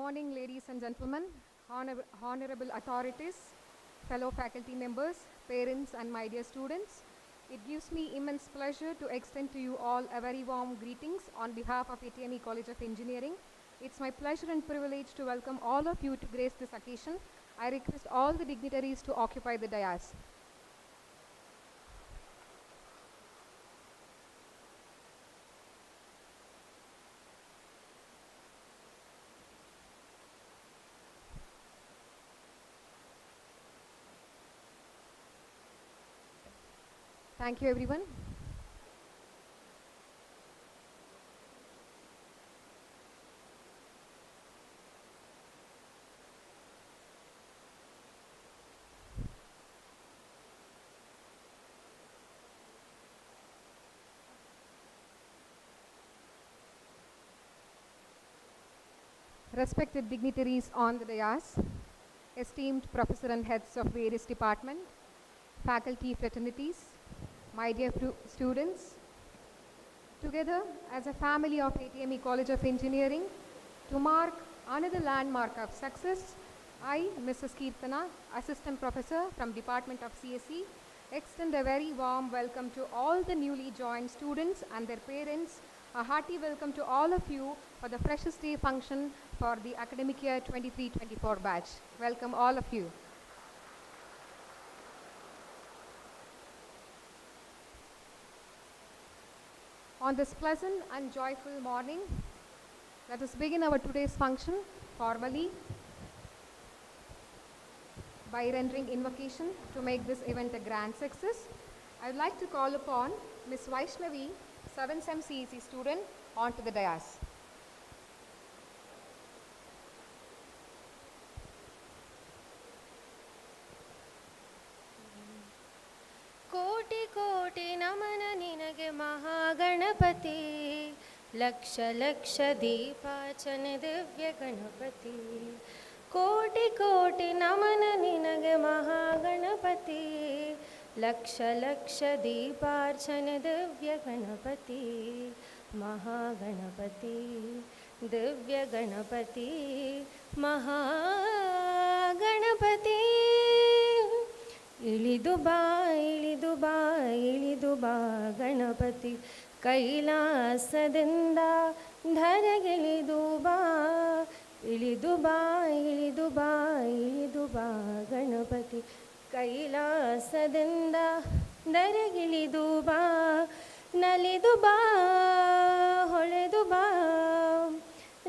morning, ladies and gentlemen, honorable authorities, fellow faculty members, parents, and my dear students. It gives me immense pleasure to extend to you all a very warm greetings on behalf of Atme College of Engineering. It's my pleasure and privilege to welcome all of you to grace this occasion. I request all the dignitaries to occupy the dais. Thank you, everyone. Respected dignitaries on the dais, esteemed professor and heads of various departments, faculty fraternities, my dear students, together as a family of Atme College of Engineering, to mark another landmark of success, I, Mrs. Kirtana, Assistant Professor from Department of CSE, extend a very warm welcome to all the newly joined students and their parents. A hearty welcome to all of you for the Freshers' Day function for the academic year 23-24 batch. Welcome all of you. On this pleasant and joyful morning, let us begin our today's function formally by rendering invocation to make this event a grand success. I would like to call upon Ms. Vaishnavi, 7th SEM CEC student, onto the dais. ಕೋಟಿ ಕೋಟಿ ನಮನ ನಿನಗೆ ಮಹಾಗಣಪತಿ ಲಕ್ಷ ಲಕ್ಷ ದೀಪಾರ್ಚನ ದಿವ್ಯ ಗಣಪತಿ ಕೋಟಿ ಕೋಟಿ ನಮನ ನಿನಗೆ ಮಹಾಗಣಪತಿ ಲಕ್ಷ ಲಕ್ಷ ದೀಪಾರ್ಚನ ದಿವ್ಯ ಗಣಪತಿ ಮಹಾಗಣಪತಿ ದಿವ್ಯ ಗಣಪತಿ ಮಹಾಗಣಪತಿ ಇಳಿದು ಬಾ ಇಳಿದು ಬಾ ಇಳಿದು ಬಾ ಗಣಪತಿ ಕೈಲಾಸದಿಂದ ಧರೆಗಿಳಿದು ಬಾ ಇಳಿದು ಬಾ ಇಳಿದು ಬಾ ಇಳಿದು ಬಾ ಗಣಪತಿ ಕೈಲಾಸದಿಂದ ಧರೆಗಿಳಿದು ಬಾ ನಲಿದು ಬಾ ಹೊಳೆದು ಬಾ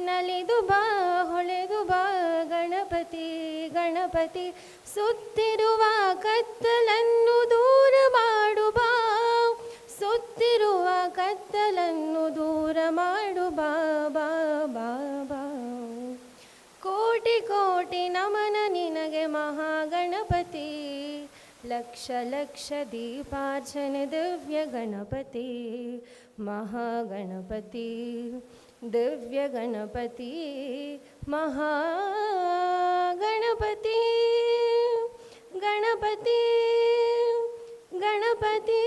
ನಲಿದು ಬಾ ಹೊಳೆದು ಬಾ ಗಣಪತಿ ಗಣಪತಿ ಸುತ್ತಿರುವ ಕತ್ತಲನ್ನು ದೂರ ಮಾಡು ಬಾ ಸುತ್ತಿರುವ ಕತ್ತಲನ್ನು ದೂರ ಮಾಡು ಬಾ ಬಾ ಬಾ ಬಾ ಕೋಟಿ ಕೋಟಿ ನಮನ ನಿನಗೆ ಮಹಾಗಣಪತಿ ಲಕ್ಷ ಲಕ್ಷ ದೀಪಾರ್ಚನ ದಿವ್ಯ ಗಣಪತಿ ಮಹಾಗಣಪತಿ ದಿವ್ಯ Ganapati Mahaganapati Ganapati Ganapati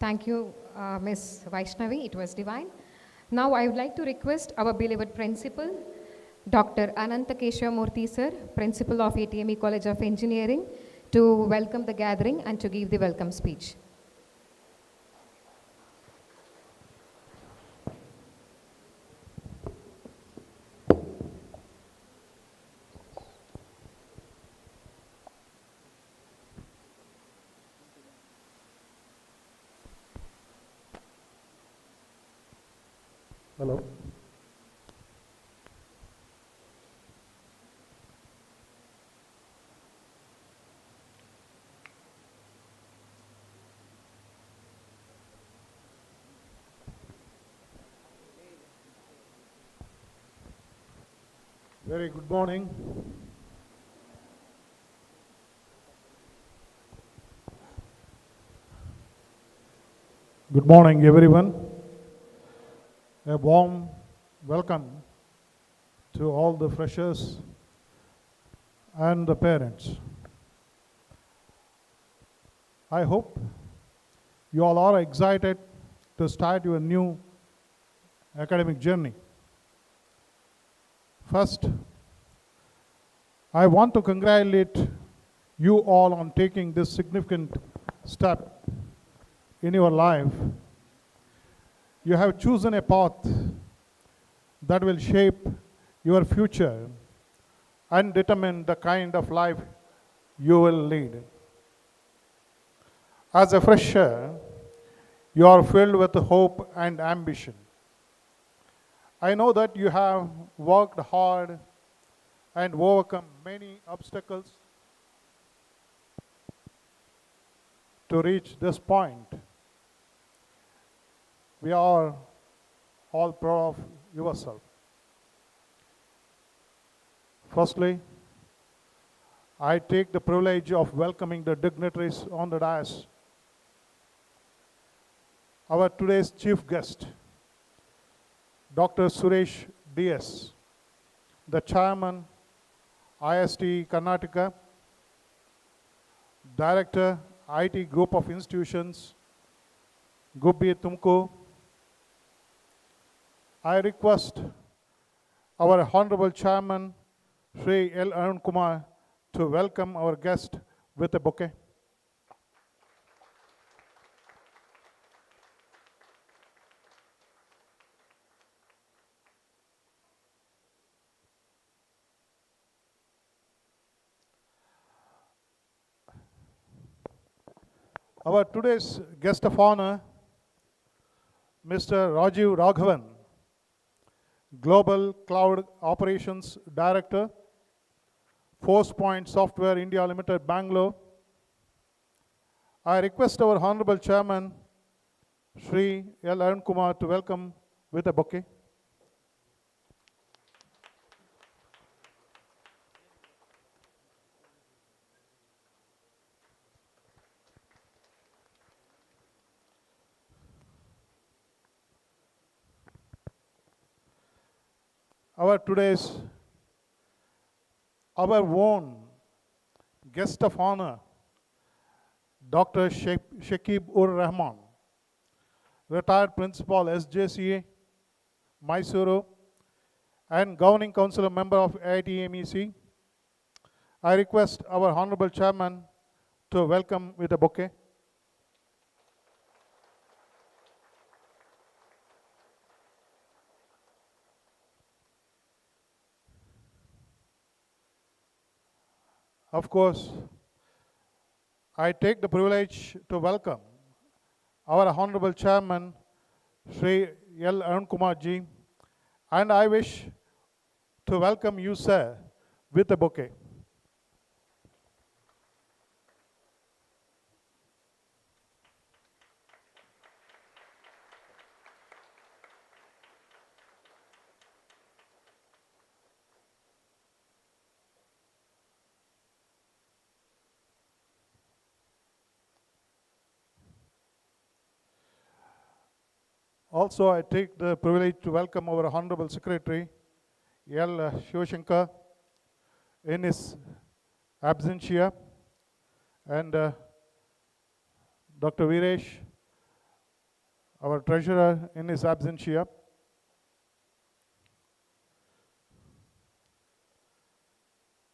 Thank you, Ms. Vaishnavi. It was divine. Now I would like to request our beloved principal, Dr. Ananta Keshavamurthy sir, principal of Atme College of Engineering, to welcome the gathering and to give the welcome speech. Hello. Very good morning. Good morning, everyone. A warm welcome to all the freshers and the parents. I hope you all are excited to start your new academic journey. First, I want to congratulate you all on taking this significant step in your life. You have chosen a path that will shape your future and determine the kind of life you will lead. As a fresher, you are filled with hope and ambition. I know that you have worked hard and overcome many obstacles to reach this point. We are all proud of yourself. Firstly, I take the privilege of welcoming the dignitaries on the dais. Our today's chief guest, Dr. Suresh DS, the chairman, IST Karnataka, director, IT Group of Institutions, Gubbi Tumku. I request our Honorable Chairman, Shri L. Arun Kumar, to welcome our guest with a bouquet. Our today's guest of honor, Mr. Rajiv Raghavan, Global Cloud Operations Director, Force Point Software India Limited, Bangalore. I request our Honorable Chairman, Shri L. Arun Kumar, to welcome with a bouquet. Our own guest of honor, Dr. Shakib Ur Rahman, retired principal SJCA, Mysuru, and governing council member of IIT MEC. I request our Honorable Chairman to welcome with a bouquet. Of course, I take the privilege to welcome our Honorable Chairman, Shri L. Arun Kumar ji, and I wish to welcome you, sir, with a bouquet. Also, I take the privilege to welcome our Honorable Secretary, L. Shivashankar, in his absentia, and Dr. Viresh, our Treasurer, in his absentia.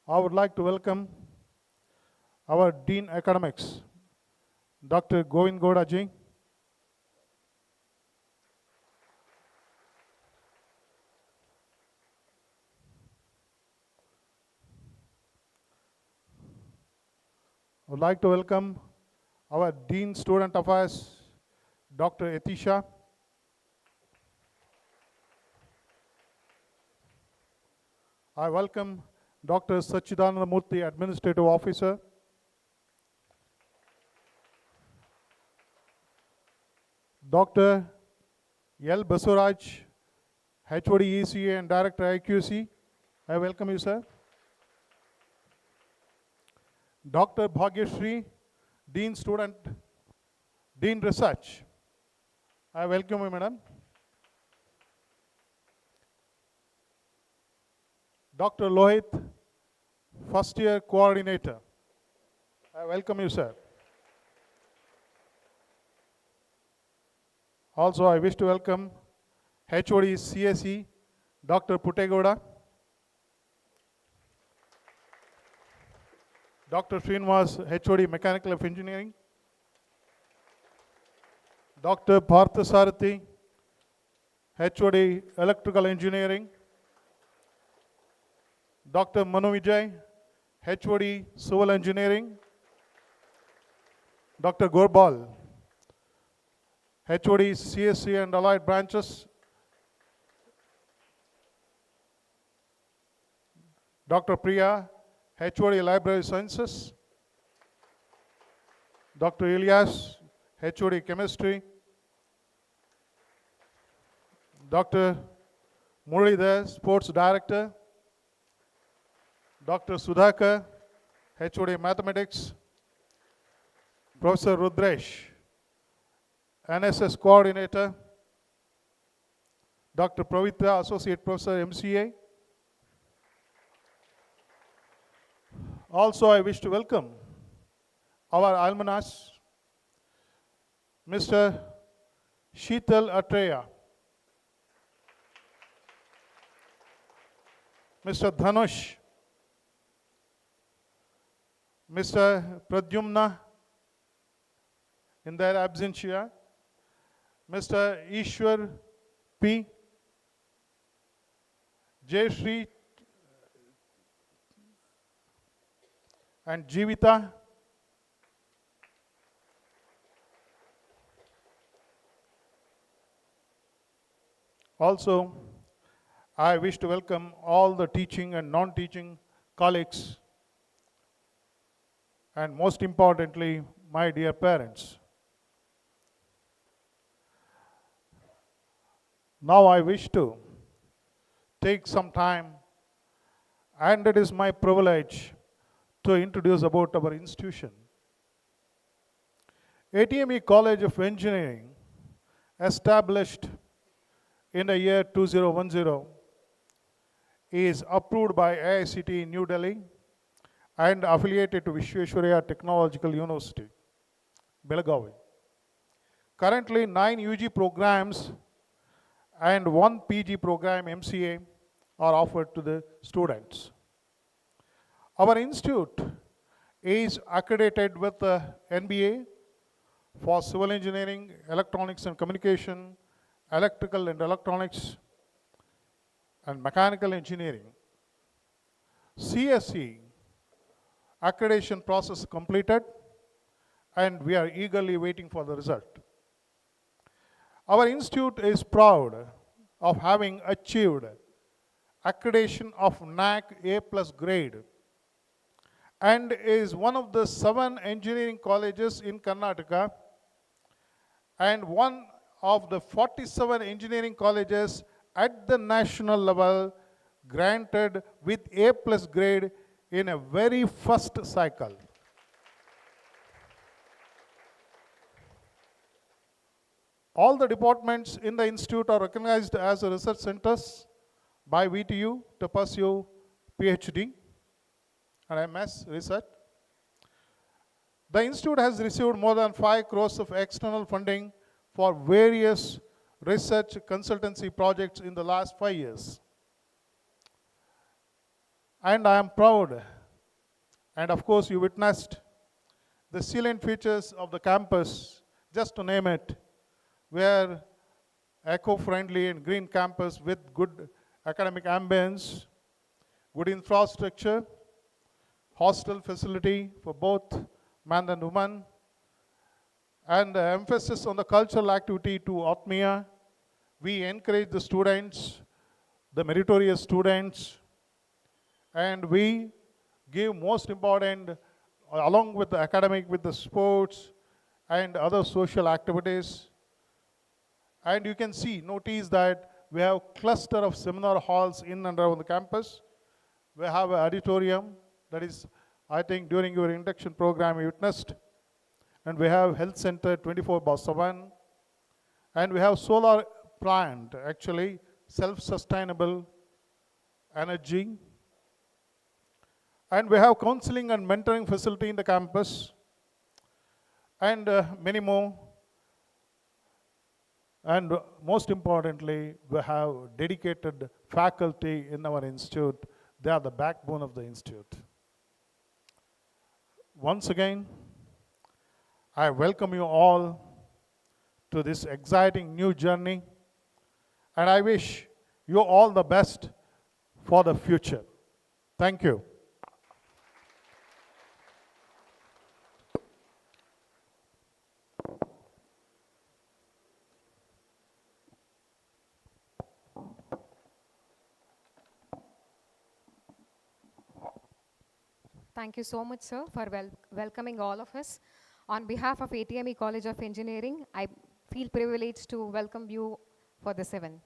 I would like to welcome our Dean Academics, Dr. Govind Gowda ji. I would like to welcome our Dean Student Affairs, Dr. Etisha. I welcome Dr. Sachidananda Murthy, Administrative Officer. Dr. L. Basuraj, HOD ECA and Director IQC. I welcome you, sir. Dr. Bhagyashree, Dean Research. I welcome you, madam. Dr. Lohit, First Year Coordinator. I welcome you, sir. Also, I wish to welcome HOD CSE, Dr. Puttegoda, Dr. Srinivas, HOD Mechanical of Engineering, Dr. Parthasarathi, HOD Electrical Engineering, Dr. Manu Vijay, HOD Civil Engineering, Dr. Gorbal, HOD CSE and allied branches, Dr. Priya, HOD Library Sciences, Dr. Ilyas, HOD Chemistry, Dr. Muralidhar, Sports Director, Dr. Sudhakar, HOD Mathematics, Professor Rudresh, NSS Coordinator, Dr. Pravitra, Associate Professor, MCA. Also, I wish to welcome our alumnus, Mr. Sheetal Atreya, Mr. Dhanush, Mr. Pradyumna, in their absentia, Mr. Ishwar P, Jayashree and Jivita, also, I wish to welcome all the teaching and non-teaching colleagues, and most importantly, my dear parents. Now I wish to take some time, and it is my privilege to introduce about our institution. ATME College of Engineering, established in the year 2010, is approved by IICT New Delhi and affiliated to Visvesvaraya Technological University, Belagavi. Currently, 9 UG programs and 1 PG program, MCA, are offered to the students. Our institute is accredited with the NBA for civil engineering, electronics and communication, electrical and electronics, and mechanical engineering. CSE accreditation process completed, and we are eagerly waiting for the result. Our institute is proud of having achieved accreditation of NAC A+ grade and is one of the 7 engineering colleges in Karnataka and one of the 47 engineering colleges at the national level granted with A+ grade in a very first cycle. All the departments in the institute are recognized as research centers by VTU to pursue PhD and MS research. The institute has received more than 5 crores of external funding for various research consultancy projects in the last 5 years. And I am proud, and of course you witnessed the salient features of the campus, just to name it, where eco-friendly and green campus with good academic ambience, good infrastructure, hostel facility for both man and woman, and emphasis on the cultural activity to Atme. We encourage the students, the meritorious students, and we give most important, along with the academic, with the sports and other social activities. And you can see, notice that we have cluster of seminar halls in and around the campus. We have an auditorium, that is, I think during your induction program you witnessed. And we have health center 24/7. And we have solar plant, actually self-sustainable energy. And we have counseling and mentoring facility in the campus. And many more. And most importantly, we have dedicated faculty in our institute. They are the backbone of the institute. Once again, I welcome you all to this exciting new journey, and I wish you all the best for the future. Thank you. Thank you so much, sir, for welcoming all of us. On behalf of ATME College of Engineering, I feel privileged to welcome you for this event.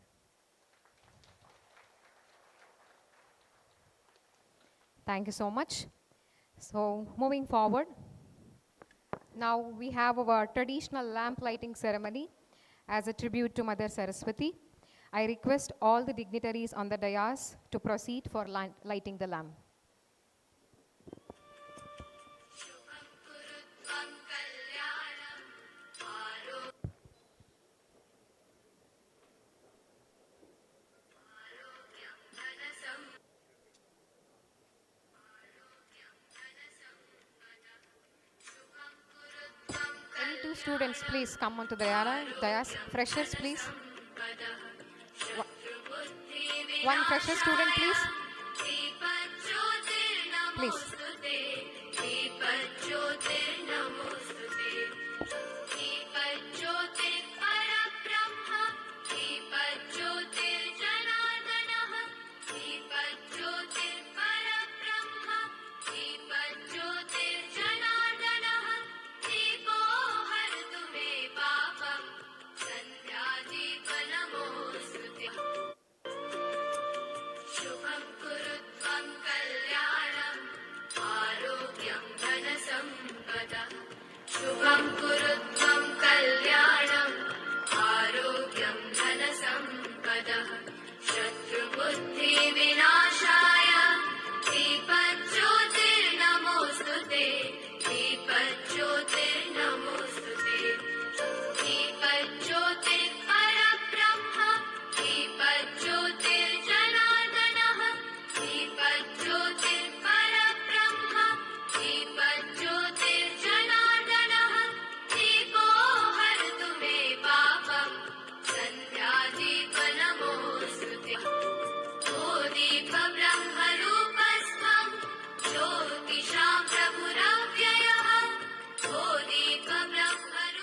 Thank you so much. So, moving forward, now we have our traditional lamp lighting ceremony as a tribute to Mother Saraswati. I request all the dignitaries on the dais to proceed for lighting the lamp. Any two students, please come onto the dais. Freshers, please. One fresher student, please. Please.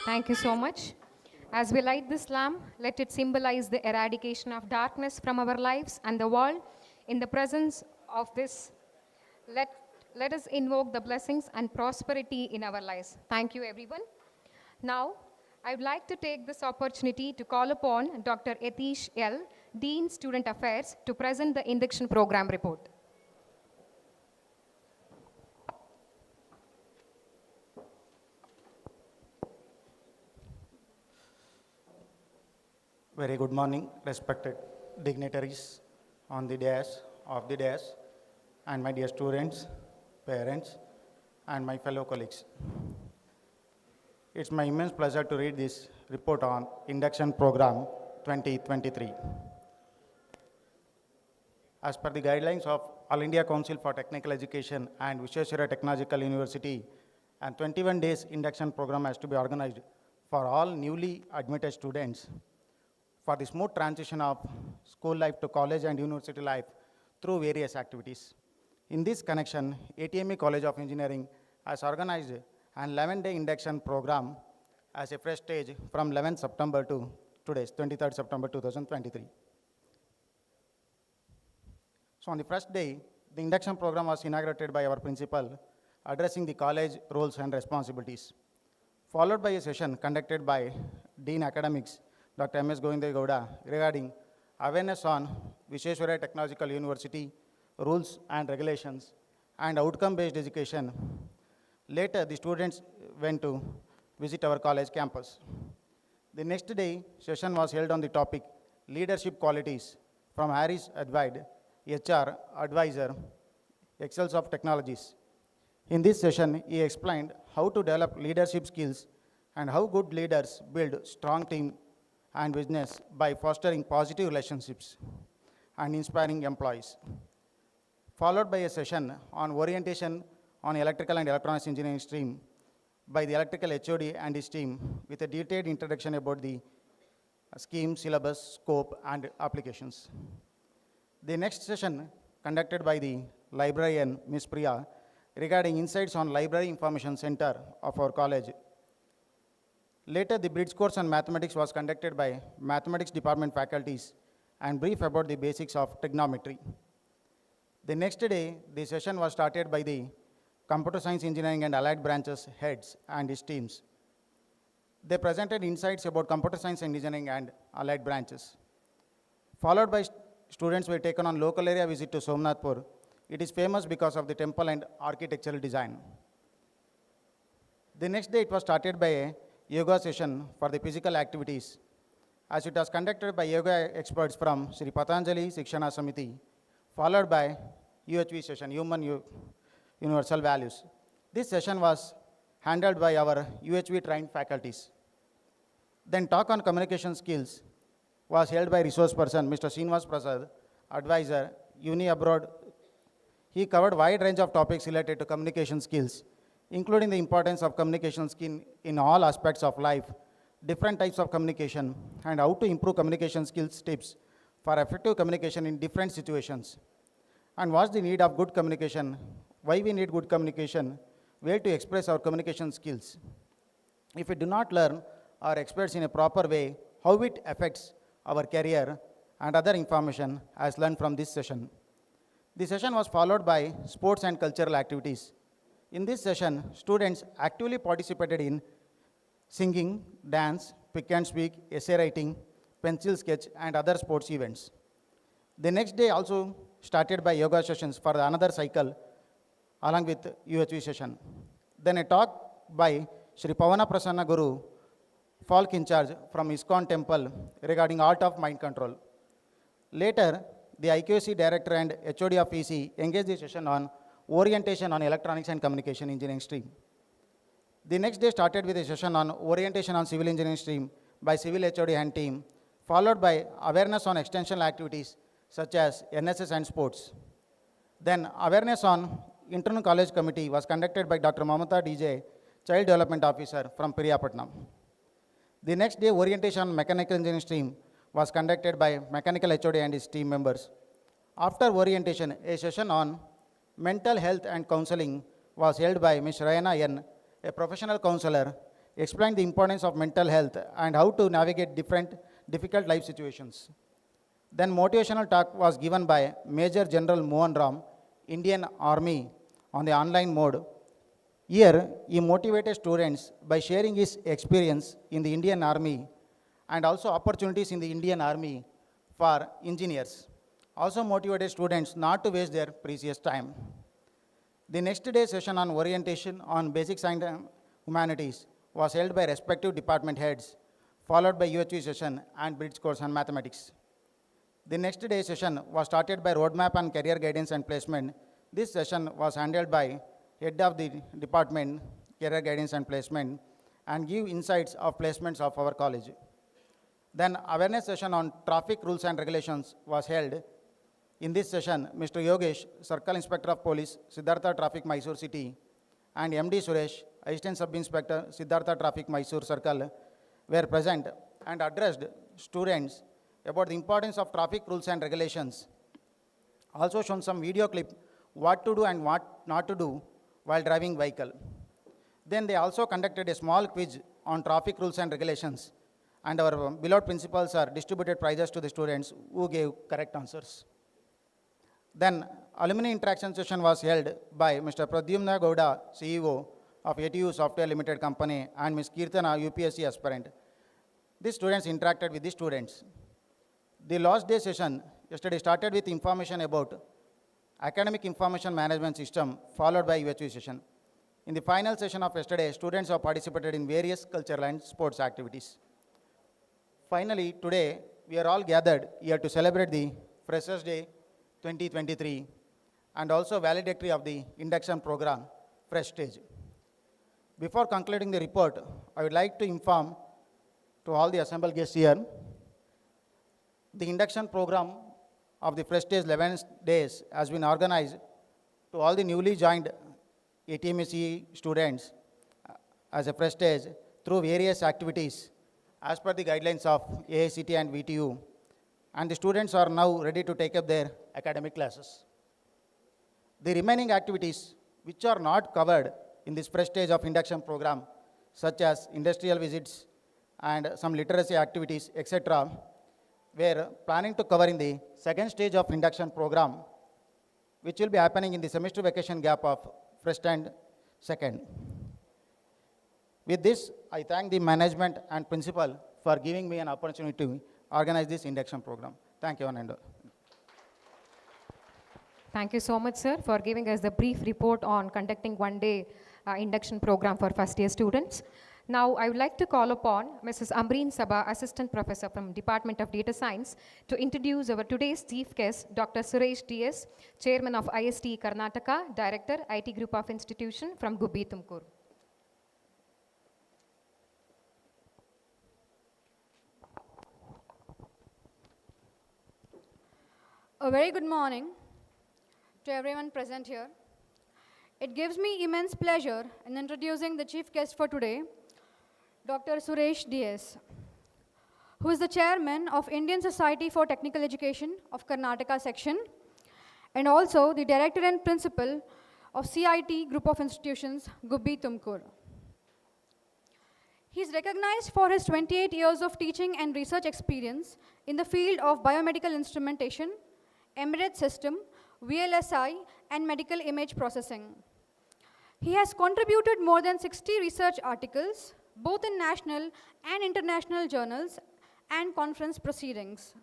Thank you so much. As we light this lamp, let it symbolize the eradication of darkness from our lives and the world. In the presence of this, let us invoke the blessings and prosperity in our lives. Thank you, everyone. Now, I would like to take this opportunity to call upon Dr. Yatish L., Dean Student Affairs, to present the induction program report. Very good morning, respected dignitaries on the dais, and my dear students, parents, and my fellow colleagues. It's my immense pleasure to read this report on Induction Program 2023. As per the guidelines of All India Council for Technical Education and Visvesvaraya Technological University, a 21 days induction program has to be organized for all newly admitted students for the smooth transition of school life to college and university life through various activities. In this connection, ATME College of Engineering has organized an 11-day induction program as a fresh stage from 11th September to today's 23rd September 2023. So on the first day, the induction program was inaugurated by our principal, addressing the college roles and responsibilities, followed by a session conducted by Dean Academics, Dr. M.S. Govindegowda, regarding awareness on Visvesvaraya Technological University, rules and regulations, and outcome-based education. Later, the students went to visit our college campus. The next day, session was held on the topic Leadership Qualities from Harris Advaid, HR Advisor, Excels of Technologies. In this session, he explained how to develop leadership skills and how good leaders build strong team and business by fostering positive relationships and inspiring employees. Followed by a session on orientation on electrical and electronics engineering stream by the electrical HOD and his team with a detailed introduction about the scheme, syllabus, scope, and applications. The next session conducted by the librarian, Ms. Priya, regarding insights on Library Information Center of our college. Later, the bridge course on mathematics was conducted by mathematics department faculties and brief about the basics of trigonometry. The next day, the session was started by the computer science engineering and allied branches heads and his teams. They presented insights about computer science and engineering and allied branches. Followed by students were taken on local area visit to Somnathpur. It is famous because of the temple and architectural design. The next day it was started by a yoga session for the physical activities, as it was conducted by yoga experts from Sri Patanjali Shikshana Samiti, followed by UHV session, Universal Values. This session was handled by our UHV trained faculties. Then talk on communication skills was held by resource person, Mr. Srinivas Prasad, advisor, Uni Abroad. He covered wide range of topics related to communication skills, including the importance of communication skill in all aspects of life, different types of communication, and how to improve communication skills tips for effective communication in different situations. And what's the need of good communication, why we need good communication, where to express our communication skills. If we do not learn or express in a proper way, how it affects our career and other information as learned from this session. The session was followed by sports and cultural activities. In this session, students actively participated in singing, dance, pick and speak, essay writing, pencil sketch, and other sports events. The next day also started by yoga sessions for another cycle along with UHV session. Then a talk by Sri Pavana Prasanna Guru, Falk in charge from ISKCON temple regarding art of mind control. Later, the IQAC director and HOD of EC engaged the session on orientation on electronics and communication engineering stream. The next day started with a session on orientation on civil engineering stream by civil HOD and team, followed by awareness on extensional activities such as NSS and sports. Then awareness on internal college committee was conducted by Dr. Mamata DJ, Child Development Officer from Piriyapatnam. The next day orientation on mechanical engineering stream was conducted by mechanical HOD and his team members. After orientation, a session on mental health and counseling was held by Ms. Rayana N, a professional counselor, explained the importance of mental health and how to navigate different difficult life situations. Then motivational talk was given by Major General Mohan Ram, Indian Army, on the online mode. Here, he motivated students by sharing his experience in the Indian Army and also opportunities in the Indian Army for engineers. Also motivated students not to waste their precious time. The next day session on orientation on basic science and humanities was held by respective department heads, followed by UHV session and bridge course on mathematics. The next day session was started by roadmap on career guidance and placement. This session was handled by head of the department, career guidance and placement, and give insights of placements of our college. Then awareness session on traffic rules and regulations was held. In this session, Mr. Yogesh, Circle Inspector of Police, Siddhartha Traffic, Mysuru City, and MD Suresh, Assistant Sub-Inspector, Siddhartha Traffic, Mysuru Circle, were present and addressed students about the importance of traffic rules and regulations. Also shown some video clip, what to do and what not to do while driving vehicle. Then they also conducted a small quiz on traffic rules and regulations, and our beloved principals are distributed prizes to the students who gave correct answers. Then alumni interaction session was held by Mr. Pradyumna Gowda, CEO of ATU Software Limited Company, and Ms. Kirtana, UPSC aspirant. These students interacted with the students. The last day session yesterday started with information about academic information management system, followed by UHV session. In the final session of yesterday, students have participated in various cultural and sports activities. Finally, today, we are all gathered here to celebrate the Freshers' Day 2023 and also valedictory of the induction program, Fresh Stage. Before concluding the report, I would like to inform to all the assembled guests here. The induction program of the Fresh Days 11 days has been organized to all the newly joined ATMSE students as a Fresh Days through various activities as per the guidelines of AICT and VTU, and the students are now ready to take up their academic classes. The remaining activities which are not covered in this Fresh Stage of induction program, such as industrial visits and some literacy activities, etc., we're planning to cover in the second stage of induction program, which will be happening in the semester vacation gap of first and second. With this, I thank the management and principal for giving me an opportunity to organize this induction program. Thank you, and Thank you so much, sir, for giving us the brief report on conducting one-day induction program for first-year students. Now, I would like to call upon Mrs. Amreen Sabha, Assistant Professor from Department of Data Science, to introduce our today's chief guest, Dr. Suresh DS, Chairman of IST Karnataka, Director, IT Group of Institution from Gubbi, Tumkur. A very good morning to everyone present here. It gives me immense pleasure in introducing the chief guest for today, Dr. Suresh DS, who is the chairman of Indian Society for Technical Education of Karnataka section, and also the director and principal of CIT Group of Institutions, Gubbi, Tumkur. He is recognized for his 28 years of teaching and research experience in the field of biomedical instrumentation, embedded system, VLSI, and medical image processing. He has contributed more than 60 research articles, both in national and international journals and conference proceedings.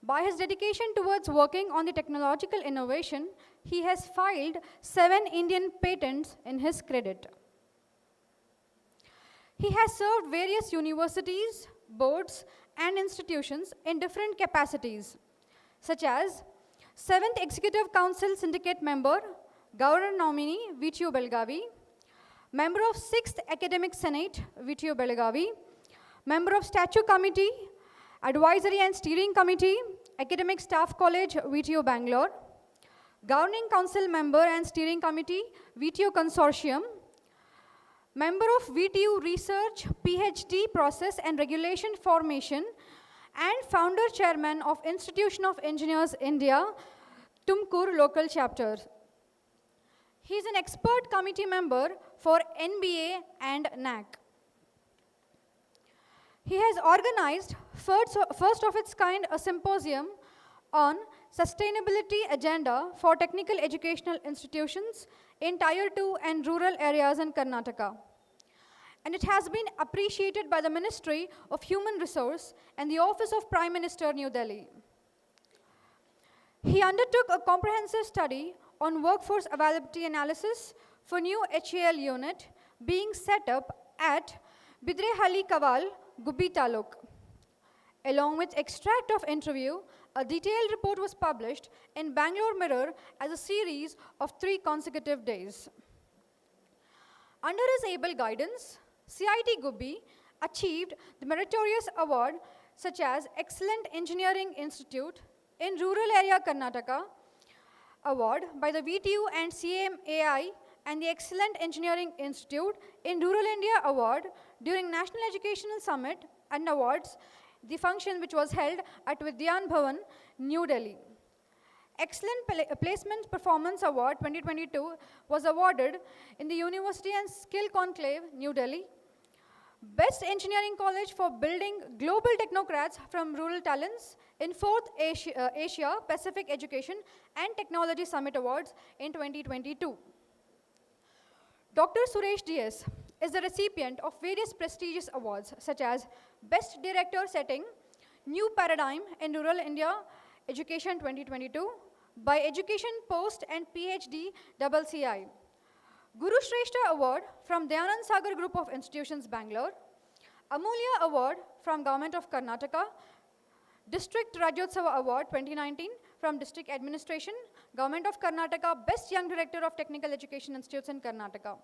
By his dedication towards working on the technological innovation, he has filed 7 Indian patents in his credit. He has served various universities, boards, and institutions in different capacities, such as 7th Executive Council Syndicate Member, Governor Nominee, VTU Belgavi, Member of 6th Academic Senate, VTU Belgavi, Member of Statute Committee, Advisory and Steering Committee, Academic Staff College, VTU Bangalore, Governing Council Member and Steering Committee, VTU Consortium, Member of VTU Research, PhD Process and Regulation Formation, and Founder Chairman of Institution of Engineers India, Tumkur Local Chapter. He is an expert committee member for NBA and NAC. He has organized first of its kind a symposium on sustainability agenda for technical educational institutions in Tier 2 and rural areas in Karnataka. And it has been appreciated by the Ministry of Human Resource and the Office of Prime Minister, New Delhi. He undertook a comprehensive study on workforce availability analysis for new HAL unit being set up at Bidrehalli Kaval, Gubbi Taluk. Along with extract of interview, a detailed report was published in Bangalore Mirror as a series of 3 consecutive days. Under his able guidance, CIT Gubbi achieved the meritorious award such as Excellent Engineering Institute in Rural Area Karnataka Award by the VTU and CMAI, and the Excellent Engineering Institute in Rural India Award during National Educational Summit and Awards, the function which was held at Vidyan Bhavan, New Delhi. Excellent Placement Performance Award 2022 was awarded in the University and Skill Conclave, New Delhi. Best Engineering College for Building Global Technocrats from Rural Talents in 4th Asia Pacific Education and Technology Summit Awards in 2022. Dr. Suresh DS is the recipient of various prestigious awards such as Best Director Setting, New Paradigm in Rural India Education 2022 by Education Post and PhD CCI. Guru Shrestha Award from Dayanand Sagar Group of Institutions, Bangalore. Amulya Award from Government of Karnataka. District Rajyotsava Award 2019 from District Administration, Government of Karnataka, Best Young Director of Technical Education Institutes in Karnataka.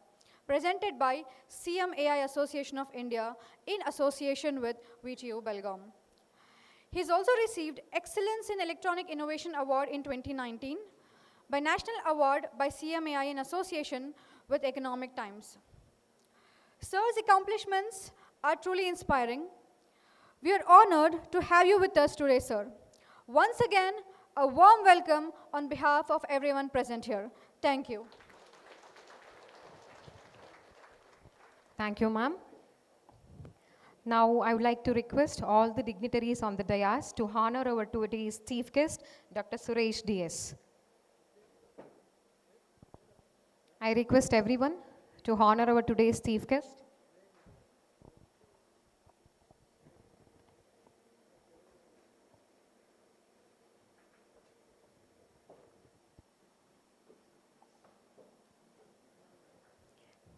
presented by CMAI Association of India in association with VTU Belgaum. He has also received Excellence in Electronic Innovation Award in 2019 by National Award by CMAI in association with Economic Times. Sir's accomplishments are truly inspiring. We are honored to have you with us today, sir. Once again, a warm welcome on behalf of everyone present here. Thank you. Thank you, ma'am. Now, I would like to request all the dignitaries on the dais to honor our today's chief guest, Dr. Suresh DS. I request everyone to honor our today's chief guest.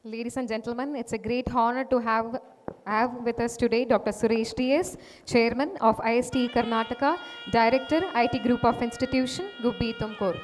Ladies and gentlemen, it's a great honor to have with us today Dr. Suresh DS, Chairman of IST Karnataka, Director, IT Group of Institution, Gubbi, Tumkur.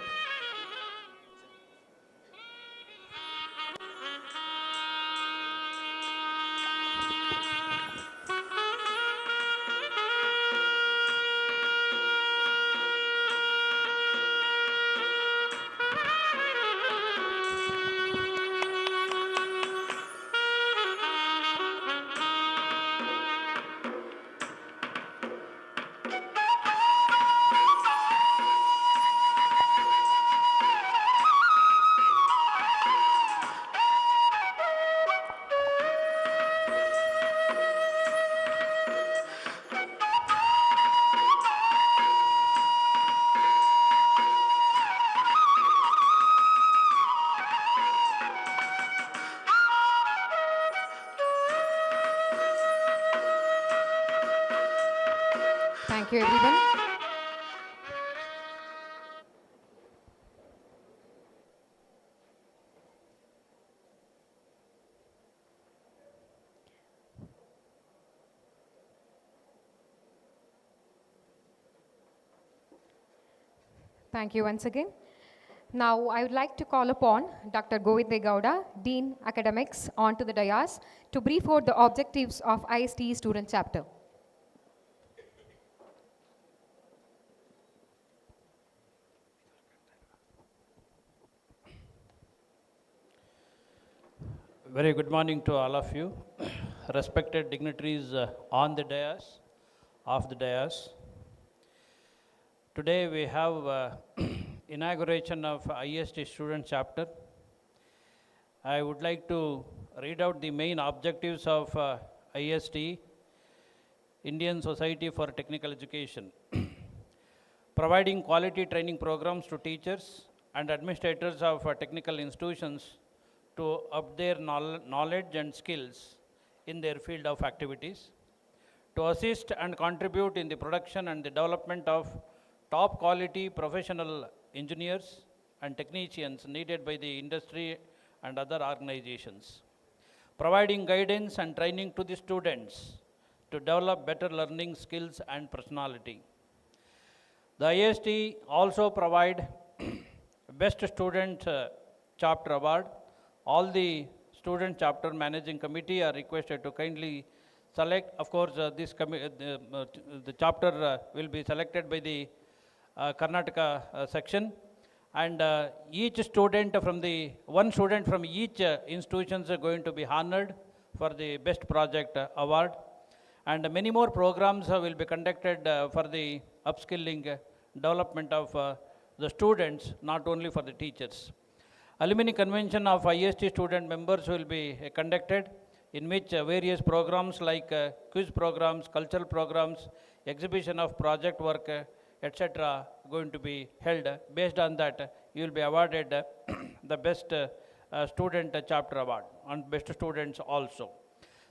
Thank you, everyone. Thank you once again. Now, I would like to call upon Dr. Govind Gowda, Dean Academics, onto the dais to brief out the objectives of IST Student Chapter. Very good morning to all of you, respected dignitaries on the dais, off the dais. Today we have inauguration of IST student chapter. I would like to read out the main objectives of IST, Indian Society for Technical Education. Providing quality training programs to teachers and administrators of technical institutions to up their knowledge and skills in their field of activities, to assist and contribute in the production and the development of top quality professional engineers and technicians needed by the industry and other organizations, providing guidance and training to the students to develop better learning skills and personality. The IST also provide Best Student Chapter Award. All the student chapter managing committee are requested to kindly select. Of course, the chapter will be selected by the Karnataka section, and one student from each institutions are going to be honored for the best project award, and many more programs will be conducted for the upskilling development of the students, not only for the teachers. Alumni convention of IST student members will be conducted, in which various programs like quiz programs, cultural programs, exhibition of project work, etc. going to be held. Based on that, you will be awarded the best student chapter award and best students also.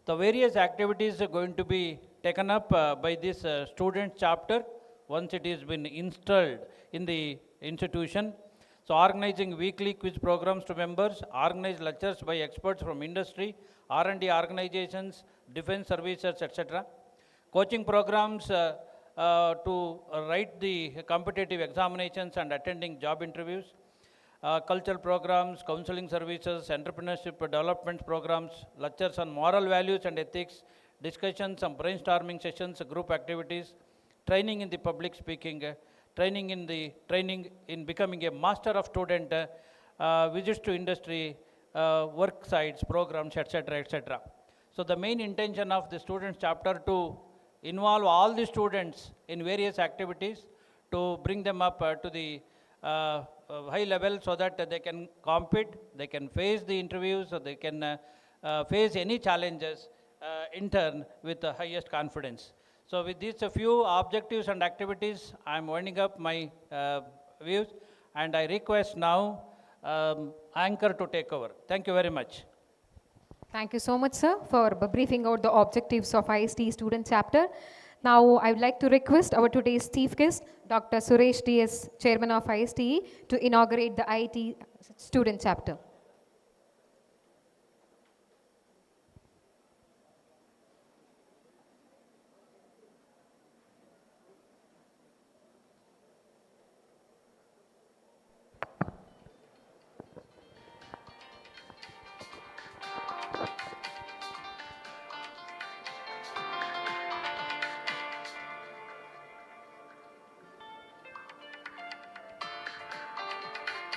The various activities are going to be taken up by this student chapter once it has been installed in the institution. So organizing weekly quiz programs to members, organize lectures by experts from industry, R&D organizations, defense services, etc. Coaching programs to write the competitive examinations and attending job interviews. cultural programs, counseling services, entrepreneurship development programs, lectures on moral values and ethics, discussions and brainstorming sessions, group activities, training in the public speaking, training in becoming a master of student, visits to industry, work sites, programs, etc., etc. So the main intention of the students chapter to involve all the students in various activities to bring them up to the high level so that they can compete, they can face the interviews, so they can face any challenges in turn with the highest confidence. So with these a few objectives and activities, I am winding up my views, and I request now Anchor to take over. Thank you very much. Thank you so much, sir, for briefing out the objectives of IST student chapter. Now, I would like to request our today's chief guest, Dr. Suresh DS, Chairman of ISTE, to inaugurate the IT student chapter.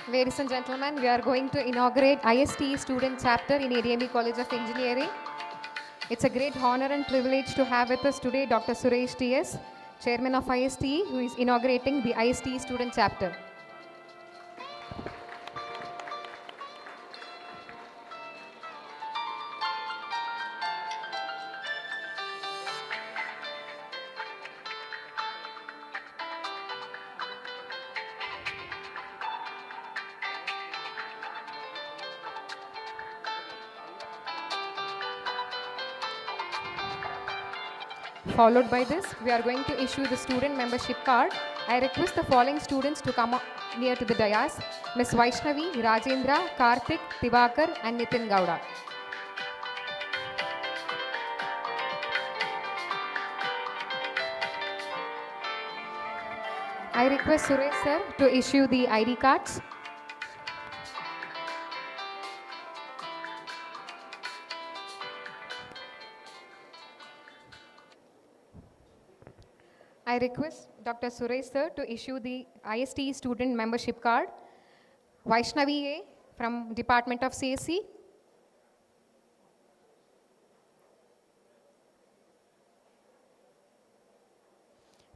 Ladies and gentlemen, we are going to inaugurate ISTE student chapter in ADME College of Engineering. It's a great honor and privilege to have with us today Dr. Suresh TS, Chairman of ISTE, who is inaugurating the ISTE student chapter. Followed by this, we are going to issue the student membership card. I request the following students to come near to the dais: Ms. Vaishnavi, Rajendra, Karthik, Tibakar and Nitin Gowda. I request Suresh sir to issue the ID cards. I request Dr. Suresh sir to issue the ISTE student membership card. Vaishnavi A from Department of CSE.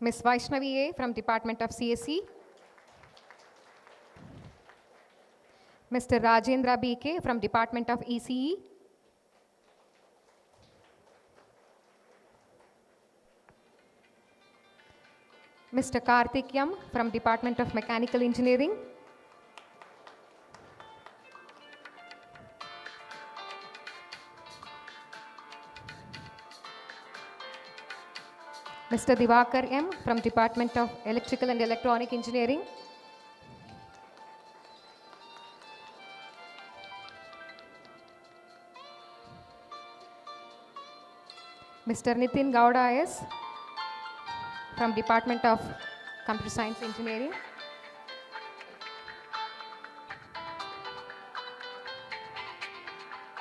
Ms. Vaishnavi A from Department of CSE. Mr. Rajendra BK from Department of ECE. Mr. Karthik Yam from Department of Mechanical Engineering. Mr. Divakar M from Department of Electrical and Electronic Engineering. Mr. Nitin Gowda S from Department of Computer Science Engineering.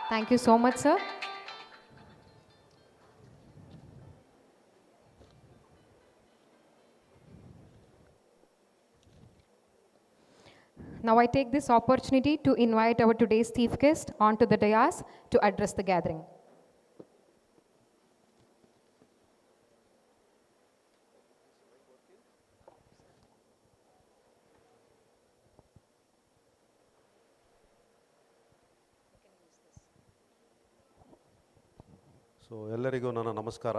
Thank you so much, sir. Now I take this opportunity to invite our today's chief guest onto the dais to address the gathering. So ಎಲ್ಲರಿಗೂ ನನ್ನ ನಮಸ್ಕಾರ.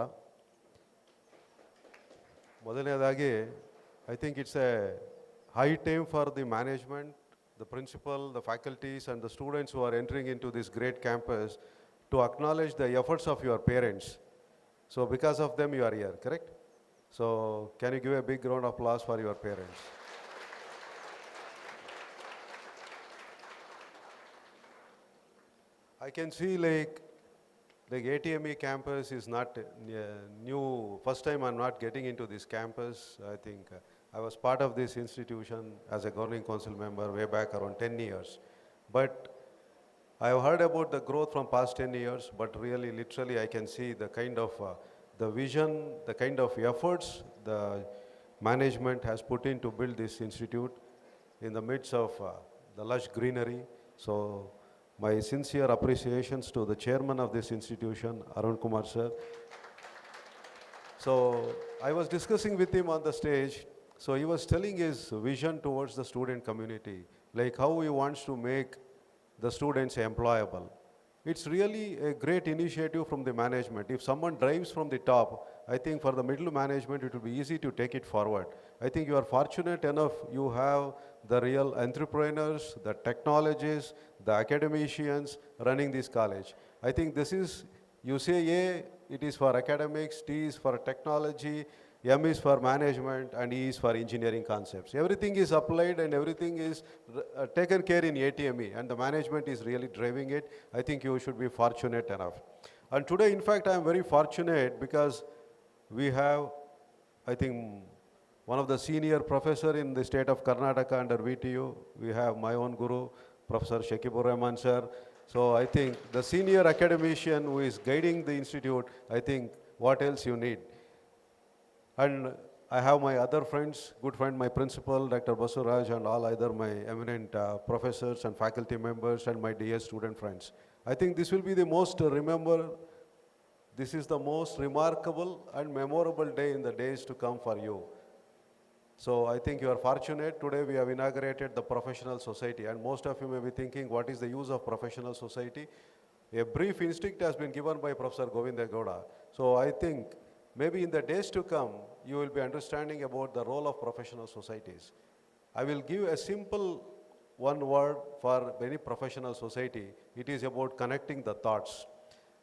ಮೊದಲನೇದಾಗಿ I think it's A high time for the management, the principal, the faculties and the students who are entering into this great campus to acknowledge the efforts of your parents. So because of them you are here, correct? So can you give a big round of applause for your parents? I can see like ATME campus is not new. First time I'm not getting into this campus. I think I was part of this institution as a governing council member way back around 10 years. But I have heard about the growth from past 10 years, but really, literally, I can see the kind of the vision, the kind of efforts the management has put in to build this institute in the midst of the lush greenery. So, my sincere appreciations to the chairman of this institution, Arun Kumar sir. So, I was discussing with him on the stage. So, he was telling his vision towards the student community, like how he wants to make the students employable. It's really a great initiative from the management. If someone drives from the top, I think for the middle management, it will be easy to take it forward. I think you are fortunate enough, you have the real entrepreneurs, the technologists, the academicians running this college. I think this is, you say A, it is for academics, T is for technology, M is for management, and E is for engineering concepts. Everything is applied and everything is taken care in ATME, and the management is really driving it. I think you should be fortunate enough. And today, in fact, I am very fortunate because we have, I think, one of the senior professor in the state of Karnataka under VTU. We have my own guru, Professor Shakibur Rahman sir. So I think the senior academician who is guiding the institute, I think, what else you need? And I have my other friends, good friend, my principal, Dr. Basuraj, and all other my eminent professors and faculty members and my dear student friends. I think this will be the most this is the most remarkable and memorable day in the days to come for you. So I think you are fortunate. Today we have inaugurated the professional society, and most of you may be thinking, what is the use of professional society? A brief instinct has been given by Professor Govinda Gowda. So I think maybe in the days to come, you will be understanding about the role of professional societies. I will give a simple one word for any professional society. It is about connecting the thoughts.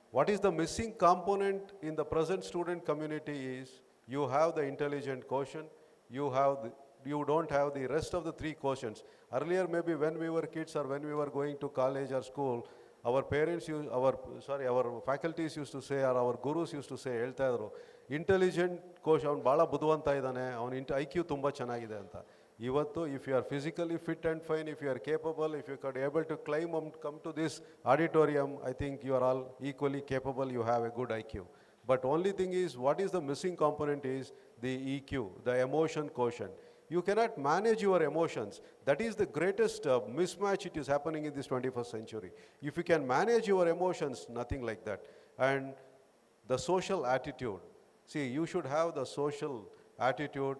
What is the missing component in the present student community is you have the intelligent quotient, you don't have the rest of the three quotients. Earlier, maybe when we were kids or when we were going to college or school, our parents our faculties used to say, or our gurus used to say, ಹೇಳ್ತಾ ಇದ್ರು, intelligent quotient, ಅವನು ಭಾಳ ಬುದ್ಧಿವಂತ ಇದ್ದಾನೆ, ಅವನ IQ ತುಂಬ ಚೆನ್ನಾಗಿದೆ ಅಂತ. ಇವತ್ತು, if you are physically fit and fine, if you are capable, if you are able to climb and come to this auditorium, I think you are all equally capable, you have a good IQ. But only thing is, what is the missing component is the EQ, the emotion quotient. You cannot manage your emotions. That is the greatest mismatch it is happening in this 21st century. If you can manage your emotions, nothing like that. And the social attitude. See, you should have the social attitude,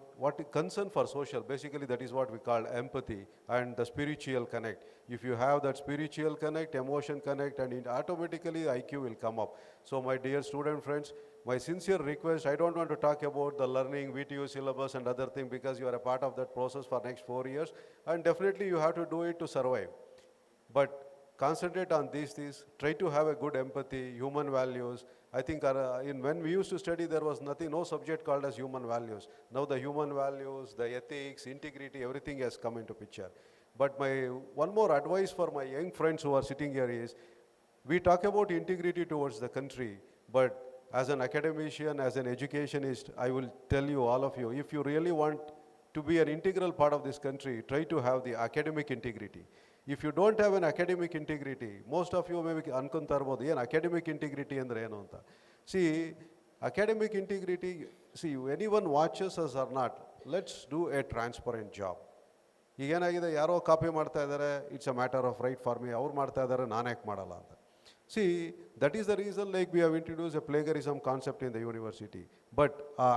concern for social, basically that is what we call empathy, and the spiritual connect. If you have that spiritual connect, emotion connect, and automatically IQ will come up. So my dear student friends, my sincere request, I don't want to talk about the learning, VTU syllabus and other thing, because you are a part of that process for next 4 years, and definitely you have to do it to survive. But concentrate on these things, try to have a good empathy, human values. I think when we used to study, there was no subject called as human values. Now the human values, the ethics, integrity, everything has come into picture. But one more advice for my young friends who are sitting here is, we talk about integrity towards the country, but as an academician, as an educationist, I will tell you, all of you, if you really want to be an integral part of this country, try to have the academic integrity. If you don't have an academic integrity, most of you may be ಅನ್ಕೊಂತಾ ಇರ್ಬೋದು, ಏನು academic integrity ಅಂದರೆ ಏನು ಅಂತ. See, academic integrity, see, anyone watches us or not, let's do a transparent job. ಈಗೇನಾಗಿದೆ, ಯಾರೋ copy ಮಾಡ್ತಾ ಇದ್ದಾರೆ, it's a matter of right for me, ಅವ್ರು ಮಾಡ್ತಾ ಇದ್ದಾರೆ, ನಾನು ಯಾಕೆ ಮಾಡಲ್ಲ ಅಂತ. See, that is the reason like we have introduced a plagiarism concept in the university. But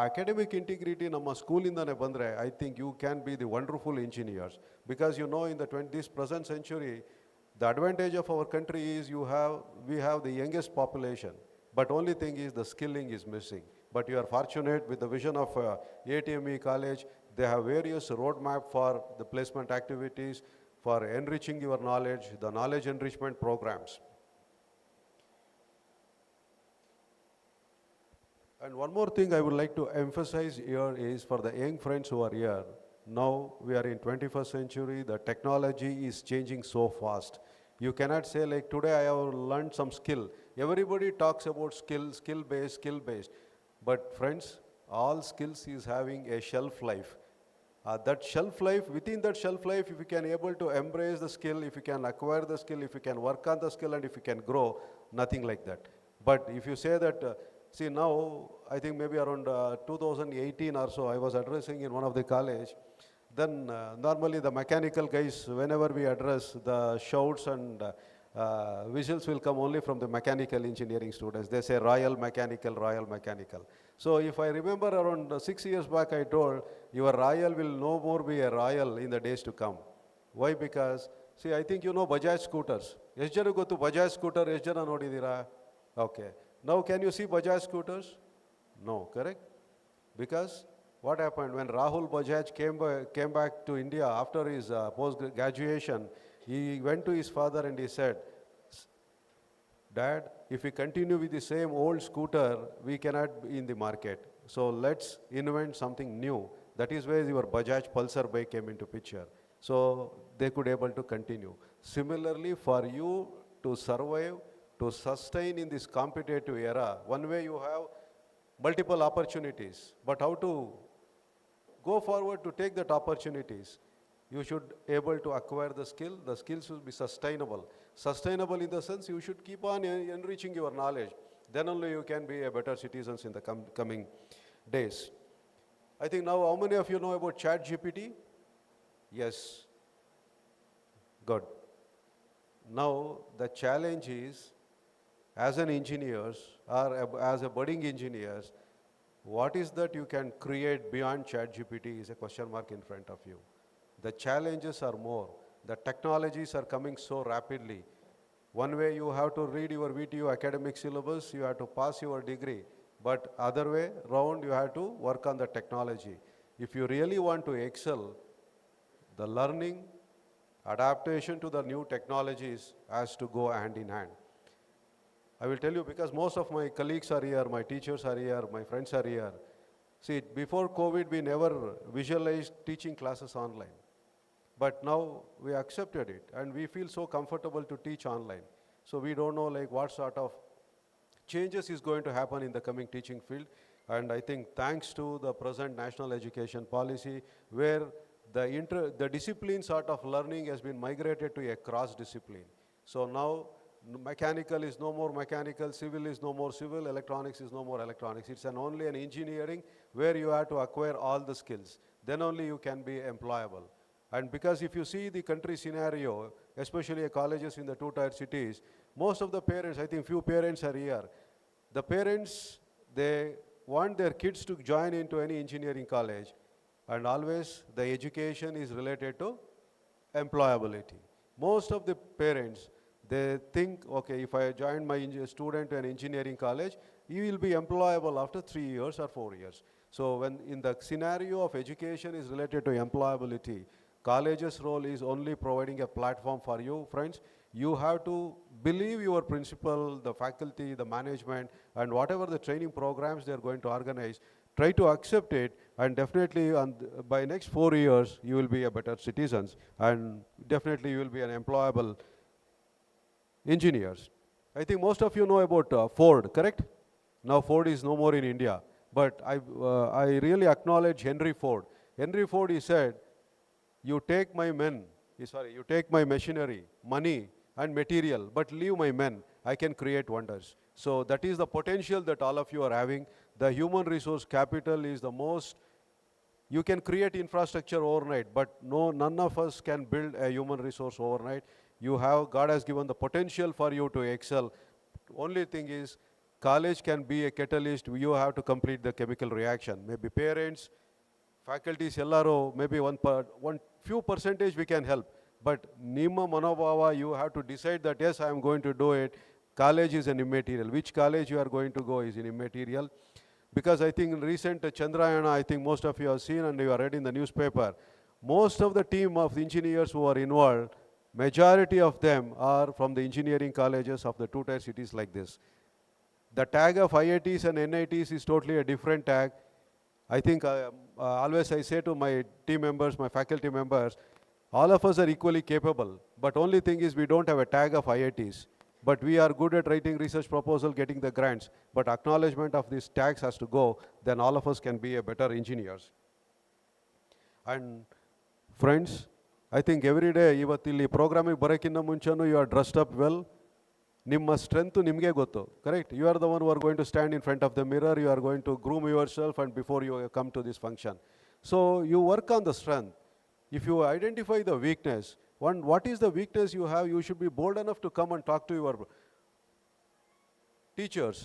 academic integrity ನಮ್ಮ ಸ್ಕೂಲಿಂದನೇ ಬಂದರೆ, I think you can be the wonderful engineers. Because you know, in this present century, the advantage of our country is we have the youngest population. But only thing is the skilling is missing. But you are fortunate with the vision of ATME college. They have various roadmap for the placement activities, for enriching your knowledge, the knowledge enrichment programs. And one more thing I would like to emphasize here is for the young friends who are here, now we are in 21st century, the technology is changing so fast. You cannot say like today I have learned some skill. Everybody talks about skill-based. But friends, all skills is having a shelf life. That shelf life, within that shelf life, if you can able to embrace the skill, if you can acquire the skill, if you can work on the skill, and if you can grow, nothing like that. But if you say that, see now, I think maybe around 2018 or so, I was addressing in one of the college. Then normally the mechanical guys, whenever we address, the shouts and whistles will come only from the mechanical engineering students. They say royal mechanical, royal mechanical. So if I remember around 6 years back, I told your royal will no more be a royal in the days to come. Why? Because, see, I think you know Bajaj scooters. ಎಷ್ಟು ಜನ ಗೊತ್ತು Bajaj scooter? ಎಷ್ಟು ಜನ ನೋಡಿದ್ದೀರಾ? Okay. Now can you see Bajaj scooters? No, correct? Because what happened when Rahul Bajaj came back to India after his post-graduation, he went to his father and he said, Dad, if we continue with the same old scooter, we cannot be in the market. So let's invent something new. That is where your Bajaj Pulsar bike came into picture. So they could able to continue. Similarly, for you to survive, to sustain in this competitive era, one way you have multiple opportunities, but how to go forward to take that opportunities? You should able to acquire the skill. The skills should be sustainable. Sustainable in the sense you should keep on enriching your knowledge. Then only you can be a better citizens in the coming days. I think now how many of you know about ChatGPT? Yes. Good. Now the challenge is, as an engineers or as a budding engineers, what is that you can create beyond ChatGPT is a question mark in front of you. The challenges are more. The technologies are coming so rapidly. One way you have to read your VTU academic syllabus, you have to pass your degree. But other way round, you have to work on the technology. If you really want to excel, the learning, adaptation to the new technologies has to go hand in hand. I will tell you because most of my colleagues are here, my teachers are here, my friends are here. See, before COVID, we never visualized teaching classes online. But now we accepted it and we feel so comfortable to teach online. So we don't know like what sort of changes is going to happen in the coming teaching field. And I think thanks to the present national education policy, where the discipline sort of learning has been migrated to a cross discipline. So now mechanical is no more mechanical, civil is no more civil, electronics is no more electronics. It's only an engineering where you have to acquire all the skills. Then only you can be employable. And because if you see the country scenario, especially colleges in the two-tier cities, most of the parents, I think few parents are here. The parents, they want their kids to join into any engineering college, and always the education is related to employability. Most of the parents, they think, okay, if I join my student to an engineering college, he will be employable after 3 years or 4 years. So when in the scenario of education is related to employability, college's role is only providing a platform for you, friends. You have to believe your principal, the faculty, the management, and whatever the training programs they're going to organize, try to accept it, and definitely by next 4 years, you will be a better citizens, and definitely you will be an employable engineers. I think most of you know about Ford, correct? Now Ford is no more in India, but I really acknowledge Henry Ford. Henry Ford, he said, you take my men, you take my machinery, money and material, but leave my men, I can create wonders. So that is the potential that all of you are having. The human resource capital is the most, you can create infrastructure overnight, but none of us can build a human resource overnight. God has given the potential for you to excel. Only thing is, college can be a catalyst. You have to complete the chemical reaction. Maybe parents, faculties, LRO, maybe one few percentage we can help. But Nima Manobhava, you have to decide that, yes, I am going to do it. College is an immaterial. Which college you are going to go is an immaterial. Because I think in recent Chandrayana, I think most of you have seen and you have read in the newspaper, most of the team of engineers who are involved, majority of them are from the engineering colleges of the two-tier cities like this. The tag of IITs and NITs is totally a different tag. I think always I say to my team members, my faculty members, all of us are equally capable, but only thing is we don't have a tag of IITs. But we are good at writing research proposal, getting the grants, but acknowledgement of these tags has to go, then all of us can be a better engineers. And friends, I think every day, ಇವತ್ತಿಲ್ಲಿ ಪ್ರೋಗ್ರಾಮಿಗೆ ಬರೋಕ್ಕಿಂತ ಮುಂಚೆನೂ you are dressed up well. ನಿಮ್ಮ strength ನಿಮಗೆ ಗೊತ್ತು, correct? You are the one who are going to stand in front of the mirror, you are going to groom yourself and before you come to this function. So you work on the strength. If you identify the weakness, what is the weakness you have, you should be bold enough to come and talk to your teachers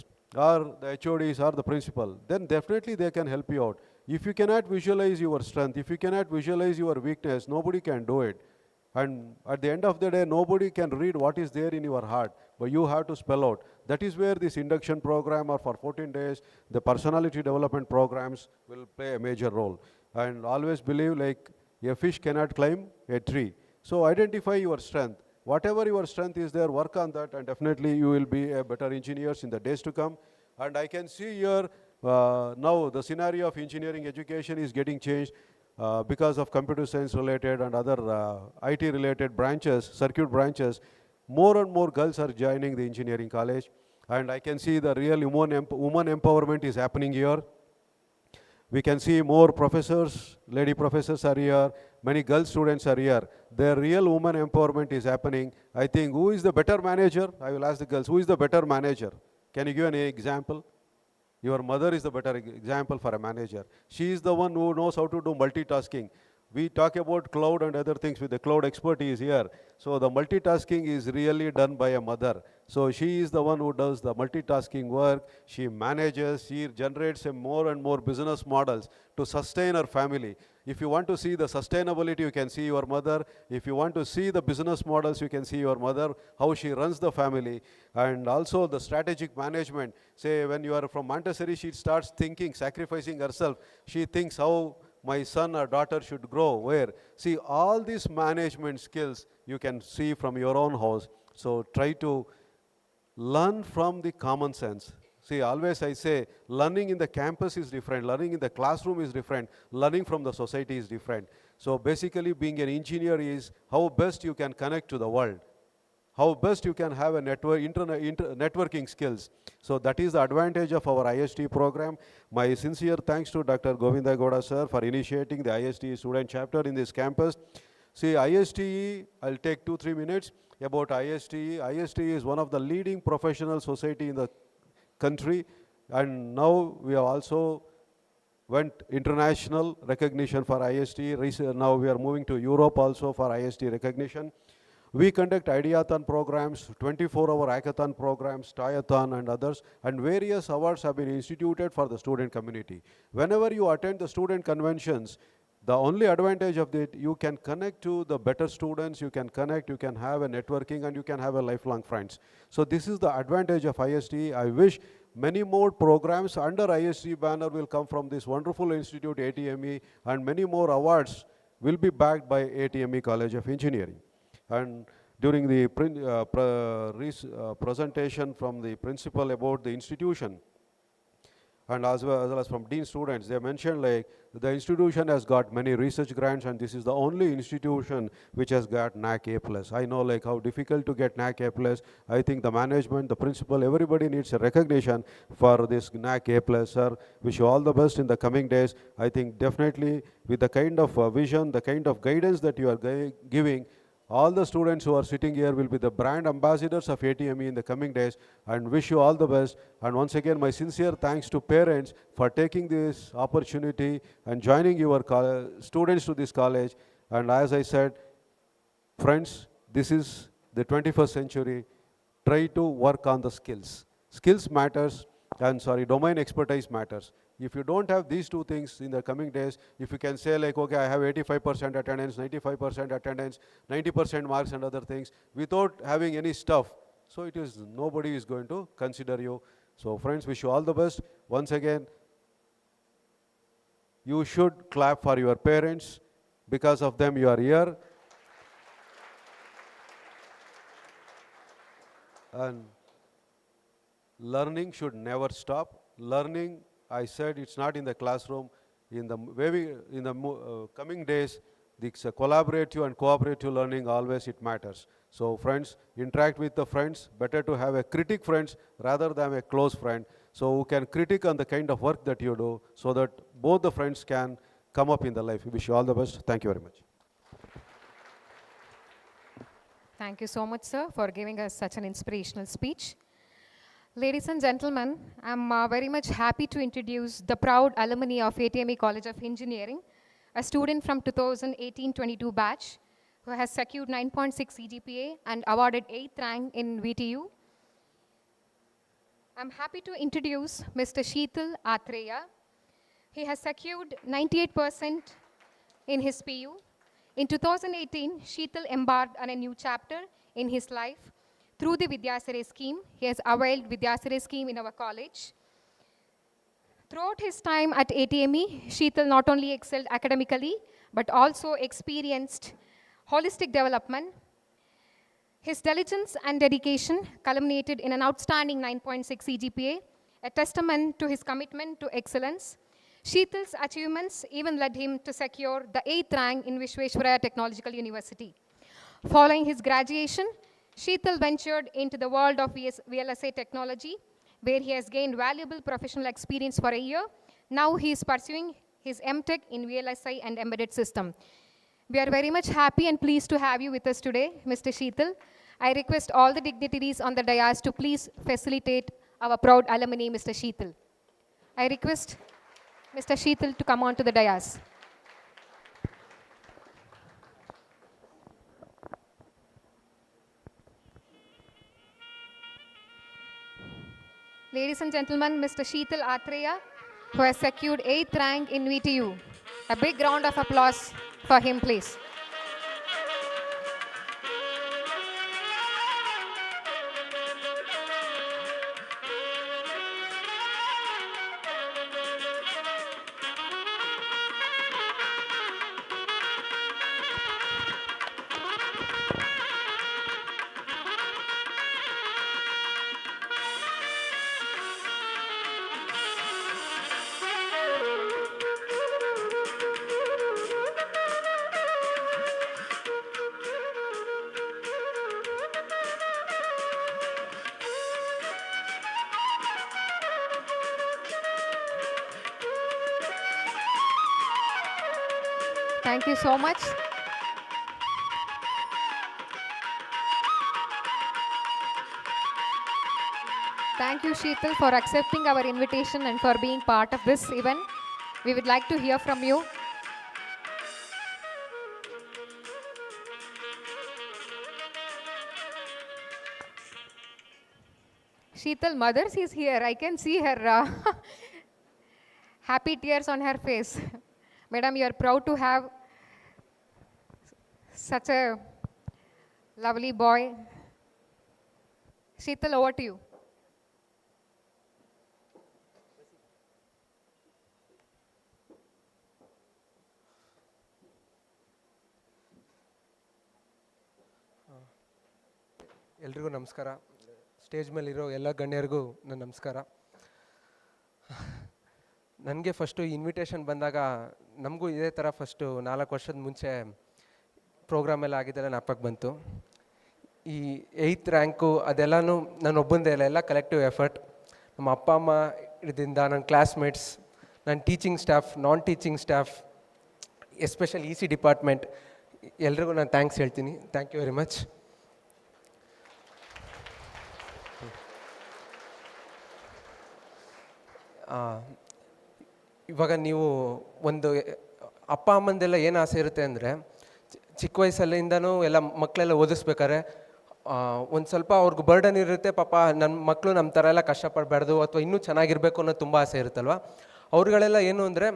or the HODs or the principal. Then definitely they can help you out. If you cannot visualize your strength, if you cannot visualize your weakness, nobody can do it. And at the end of the day, nobody can read what is there in your heart, but you have to spell out. That is where this induction program, or for 14 days, the personality development programs will play a major role. And always believe, like, a fish cannot climb a tree. So identify your strength. Whatever your strength is there, work on that, and definitely you will be a better engineers in the days to come. And I can see here, now the scenario of engineering education is getting changed. Because of computer science related and other IT related branches, circuit branches, more and more girls are joining the engineering college. And I can see the real woman empowerment is happening here. We can see more professors, lady professors are here, many girl students are here. Their real woman empowerment is happening. I think, who is the better manager? I will ask the girls, who is the better manager? Can you give an example? Your mother is the better example for a manager. She is the one who knows how to do multitasking. We talk about cloud and other things with the cloud expertise here. So the multitasking is really done by a mother. So she is the one who does the multitasking work. She manages, she generates more and more business models to sustain her family. If you want to see the sustainability, you can see your mother. If you want to see the business models, you can see your mother, how she runs the family. And also the strategic management. Say, when you are from Montessori, she starts thinking, sacrificing herself. She thinks how my son or daughter should grow, where. See, all these management skills you can see from your own house. So try to learn from the common sense. See, always I say, learning in the campus is different, learning in the classroom is different, learning from the society is different. So basically, being an engineer is how best you can connect to the world, how best you can have a networking skills. So that is the advantage of our IST program. My sincere thanks to Dr. Govinda Gowda sir for initiating the IST student chapter in this campus. See, ISTE, I'll take 2-3 minutes about ISTE. ISTE is one of the leading professional society in the country, and now we have also went international recognition for ISTE. Now we are moving to Europe also for IST recognition. We conduct Ideathon programs, 24-hour hackathon programs, Toyathon and others, and various awards have been instituted for the student community. Whenever you attend the student conventions, the only advantage of it, you can connect to the better students, you can connect, you can have a networking, and you can have a lifelong friends. So this is the advantage of IST. I wish many more programs under IST banner will come from this wonderful institute, ATME, and many more awards will be backed by ATME College of Engineering. And during the presentation from the principal about the institution, and as well as from dean students, they mentioned, like, the institution has got many research grants, and this is the only institution which has got NAC A+. I know, like, how difficult to get NAC A+. I think the management, the principal, everybody needs a recognition for this NAC A+. Sir, wish you all the best in the coming days. I think definitely with the kind of vision, the kind of guidance that you are giving, all the students who are sitting here will be the brand ambassadors of ATME in the coming days, and wish you all the best. And once again, my sincere thanks to parents for taking this opportunity and joining your students to this college. And as I said, friends, this is the 21st century. Try to work on the skills. Skills matters, and domain expertise matters. If you don't have these two things in the coming days, if you can say, like, okay, I have 85% attendance, 95% attendance, 90% marks and other things, without having any stuff, so it is, nobody is going to consider you. So friends, wish you all the best. Once again, you should clap for your parents. Because of them, you are here. And learning should never stop. Learning, I said, it's not in the classroom. In the coming days, this collaborative and cooperative learning, always it matters. So friends, interact with the friends. Better to have a critic friends rather than a close friend. So who can critique on the kind of work that you do, so that both the friends can come up in the life. Wish you all the best. Thank you very much. Thank you so much, sir, for giving us such an inspirational speech. Ladies and gentlemen, I'm very much happy to introduce the proud alumni of Atme College of Engineering, a student from 2018-22 batch who has secured 9.6 CGPA and awarded 8th rank in VTU. I'm happy to introduce Mr. Sheetal Atreya. He has secured 98% in his PU. In 2018, Sheetal embarked on a new chapter in his life. Through the Vidyasare scheme, he has availed Vidyasare scheme in our college. Throughout his time at ATME, Sheetal not only excelled academically, but also experienced holistic development. His diligence and dedication culminated in an outstanding 9.6 CGPA, a testament to his commitment to excellence. Sheetal's achievements even led him to secure the 8th rank in Visvesvaraya Technological University. Following his graduation, Sheetal ventured into the world of VLSI technology, where he has gained valuable professional experience for a year. Now he is pursuing his MTech in VLSI and embedded system. We are very much happy and pleased to have you with us today, Mr. Sheetal. I request all the dignitaries on the dais to please facilitate our proud alumni, Mr. Sheetal. I request Mr. Sheetal to come on to the dais. Ladies and gentlemen, Mr. Sheetal Atreya, who has secured 8th rank in VTU. A big round of applause for him, please. Thank you so much. Thank you, Sheetal, for accepting our invitation and for being part of this event. We would like to hear from you. Sheetal, Mothers is here. I can see her happy tears on her face. Madam, you are proud to have such a lovely boy. Sheetal, over to you. ಎಲ್ರಿಗೂ ನಮಸ್ಕಾರ. Stage ಮೇಲಿರೋ ಎಲ್ಲ ಗಣ್ಯರಿಗೂ ನನ್ನ ನಮಸ್ಕಾರ. ನನಗೆ first invitation ಬಂದಾಗ ನಮಗೂ ಇದೇ ಥರ ಫಸ್ಟು 4 ವರ್ಷದ ಮುಂಚೆ ಪ್ರೋಗ್ರಾಮ್ ಎಲ್ಲ ಆಗಿದ್ದೆಲ್ಲ ಜ್ಞಾಪಕ ಬಂತು. ಈ 8th ರ್ಯಾಂಕು ಅದೆಲ್ಲನೂ ನಾನು ಒಬ್ಬಂದೇ ಇಲ್ಲ, ಎಲ್ಲ ಕಲೆಕ್ಟಿವ್ ಎಫರ್ಟ್. ನಮ್ಮ ಅಪ್ಪ ಅಮ್ಮ ಇದರಿಂದ ನನ್ನ ಕ್ಲಾಸ್ಮೇಟ್ಸ್, ನನ್ನ teaching staff, non teaching staff, especially EC department ಎಲ್ರಿಗೂ ನಾನು ಥ್ಯಾಂಕ್ಸ್ ಹೇಳ್ತೀನಿ. Thank you very much. ಇವಾಗ ನೀವು ಒಂದು ಅಪ್ಪ ಅಮ್ಮಂದೆಲ್ಲ ಏನು ಆಸೆ ಇರುತ್ತೆ ಅಂದರೆ, ಚಿಕ್ಕ ವಯಸ್ಸಲ್ಲಿಂದನೂ ಎಲ್ಲ ಮಕ್ಕಳೆಲ್ಲ ಓದಿಸ್ಬೇಕಾದ್ರೆ ಒಂದು ಸ್ವಲ್ಪ ಅವ್ರಿಗೆ ಬರ್ಡನ್ ಇರುತ್ತೆ. ಪಾಪ ನನ್ನ ಮಕ್ಕಳು ನಮ್ಮ ಥರ ಎಲ್ಲ ಕಷ್ಟಪಡಬಾರ್ದು ಅಥವಾ ಇನ್ನೂ ಚೆನ್ನಾಗಿರಬೇಕು ಅನ್ನೋದು ತುಂಬ ಆಸೆ ಇರುತ್ತಲ್ವ. ಅವ್ರುಗಳೆಲ್ಲ ಏನು ಅಂದರೆ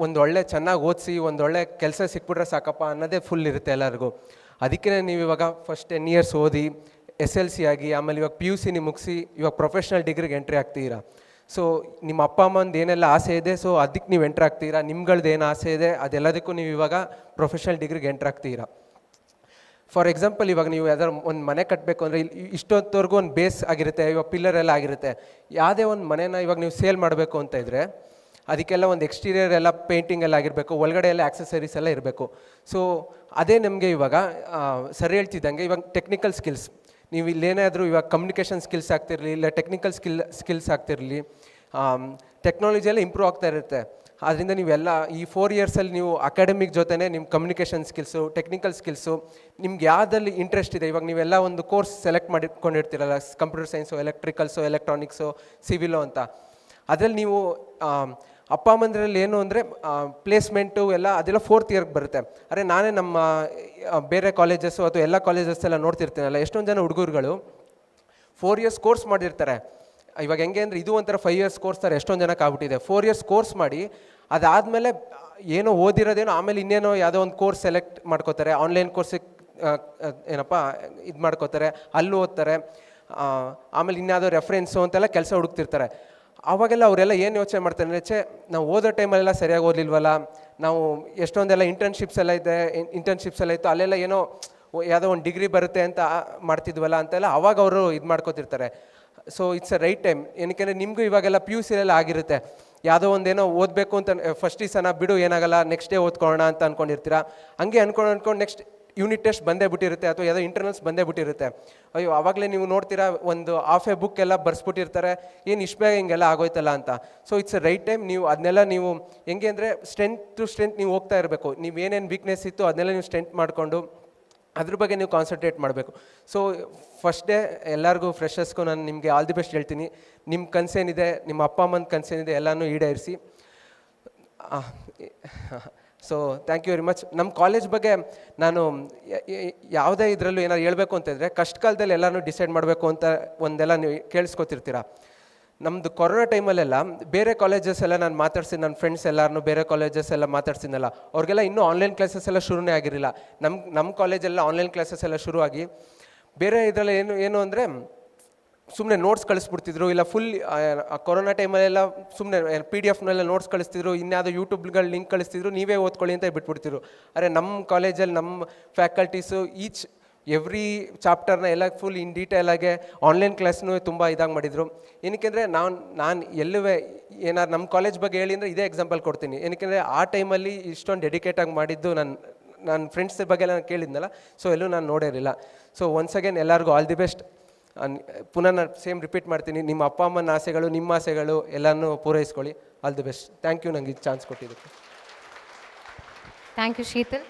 ಒಂದೊಳ್ಳೆ ಚೆನ್ನಾಗಿ ಓದಿಸಿ ಒಂದೊಳ್ಳೆ ಕೆಲಸ ಸಿಕ್ಬಿಟ್ರೆ ಸಾಕಪ್ಪ ಅನ್ನೋದೇ ಫುಲ್ ಇರುತ್ತೆ ಎಲ್ಲರಿಗೂ. ಅದಕ್ಕೆ ನೀವು ಇವಾಗ ಫಸ್ಟ್ 10 years ಓದಿ SLC ಆಗಿ ಆಮೇಲೆ ಇವಾಗ PUC ಮುಗಿಸಿ ಇವಾಗ ಪ್ರೊಫೆಷ್ನಲ್ ಡಿಗ್ರಿಗೆ ಎಂಟ್ರಿ ಆಗ್ತೀರಾ. ಸೊ ನಿಮ್ಮ ಅಪ್ಪ ಅಮ್ಮಂದು ಏನೆಲ್ಲ ಆಸೆ ಇದೆ, ಸೊ ಅದಕ್ಕೆ ನೀವು ಎಂಟ್ರ್ ಆಗ್ತೀರಾ. ನಿಮ್ಗಳ್ದು ಏನು ಆಸೆ ಇದೆ ಅದೆಲ್ಲದಕ್ಕೂ ನೀವು ಇವಾಗ ಪ್ರೊಫೆಷ್ನಲ್ ಡಿಗ್ರಿಗೆ ಎಂಟ್ರ್ ಆಗ್ತೀರಾ. ಫಾರ್ ಎಕ್ಸಾಂಪಲ್, ಇವಾಗ ನೀವು ಯಾವ್ದಾದ್ರು ಒಂದು ಮನೆ ಕಟ್ಟಬೇಕು ಅಂದರೆ ಇಷ್ಟೊತ್ತವರೆಗೂ ಒಂದು ಬೇಸ್ ಆಗಿರುತ್ತೆ, ಇವಾಗ ಪಿಲ್ಲರ್ ಎಲ್ಲ ಆಗಿರುತ್ತೆ. ಯಾವುದೇ ಒಂದು ಮನೆನ ಇವಾಗ ನೀವು ಸೇಲ್ ಮಾಡಬೇಕು ಅಂತ ಇದ್ದರೆ ಅದಕ್ಕೆಲ್ಲ ಒಂದು ಎಕ್ಸ್ಟೀರಿಯರ್ ಎಲ್ಲ ಪೇಂಟಿಂಗ್ ಎಲ್ಲ ಆಗಿರಬೇಕು, ಒಳಗಡೆ ಎಲ್ಲ ಆಕ್ಸೆಸರೀಸ್ ಎಲ್ಲ ಇರಬೇಕು. ಸೊ ಅದೇ ನಮಗೆ ಇವಾಗ ಸರಿ ಹೇಳ್ತಿದ್ದಂಗೆ ಇವಾಗ ಟೆಕ್ನಿಕಲ್ ಸ್ಕಿಲ್ಸ್, ನೀವು ಇಲ್ಲೇನಾದರೂ ಇವಾಗ ಕಮ್ಯುನಿಕೇಷನ್ ಸ್ಕಿಲ್ಸ್ ಆಗ್ತಿರಲಿ, ಇಲ್ಲ ಟೆಕ್ನಿಕಲ್ ಸ್ಕಿಲ್ಸ್ ಆಗ್ತಿರಲಿ, ಟೆಕ್ನಾಲಜಿ ಎಲ್ಲ ಇಂಪ್ರೂವ್ ಆಗ್ತಾ ಇರುತ್ತೆ. ಆದ್ದರಿಂದ ನೀವೆಲ್ಲ ಈ 4 ಇಯರ್ಸಲ್ಲಿ ನೀವು ಅಕಾಡೆಮಿಕ್ ಜೊತೆನೇ ನಿಮ್ಮ ಕಮ್ಯುನಿಕೇಷನ್ ಸ್ಕಿಲ್ಸು, ಟೆಕ್ನಿಕಲ್ ಸ್ಕಿಲ್ಸು, ನಿಮ್ಗೆ ಯಾವುದಲ್ಲಿ ಇಂಟ್ರೆಸ್ಟ್ ಇದೆ, ಇವಾಗ ನೀವೆಲ್ಲ ಒಂದು ಕೋರ್ಸ್ ಸೆಲೆಕ್ಟ್ ಮಾಡಿಕೊಂಡಿರ್ತೀರಲ್ಲ, computer science, electricals, electronics, civil ಅಂತ, ಅದರಲ್ಲಿ ನೀವು ಅಪ್ಪ ಅಮ್ಮಂದ್ರಲ್ಲಿ ಏನು ಅಂದರೆ ಪ್ಲೇಸ್ಮೆಂಟು ಎಲ್ಲ ಅದೆಲ್ಲ 4th ಇಯರ್ಗೆ ಬರುತ್ತೆ. ಅರೆ ನಾನೇ ನಮ್ಮ ಬೇರೆ ಕಾಲೇಜಸ್ಸು ಅಥವಾ ಎಲ್ಲ ಕಾಲೇಜಸ್ ಎಲ್ಲ ನೋಡ್ತಿರ್ತೀನಲ್ಲ, ಎಷ್ಟೊಂದು ಜನ ಹುಡುಗರುಗಳು 4 ಇಯರ್ಸ್ ಕೋರ್ಸ್ ಮಾಡಿರ್ತಾರೆ. ಇವಾಗ ಹೆಂಗೆ ಅಂದರೆ ಇದು ಒಂಥರ 5 ಇಯರ್ಸ್ ಕೋರ್ಸ್ ಥರ ಎಷ್ಟೊಂದು ಜನಕ್ಕೆ ಆಗ್ಬಿಟ್ಟಿದೆ. 4 ಇಯರ್ಸ್ ಕೋರ್ಸ್ ಮಾಡಿ ಅದಾದಮೇಲೆ ಏನೋ ಓದಿರೋದೇನೋ ಆಮೇಲೆ ಇನ್ನೇನೋ ಯಾವುದೋ ಒಂದು ಕೋರ್ಸ್ ಸೆಲೆಕ್ಟ್ ಮಾಡ್ಕೋತಾರೆ, ಆನ್ಲೈನ್ ಕೋರ್ಸಿಗೆ ಏನಪ್ಪ ಇದು ಮಾಡ್ಕೋತಾರೆ, ಅಲ್ಲಿ ಓದ್ತಾರೆ, ಆಮೇಲೆ ಇನ್ಯಾವುದೋ ರೆಫರೆನ್ಸು ಅಂತೆಲ್ಲ ಕೆಲಸ ಹುಡುಕ್ತಿರ್ತಾರೆ. ಆವಾಗೆಲ್ಲ ಅವರೆಲ್ಲ ಏನು ಯೋಚನೆ ಮಾಡ್ತಾರೆ ಅಂದರೆ, ನಾವು ಓದೋ ಟೈಮಲ್ಲೆಲ್ಲ ಸರಿಯಾಗಿ ಓದಲಿಲ್ವಲ್ಲ, ನಾವು ಎಷ್ಟೊಂದೆಲ್ಲ ಇಂಟರ್ನ್ಶಿಪ್ಸ್ ಎಲ್ಲ ಇತ್ತು, ಅಲ್ಲೆಲ್ಲ ಏನೋ ಯಾವುದೋ ಒಂದು ಡಿಗ್ರಿ ಬರುತ್ತೆ ಅಂತ ಮಾಡ್ತಿದ್ವಲ್ಲ ಅಂತೆಲ್ಲ ಅವಾಗ ಅವರು ಇದು ಮಾಡ್ಕೋತಿರ್ತಾರೆ. So it's a right time. ಏನಕ್ಕೆ ನಿಮಗೂ ಇವಾಗೆಲ್ಲ PUC ಆಗಿರುತ್ತೆ, ಯಾವುದೋ ಒಂದೇನೋ ಓದಬೇಕು ಅಂತ ಫಸ್ಟ್ ಈ ಸಲ ಬಿಡು ಏನಾಗಲ್ಲ ನೆಕ್ಸ್ಟ್ ಡೇ ಓದ್ಕೊಳ್ಳೋಣ ಅಂತ ಅಂದ್ಕೊಂಡಿರ್ತೀರ. ಹಂಗೆ ಅಂದ್ಕೊಂಡು ನೆಕ್ಸ್ಟ್ ಯೂನಿಟ್ ಟೆಸ್ಟ್ ಬಂದೇ ಬಿಟ್ಟಿರುತ್ತೆ ಅಥವಾ ಯಾವುದೋ ಇಂಟರ್ನಲ್ಸ್ ಬಂದೇ ಬಿಟ್ಟಿರುತ್ತೆ. ಅಯ್ಯೋ ಆವಾಗಲೇ ನೀವು ನೋಡ್ತೀರಾ ಒಂದು ಹಾಫ್ ಎ ಬುಕ್ ಎಲ್ಲ ಬರ್ಸ್ಬಿಟ್ಟಿರ್ತಾರೆ, ಏನು ಇಷ್ಟು ಬೇಗ ಹಿಂಗೆಲ್ಲ ಆಗೋಯ್ತಲ್ಲ ಅಂತ. So it's a right time. ನೀವು ಅದನ್ನೆಲ್ಲ ನೀವು ಹೆಂಗೆ ಅಂದರೆ ಸ್ಟ್ರೆಂತ್ ಟು ಸ್ಟ್ರೆಂತ್ ನೀವು ಹೋಗ್ತಾ ಇರಬೇಕು. ನೀವು ಏನೇನು ವೀಕ್ನೆಸ್ ಇತ್ತು ಅದನ್ನೆಲ್ಲ ನೀವು ಸ್ಟ್ರೆಂತ್ ಮಾಡಿಕೊಂಡು ಅದ್ರ ಬಗ್ಗೆ ನೀವು ಕಾನ್ಸಂಟ್ರೇಟ್ ಮಾಡಬೇಕು. ಸೊ ಫಸ್ಟ್ ಡೇ ಎಲ್ಲರಿಗೂ ಫ್ರೆಶರ್ಸ್ಗೂ ನಾನು ನಿಮಗೆ ಆಲ್ ದಿ ಬೆಸ್ಟ್ ಹೇಳ್ತೀನಿ. ನಿಮ್ಮ ಕನಸೇನಿದೆ, ನಿಮ್ಮ ಅಪ್ಪ ಅಮ್ಮನ ಕನಸೇನಿದೆ ಎಲ್ಲನೂ ಈಡೇರಿಸಿ. So thank you very much. ನಮ್ಮ ಕಾಲೇಜ್ ಬಗ್ಗೆ ನಾನು ಯಾವುದೇ ಇದರಲ್ಲೂ ಏನಾದ್ರು ಹೇಳಬೇಕು ಅಂತಂದರೆ, ಕಷ್ಟ ಕಾಲದಲ್ಲಿ ಎಲ್ಲನೂ ಡಿಸೈಡ್ ಮಾಡಬೇಕು ಅಂತ ಒಂದೆಲ್ಲ ನೀವು ಕೇಳಿಸ್ಕೊತಿರ್ತೀರ. ನಮ್ಮದು ಕೊರೋನಾ ಟೈಮಲ್ಲೆಲ್ಲ ಬೇರೆ ಕಾಲೇಜಸ್ ಎಲ್ಲ ನಾನು ಮಾತಾಡ್ಸಿದ್ದು, ನನ್ನ ಫ್ರೆಂಡ್ಸ್ ಎಲ್ಲರೂ ಬೇರೆ ಕಾಲೇಜಸ್ ಎಲ್ಲ ಮಾತಾಡ್ಸಿದ್ನಲ್ಲ, ಅವ್ರಿಗೆಲ್ಲ ಇನ್ನೂ ಆನ್ಲೈನ್ ಕ್ಲಾಸಸ್ ಎಲ್ಲ ಶುರುನೇ ಆಗಿರಲಿಲ್ಲ. ನಮ್ಮ ಕಾಲೇಜೆಲ್ಲ ಆನ್ಲೈನ್ ಕ್ಲಾಸಸ್ ಎಲ್ಲ ಶುರುವಾಗಿ ಬೇರೆ ಇದರಲ್ಲಿ ಏನು ಅಂದರೆ ಸುಮ್ಮನೆ ನೋಟ್ಸ್ ಕಳಿಸ್ಬಿಡ್ತಿದ್ರು, ಇಲ್ಲ ಫುಲ್ ಕೊರೋನಾ ಟೈಮಲ್ಲೆಲ್ಲ ಸುಮ್ಮನೆ PDF ನೋಟ್ಸ್ ಕಳಿಸ್ತಿದ್ರು, ಇನ್ಯಾವುದೋ ಯೂಟ್ಯೂಬ್ಗಳ ಲಿಂಕ್ ಕಳಿಸ್ತಿದ್ರು, ನೀವೇ ಓದ್ಕೊಳ್ಳಿ ಅಂತ ಬಿಟ್ಬಿಡ್ತಿದ್ರು. ಅರೆ ನಮ್ಮ ಕಾಲೇಜಲ್ಲಿ ನಮ್ಮ ಫ್ಯಾಕಲ್ಟೀಸು ಎವ್ರಿ ಚಾಪ್ಟರ್ನ ಎಲ್ಲ ಫುಲ್ ಇನ್ ಡೀಟೇಲಾಗೆ ಆನ್ಲೈನ್ ಕ್ಲಾಸ್ನೂ ತುಂಬ ಇದಾಗಿ ಮಾಡಿದರು. ಏನಕ್ಕೆಂದರೆ ನಾನು ಎಲ್ಲವೇ ಏನಾದ್ರು ನಮ್ಮ ಕಾಲೇಜ್ ಬಗ್ಗೆ ಹೇಳಿ ಅಂದರೆ ಇದೇ ಎಕ್ಸಾಂಪಲ್ ಕೊಡ್ತೀನಿ. ಏನಕ್ಕೆಂದರೆ ಆ ಟೈಮಲ್ಲಿ ಇಷ್ಟೊಂದು ಡೆಡಿಕೇಟಾಗಿ ಮಾಡಿದ್ದು ನನ್ನ ಫ್ರೆಂಡ್ಸ್ ಬಗ್ಗೆ ಎಲ್ಲ ನಾನು ಕೇಳಿದ್ನಲ್ಲ, ಸೊ ಎಲ್ಲೂ ನಾನು ನೋಡಿರಲಿಲ್ಲ. ಸೊ ಒನ್ಸ್ ಅಗೇನ್ ಎಲ್ಲರಿಗೂ ಆಲ್ ದಿ ಬೆಸ್ಟ್. ಪುನಃ ನಾನು ಸೇಮ್ ರಿಪೀಟ್ ಮಾಡ್ತೀನಿ, ನಿಮ್ಮ ಅಪ್ಪ ಅಮ್ಮನ ಆಸೆಗಳು, ನಿಮ್ಮ ಆಸೆಗಳು ಎಲ್ಲನೂ ಪೂರೈಸ್ಕೊಳ್ಳಿ. All the best. Thank you ನನಗೆ ಚಾನ್ಸ್ ಕೊಟ್ಟಿದ್ದಕ್ಕೆ. Thank you, Sheetal.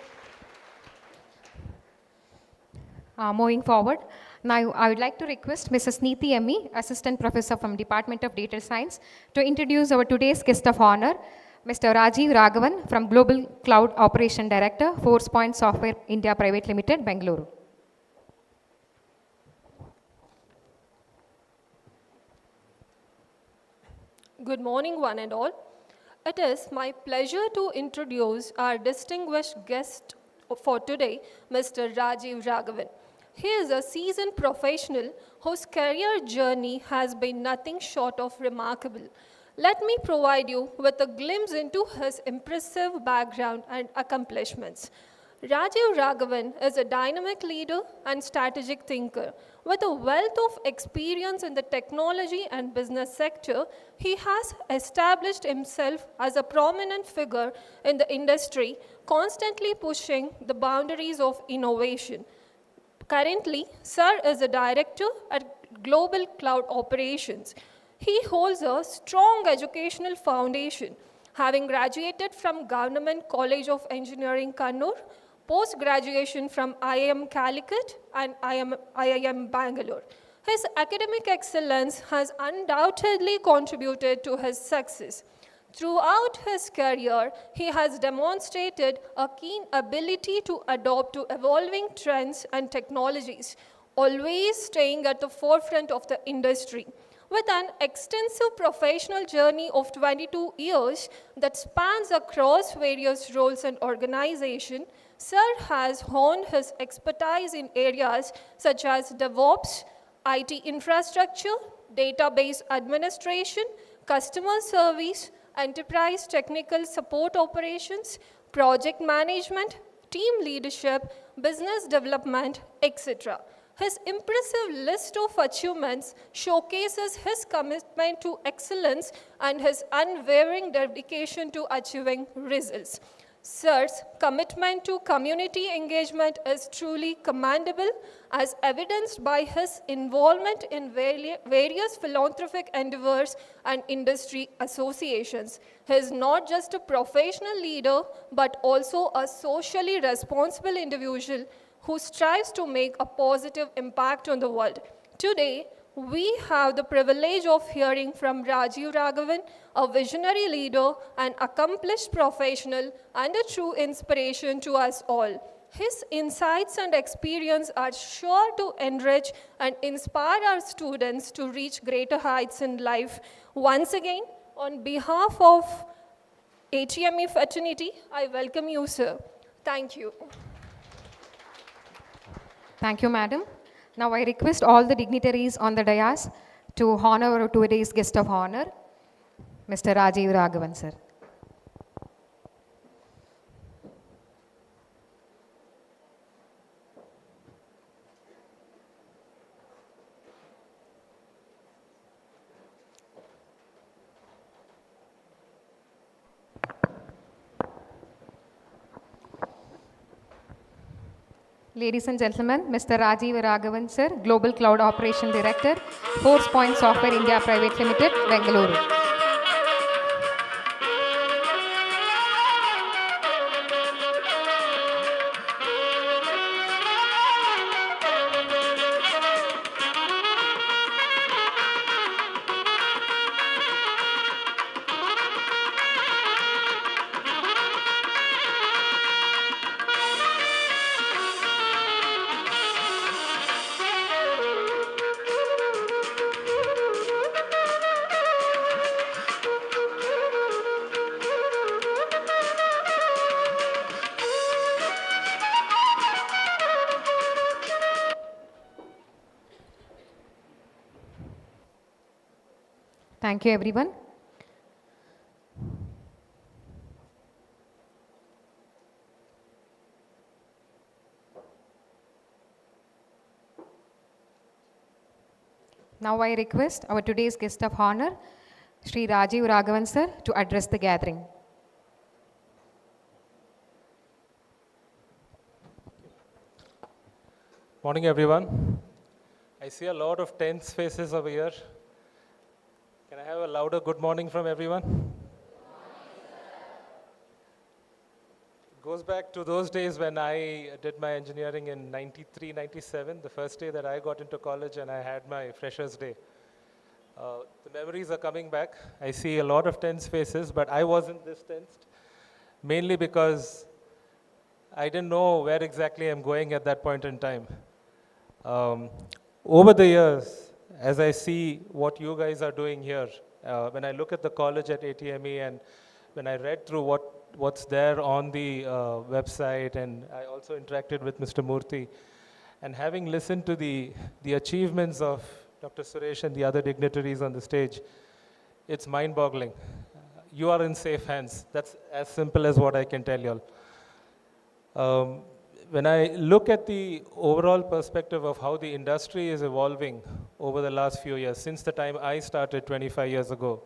Moving forward, now I would like to request Mrs. Neeti M.E., Assistant Professor from Department of Data Science, to introduce our today's guest of honor, Mr. Rajiv Raghavan from Global Cloud Operation Director, Forcepoint Software India Private Limited, Bengaluru. Good morning, one and all. It is my pleasure to introduce our distinguished guest for today, Mr. Rajiv Raghavan. He is a seasoned professional whose career journey has been nothing short of remarkable. Let me provide you with a glimpse into his impressive background and accomplishments. Rajiv Raghavan is a dynamic leader and strategic thinker. With a wealth of experience in the technology and business sector, he has established himself as a prominent figure in the industry, constantly pushing the boundaries of innovation. Currently, Sir is a director at Global Cloud Operations. He holds a strong educational foundation, having graduated from Government College of Engineering, Kannur, post-graduation from IIM Calicut and IIM Bangalore. His academic excellence has undoubtedly contributed to his success. Throughout his career, he has demonstrated a keen ability to adapt to evolving trends and technologies, always staying at the forefront of the industry. With an extensive professional journey of 22 years that spans across various roles and organizations, Sir has honed his expertise in areas such as DevOps, IT infrastructure, database administration, customer service, enterprise technical support operations, project management, team leadership, business development, etc. His impressive list of achievements showcases his commitment to excellence and his unwavering dedication to achieving results. Sir's commitment to community engagement is truly commendable, as evidenced by his involvement in various philanthropic endeavors and industry associations. He is not just a professional leader, but also a socially responsible individual who strives to make a positive impact on the world. Today, we have the privilege of hearing from Rajiv Raghavan, a visionary leader, an accomplished professional, and a true inspiration to us all. His insights and experience are sure to enrich and inspire our students to reach greater heights in life. Once again, on behalf of Atme fraternity, I welcome you, sir. Thank you. Thank you, madam. Now I request all the dignitaries on the dais to honor our today's guest of honor, Mr. Rajiv Raghavan, sir. Ladies and gentlemen, Mr. Rajiv Raghavan, sir, Global Cloud Operation Director, Force Point Software India Private Limited, Bengaluru. Thank you, everyone. Now I request our today's guest of honor, Sri Rajiv Raghavan, sir, to address the gathering. Morning, everyone. I see a lot of tense faces over here. Can I have a louder good morning from everyone? It goes back to those days when I did my engineering in 93, 97, the first day that I got into college and I had my freshers day. The memories are coming back. I see a lot of tense faces, but I wasn't this tensed, mainly because I didn't know where exactly I'm going at that point in time. Over the years, as I see what you guys are doing here, when I look at the college at ATME and when I read through what's there on the website, and I also interacted with Mr. Murthy, and having listened to the achievements of Dr. Suresh and the other dignitaries on the stage, it's mind-boggling. You are in safe hands. That's as simple as what I can tell you all. When I look at the overall perspective of how the industry is evolving over the last few years, since the time I started 25 years ago,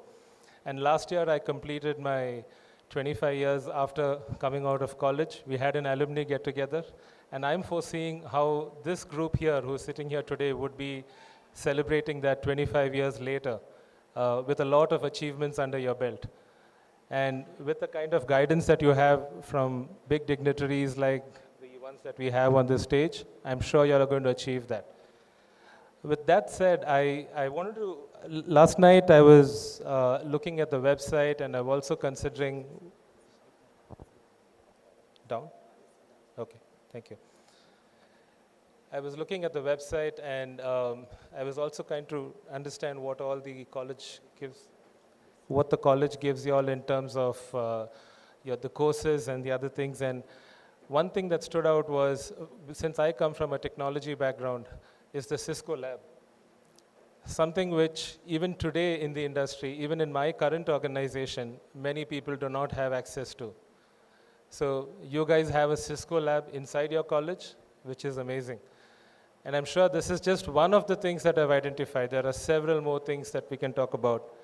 and last year I completed my 25 years after coming out of college, we had an alumni get-together, and I'm foreseeing how this group here, who's sitting here today, would be celebrating that 25 years later with a lot of achievements under your belt. And with the kind of guidance that you have from big dignitaries like that we have on this stage, I'm sure you're going to achieve that. With that said, I wanted to, last night I was looking at the website and I'm also considering, down? Okay, thank you. I was looking at the website and I was also trying to understand what all the college gives, what the college gives you all in terms of the courses and the other things. And one thing that stood out was, since I come from a technology background, is the Cisco lab. Something which even today in the industry, even in my current organization, many people do not have access to. So you guys have a Cisco lab inside your college, which is amazing. And I'm sure this is just one of the things that I've identified. There are several more things that we can talk about.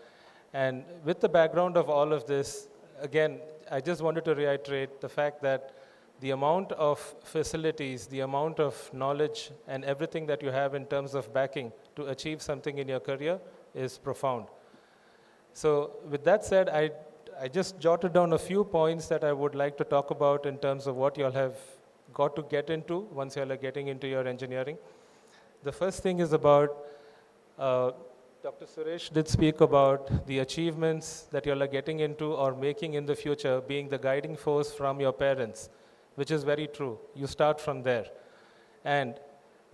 And with the background of all of this, again, I just wanted to reiterate the fact that the amount of facilities, the amount of knowledge and everything that you have in terms of backing to achieve something in your career is profound. So with that said, I just jotted down a few points that I would like to talk about in terms of what you all have got to get into once you all are getting into your engineering. The first thing is about, Dr. Suresh did speak about the achievements that you all are getting into or making in the future being the guiding force from your parents, which is very true. You start from there. And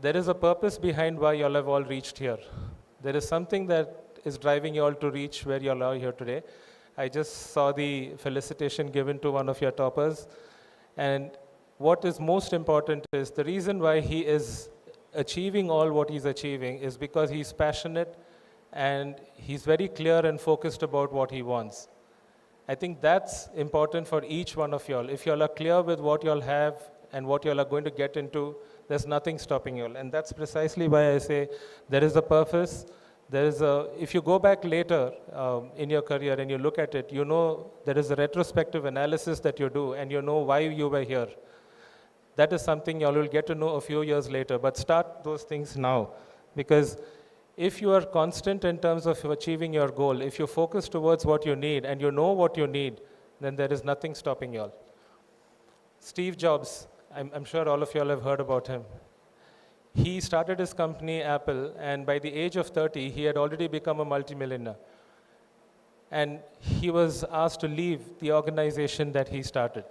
there is a purpose behind why you all have all reached here. There is something that is driving you all to reach where you all are here today. I just saw the felicitation given to one of your toppers. And what is most important is the reason why he is achieving all what he's achieving is because he's passionate and he's very clear and focused about what he wants. I think that's important for each one of y'all. If y'all are clear with what y'all have and what y'all are going to get into, there's nothing stopping y'all. And that's precisely why I say there is a purpose. There is a, if you go back later in your career and you look at it, you know there is a retrospective analysis that you do and you know why you were here. That is something y'all will get to know a few years later, but start those things now. Because if you are constant in terms of achieving your goal, if you focus towards what you need and you know what you need, then there is nothing stopping y'all. Steve Jobs, I'm sure all of y'all have heard about him. He started his company, Apple, and by the age of 30, he had already become a multimillionaire. And he was asked to leave the organization that he started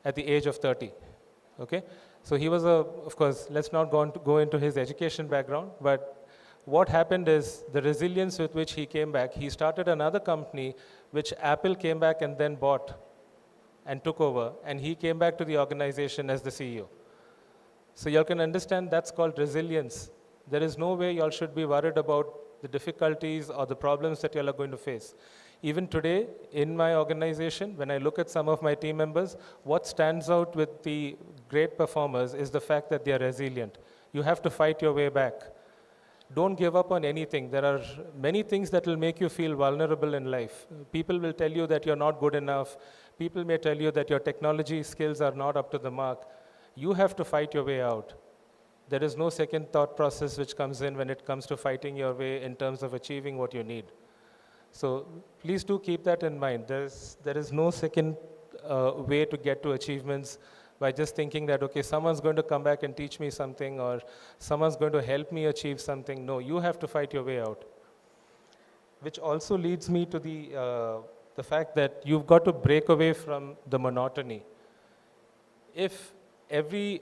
at the age of 30. Okay? So he was of course, let's not go into his education background, but what happened is the resilience with which he came back, he started another company which Apple came back and then bought and took over, and he came back to the organization as the CEO. So y'all can understand that's called resilience. There is no way y'all should be worried about the difficulties or the problems that y'all are going to face. Even today, in my organization, when I look at some of my team members, what stands out with the great performers is the fact that they are resilient. You have to fight your way back. Don't give up on anything. There are many things that will make you feel vulnerable in life. People will tell you that you're not good enough. People may tell you that your technology skills are not up to the mark. You have to fight your way out. There is no second thought process which comes in when it comes to fighting your way in terms of achieving what you need. So please do keep that in mind. There is no second way to get to achievements by just thinking that, okay, someone's going to come back and teach me something or someone's going to help me achieve something. No, you have to fight your way out. Which also leads me to the fact that you've got to break away from the monotony. If every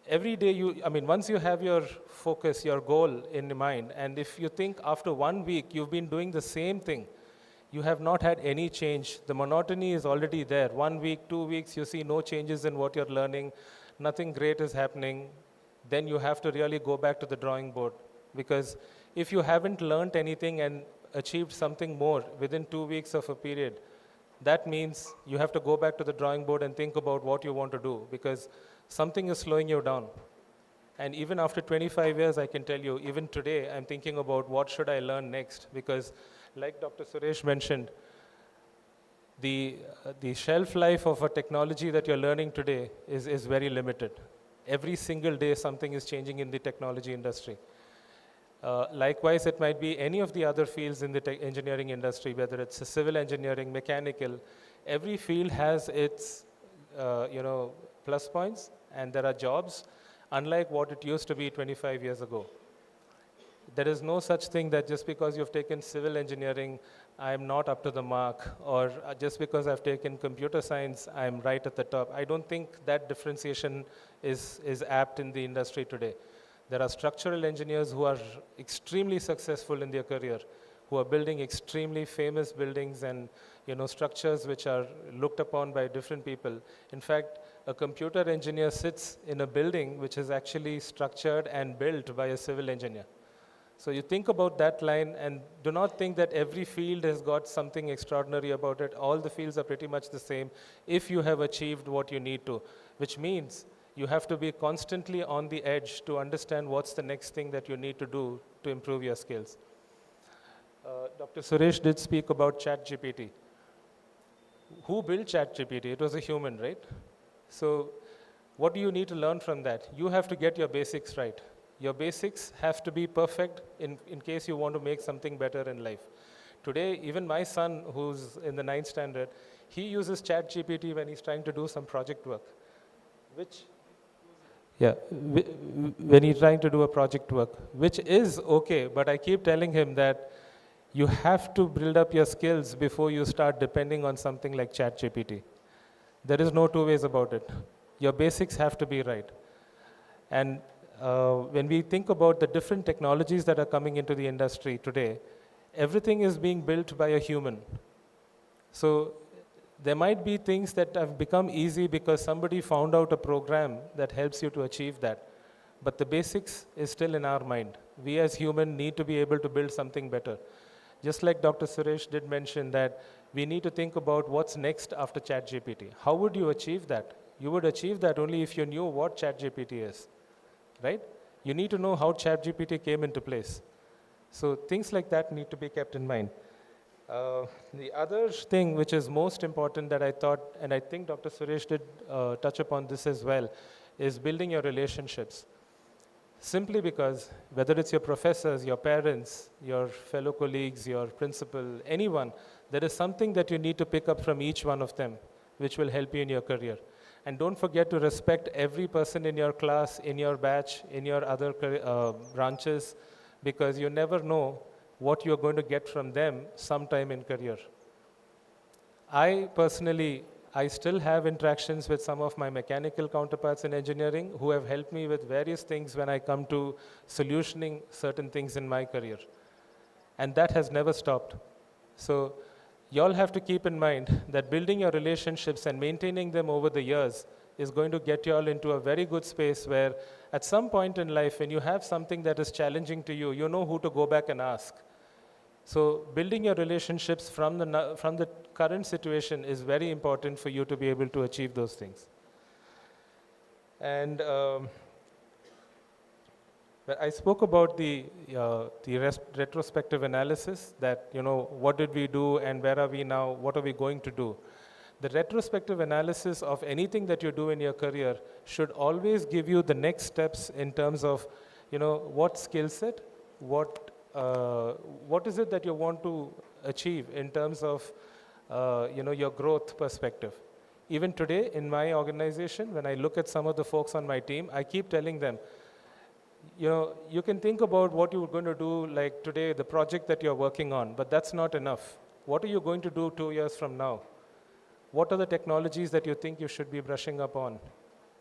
day once you have your focus, your goal in mind, and if you think after 1 week you've been doing the same thing, you have not had any change. The monotony is already there. 1 week, 2 weeks, you see no changes in what you're learning, nothing great is happening, then you have to really go back to the drawing board. Because if you haven't learned anything and achieved something more within 2 weeks of a period, that means you have to go back to the drawing board and think about what you want to do, because something is slowing you down. And even after 25 years, I can tell you, even today, I'm thinking about what should I learn next, because like Dr. Suresh mentioned, the shelf life of a technology that you're learning today is very limited. Every single day, something is changing in the technology industry. Likewise, it might be any of the other fields in the engineering industry, whether it's civil engineering, mechanical. Every field has its plus points, and there are jobs, unlike what it used to be 25 years ago. There is no such thing that just because you've taken civil engineering, I'm not up to the mark, or just because I've taken computer science, I'm right at the top. I don't think that differentiation is apt in the industry today. There are structural engineers who are extremely successful in their career, who are building extremely famous buildings and structures which are looked upon by different people. In fact, a computer engineer sits in a building which is actually structured and built by a civil engineer. So you think about that line and do not think that every field has got something extraordinary about it. All the fields are pretty much the same if you have achieved what you need to, which means you have to be constantly on the edge to understand what's the next thing that you need to do to improve your skills. Dr. Suresh did speak about ChatGPT. who built ChatGPT? It was a human, right? So what do you need to learn from that? You have to get your basics right. Your basics have to be perfect in case you want to make something better in life. Today, even my son, who's in the 9th standard, he uses ChatGPT when he's trying to do some project work, when he's trying to do a project work, which is okay, but I keep telling him that you have to build up your skills before you start depending on something like ChatGPT. There is no two ways about it. Your basics have to be right. And when we think about the different technologies that are coming into the industry today, everything is being built by a human. So there might be things that have become easy because somebody found out a program that helps you to achieve that. But the basics is still in our mind. We as human need to be able to build something better. Just like Dr. Suresh did mention that we need to think about what's next after ChatGPT. How would you achieve that? You would achieve that only if you knew what ChatGPT is, right? You need to know how ChatGPT came into place. So things like that need to be kept in mind. The other thing which is most important that I thought, and I think Dr. Suresh did touch upon this as well, is building your relationships. Simply because whether it's your professors, your parents, your fellow colleagues, your principal, anyone, there is something that you need to pick up from each one of them, which will help you in your career. And don't forget to respect every person in your class, in your batch, in your other branches, because you never know what you're going to get from them sometime in career. I personally, I still have interactions with some of my mechanical counterparts in engineering who have helped me with various things when I come to solutioning certain things in my career. And that has never stopped. So you all have to keep in mind that building your relationships and maintaining them over the years is going to get you all into a very good space where at some point in life when you have something that is challenging to you, you know who to go back and ask. So building your relationships from the current situation is very important for you to be able to achieve those things. And I spoke about the retrospective analysis that, you know, what did we do and where are we now, what are we going to do? The retrospective analysis of anything that you do in your career should always give you the next steps in terms of, you know, what skill set, what is it that you want to achieve in terms of, you know, your growth perspective. Even today in my organization, when I look at some of the folks on my team, I keep telling them, you know, you can think about what you're going to do like today, the project that you're working on, but that's not enough. What are you going to do 2 years from now? What are the technologies that you think you should be brushing up on?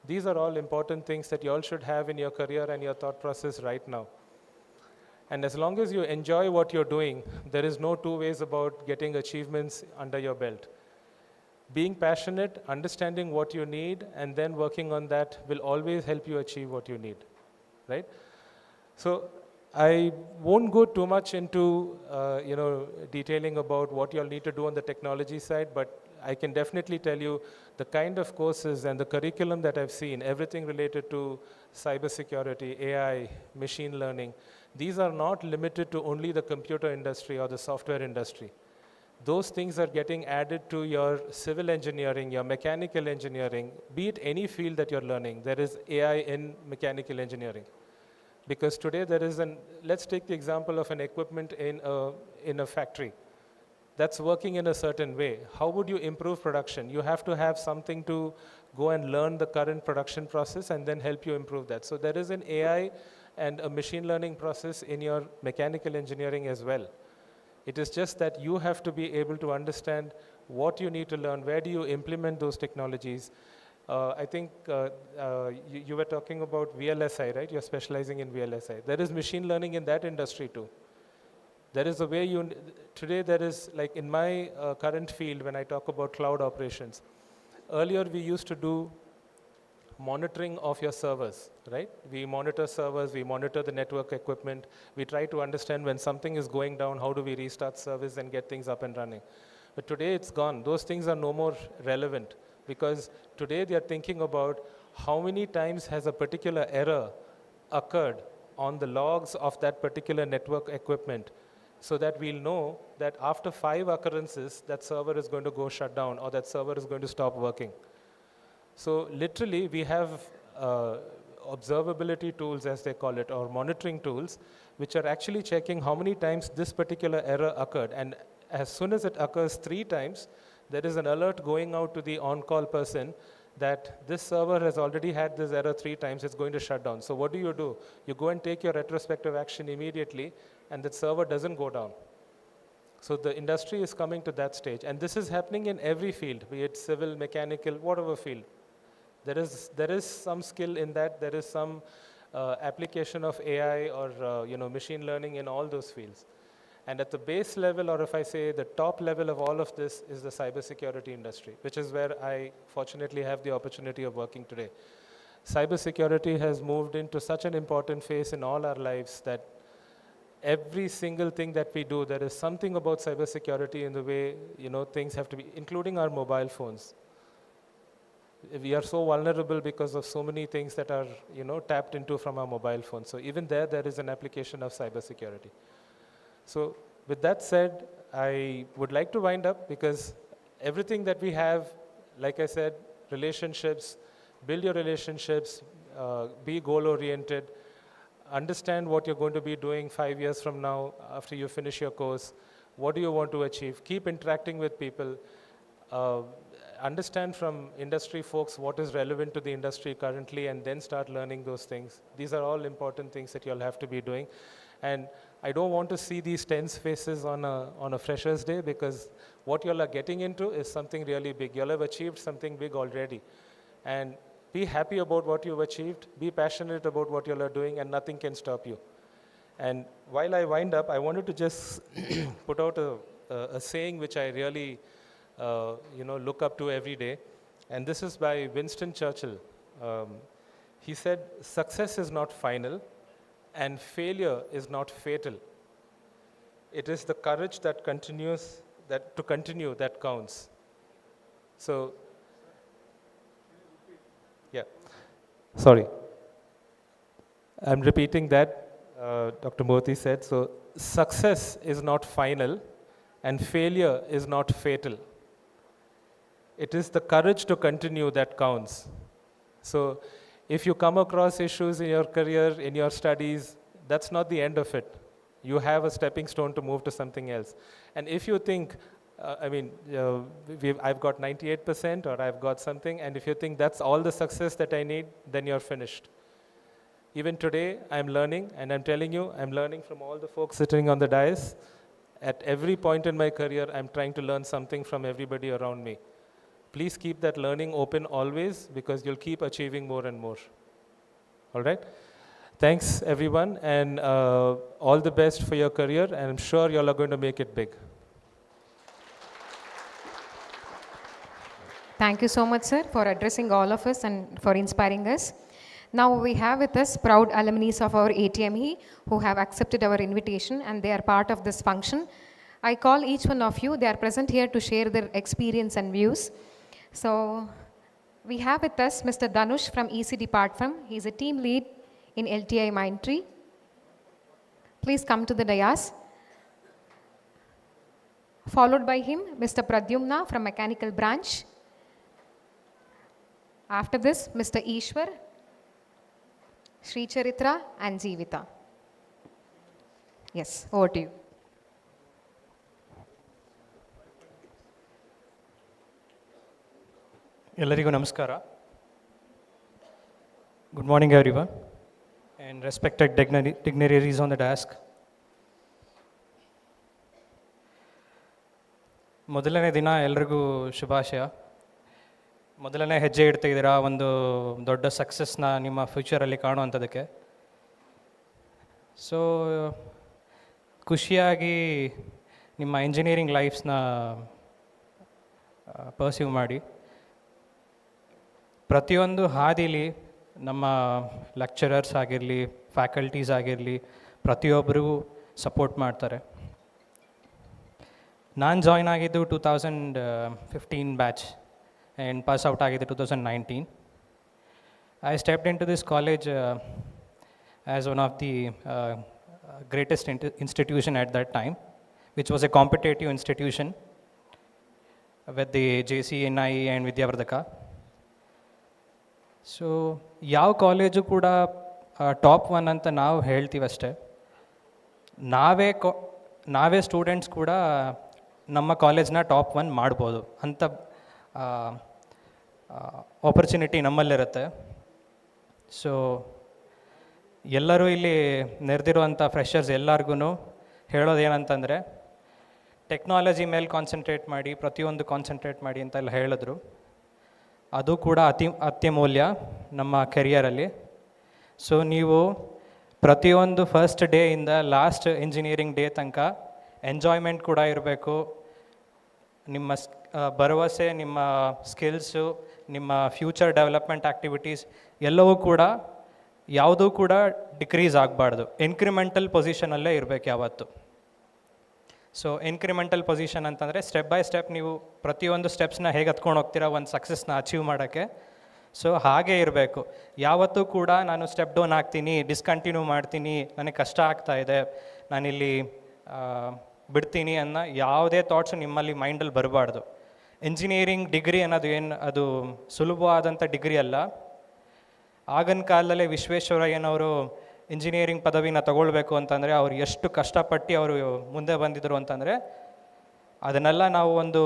These are all important things that you all should have in your career and your thought process right now. And as long as you enjoy what you're doing, there is no two ways about getting achievements under your belt. Being passionate, understanding what you need, and then working on that will always help you achieve what you need, right? So I won't go too much into you know, detailing about what you all need to do on the technology side, but I can definitely tell you the kind of courses and the curriculum that I've seen, everything related to cybersecurity, AI, machine learning, these are not limited to only the computer industry or the software industry. Those things are getting added to your civil engineering, your mechanical engineering, be it any field that you're learning. There is AI in mechanical engineering. Because today there is let's take the example of an equipment in a factory that's working in a certain way. How would you improve production? You have to have something to go and learn the current production process and then help you improve that. So there is an AI and a machine learning process in your mechanical engineering as well. It is just that you have to be able to understand what you need to learn, where do you implement those technologies. I think you were talking about VLSI, right? You're specializing in VLSI. There is machine learning in that industry too. There is a way today there is, like in my current field, when I talk about cloud operations, earlier we used to do monitoring of your servers, right? We monitor servers, we monitor the network equipment, we try to understand when something is going down, how do we restart service and get things up and running. But today it's gone. Those things are no more relevant because today they are thinking about how many times has a particular error occurred on the logs of that particular network equipment so that we'll know that after 5 occurrences, that server is going to go shut down or that server is going to stop working. So literally, we have observability tools, as they call it, or monitoring tools, which are actually checking how many times this particular error occurred. And as soon as it occurs 3 times, there is an alert going out to the on-call person that this server has already had this error 3 times, it's going to shut down. So what do? You go and take your retrospective action immediately, and the server doesn't go down. So the industry is coming to that stage. And this is happening in every field, be it civil, mechanical, whatever field. There is some skill in that. There is some application of AI or machine learning in all those fields. And at the base level, or if I say the top level of all of this, is the cybersecurity industry, which is where I fortunately have the opportunity of working today. Cybersecurity has moved into such an important phase in all our lives that every single thing that we do, there is something about cybersecurity in the way things have to be, including our mobile phones. We are so vulnerable because of so many things that are tapped into from our mobile phones. So even there is an application of cybersecurity. So with that said, I would like to wind up because everything that we have, like I said, relationships, build your relationships, be goal-oriented, understand what you're going to be doing 5 years from now after you finish your course. What do you want to achieve? Keep interacting with people. Understand from industry folks what is relevant to the industry currently and then start learning those things. These are all important things that you'll have to be doing. And I don't want to see these tense faces on a Freshers' Day because what you'll are getting into is something really big. You'll have achieved something big already. And be happy about what you've achieved, be passionate about what you'll are doing, and nothing can stop you. And while I wind up, I wanted to just put out a saying which I really look up to every day. And this is by Winston Churchill. He said, "Success is not final, and failure is not fatal. It is the courage that continues, to continue that counts." So, yeah, sorry. I'm repeating that, Dr. Murthy said. So, success is not final, and failure is not fatal. It is the courage to continue that counts. So, if you come across issues in your career, in your studies, that's not the end of it. You have a stepping stone to move to something else. And if you think, I've got 98% or I've got something, and if you think that's all the success that I need, then you're finished. Even today, I'm learning, and I'm telling you, I'm learning from all the folks sitting on the dais. At every point in my career, I'm trying to learn something from everybody around me. Please keep that learning open always because you'll keep achieving more and more. All right? Thanks, everyone, and all the best for your career, and I'm sure you're going to make it big. Thank you so much, sir, for addressing all of us and for inspiring us. Now we have with us proud alumni of our ATME who have accepted our invitation and they are part of this function. I call each one of you, they are present here to share their experience and views. So we have with us Mr. Dhanush from EC department. He is a team lead in LTI Mindtree. Please come to the dais. Followed by him, Mr. Pradyumna from mechanical branch. After this, Mr. Ishwar, Sri Charitra and Jeevita. Yes, over to you. Ellarigu namaskara. Good morning, everyone, and respected dignitaries on the desk. ಮೊದಲನೇ ದಿನ ಎಲ್ರಿಗೂ ಶುಭಾಶಯ. ಮೊದಲನೇ ಹೆಜ್ಜೆ ಇಡ್ತಾ ಇದ್ದೀರಾ ಒಂದು ದೊಡ್ಡ ಸಕ್ಸಸ್ನ ನಿಮ್ಮ ಫ್ಯೂಚರಲ್ಲಿ ಕಾಣುವಂಥದ್ದಕ್ಕೆ. ಸೊ ಖುಷಿಯಾಗಿ ನಿಮ್ಮ ಇಂಜಿನಿಯರಿಂಗ್ ಲೈಫ್ಸ್ನ ಪರ್ಸ್ಯೂ ಮಾಡಿ. ಪ್ರತಿಯೊಂದು ಹಾದಿಲಿ ನಮ್ಮ ಲೆಕ್ಚರರ್ಸ್ ಆಗಿರಲಿ, ಫ್ಯಾಕಲ್ಟೀಸ್ ಆಗಿರಲಿ, ಪ್ರತಿಯೊಬ್ಬರಿಗೂ ಸಪೋರ್ಟ್ ಮಾಡ್ತಾರೆ. ನಾನು ಜಾಯ್ನ್ ಆಗಿದ್ದು 2015 ಬ್ಯಾಚ್ ಆ್ಯಂಡ್ ಪಾಸ್ ಔಟ್ ಆಗಿದ್ದು 2019. I stepped into this college as one of the greatest institution at that time. which was a competitive institution with the JCNI and Vidyavardhaka. So ಯಾವ college ಕೂಡ top 1 ಅಂತ ನಾವು ಹೇಳ್ತೀವಷ್ಟೇ, ನಾವೇ students ಕೂಡ ನಮ್ಮ ಕಾಲೇಜ್ನ top 1 ಮಾಡ್ಬೋದು ಅಂತ ಆಪರ್ಚುನಿಟಿ ನಮ್ಮಲ್ಲಿರುತ್ತೆ. ಸೊ ಎಲ್ಲರೂ ಇಲ್ಲಿ ನೆರೆದಿರುವಂಥ ಫ್ರೆಷರ್ಸ್ ಎಲ್ಲರಿಗೂ ಹೇಳೋದೇನಂತಂದರೆ, ಟೆಕ್ನಾಲಜಿ ಮೇಲೆ ಕಾನ್ಸಂಟ್ರೇಟ್ ಮಾಡಿ, ಪ್ರತಿಯೊಂದು ಕಾನ್ಸಂಟ್ರೇಟ್ ಮಾಡಿ ಅಂತೆಲ್ಲ ಹೇಳಿದ್ರು. ಅದು ಕೂಡ ಅತ್ಯಮೂಲ್ಯ ನಮ್ಮ ಕೆರಿಯರಲ್ಲಿ. ಸೊ ನೀವು ಪ್ರತಿಯೊಂದು ಫಸ್ಟ್ ಡೇಯಿಂದ ಲಾಸ್ಟ್ ಇಂಜಿನಿಯರಿಂಗ್ ಡೇ ತನಕ ಎಂಜಾಯ್ಮೆಂಟ್ ಕೂಡ ಇರಬೇಕು. ನಿಮ್ಮ ಭರವಸೆ, ನಿಮ್ಮ ಸ್ಕಿಲ್ಸು, ನಿಮ್ಮ ಫ್ಯೂಚರ್ ಡೆವಲಪ್ಮೆಂಟ್ ಆ್ಯಕ್ಟಿವಿಟೀಸ್ ಎಲ್ಲವೂ ಕೂಡ ಯಾವುದೂ ಕೂಡ ಡಿಕ್ರೀಸ್ ಆಗಬಾರ್ದು. ಇನ್ಕ್ರಿಮೆಂಟಲ್ ಪೊಸಿಷನಲ್ಲೇ ಇರಬೇಕು ಯಾವತ್ತು. ಸೊ ಇನ್ಕ್ರಿಮೆಂಟಲ್ ಪೊಸಿಷನ್ ಅಂತಂದರೆ ಸ್ಟೆಪ್ ಬೈ ಸ್ಟೆಪ್ ನೀವು ಪ್ರತಿಯೊಂದು ಸ್ಟೆಪ್ಸ್ನ ಹೇಗೆ ಹತ್ಕೊಂಡು ಹೋಗ್ತೀರಾ ಒಂದು ಸಕ್ಸಸ್ನ ಅಚೀವ್ ಮಾಡೋಕ್ಕೆ. ಸೊ ಹಾಗೇ ಇರಬೇಕು. ಯಾವತ್ತೂ ಕೂಡ ನಾನು ಸ್ಟೆಪ್ ಡೌನ್ ಆಗ್ತೀನಿ, ಡಿಸ್ಕಂಟಿನ್ಯೂ ಮಾಡ್ತೀನಿ, ನನಗೆ ಕಷ್ಟ ಆಗ್ತಾಯಿದೆ, ನಾನಿಲ್ಲಿ ಬಿಡ್ತೀನಿ ಅನ್ನೋ ಯಾವುದೇ ಥಾಟ್ಸು ನಿಮ್ಮಲ್ಲಿ ಮೈಂಡಲ್ಲಿ ಬರಬಾರ್ದು. ಇಂಜಿನಿಯರಿಂಗ್ ಡಿಗ್ರಿ ಅನ್ನೋದು ಅದು ಸುಲಭವಾದಂಥ ಡಿಗ್ರಿ ಅಲ್ಲ. ಆಗಿನ ಕಾಲದಲ್ಲೇ ವಿಶ್ವೇಶ್ವರಯ್ಯನವರು ಇಂಜಿನಿಯರಿಂಗ್ ಪದವಿನ ತಗೊಳ್ಬೇಕು ಅಂತಂದರೆ ಅವ್ರು ಎಷ್ಟು ಕಷ್ಟಪಟ್ಟು ಅವರು ಮುಂದೆ ಬಂದಿದ್ದರು ಅಂತಂದರೆ, ಅದನ್ನೆಲ್ಲ ನಾವು ಒಂದು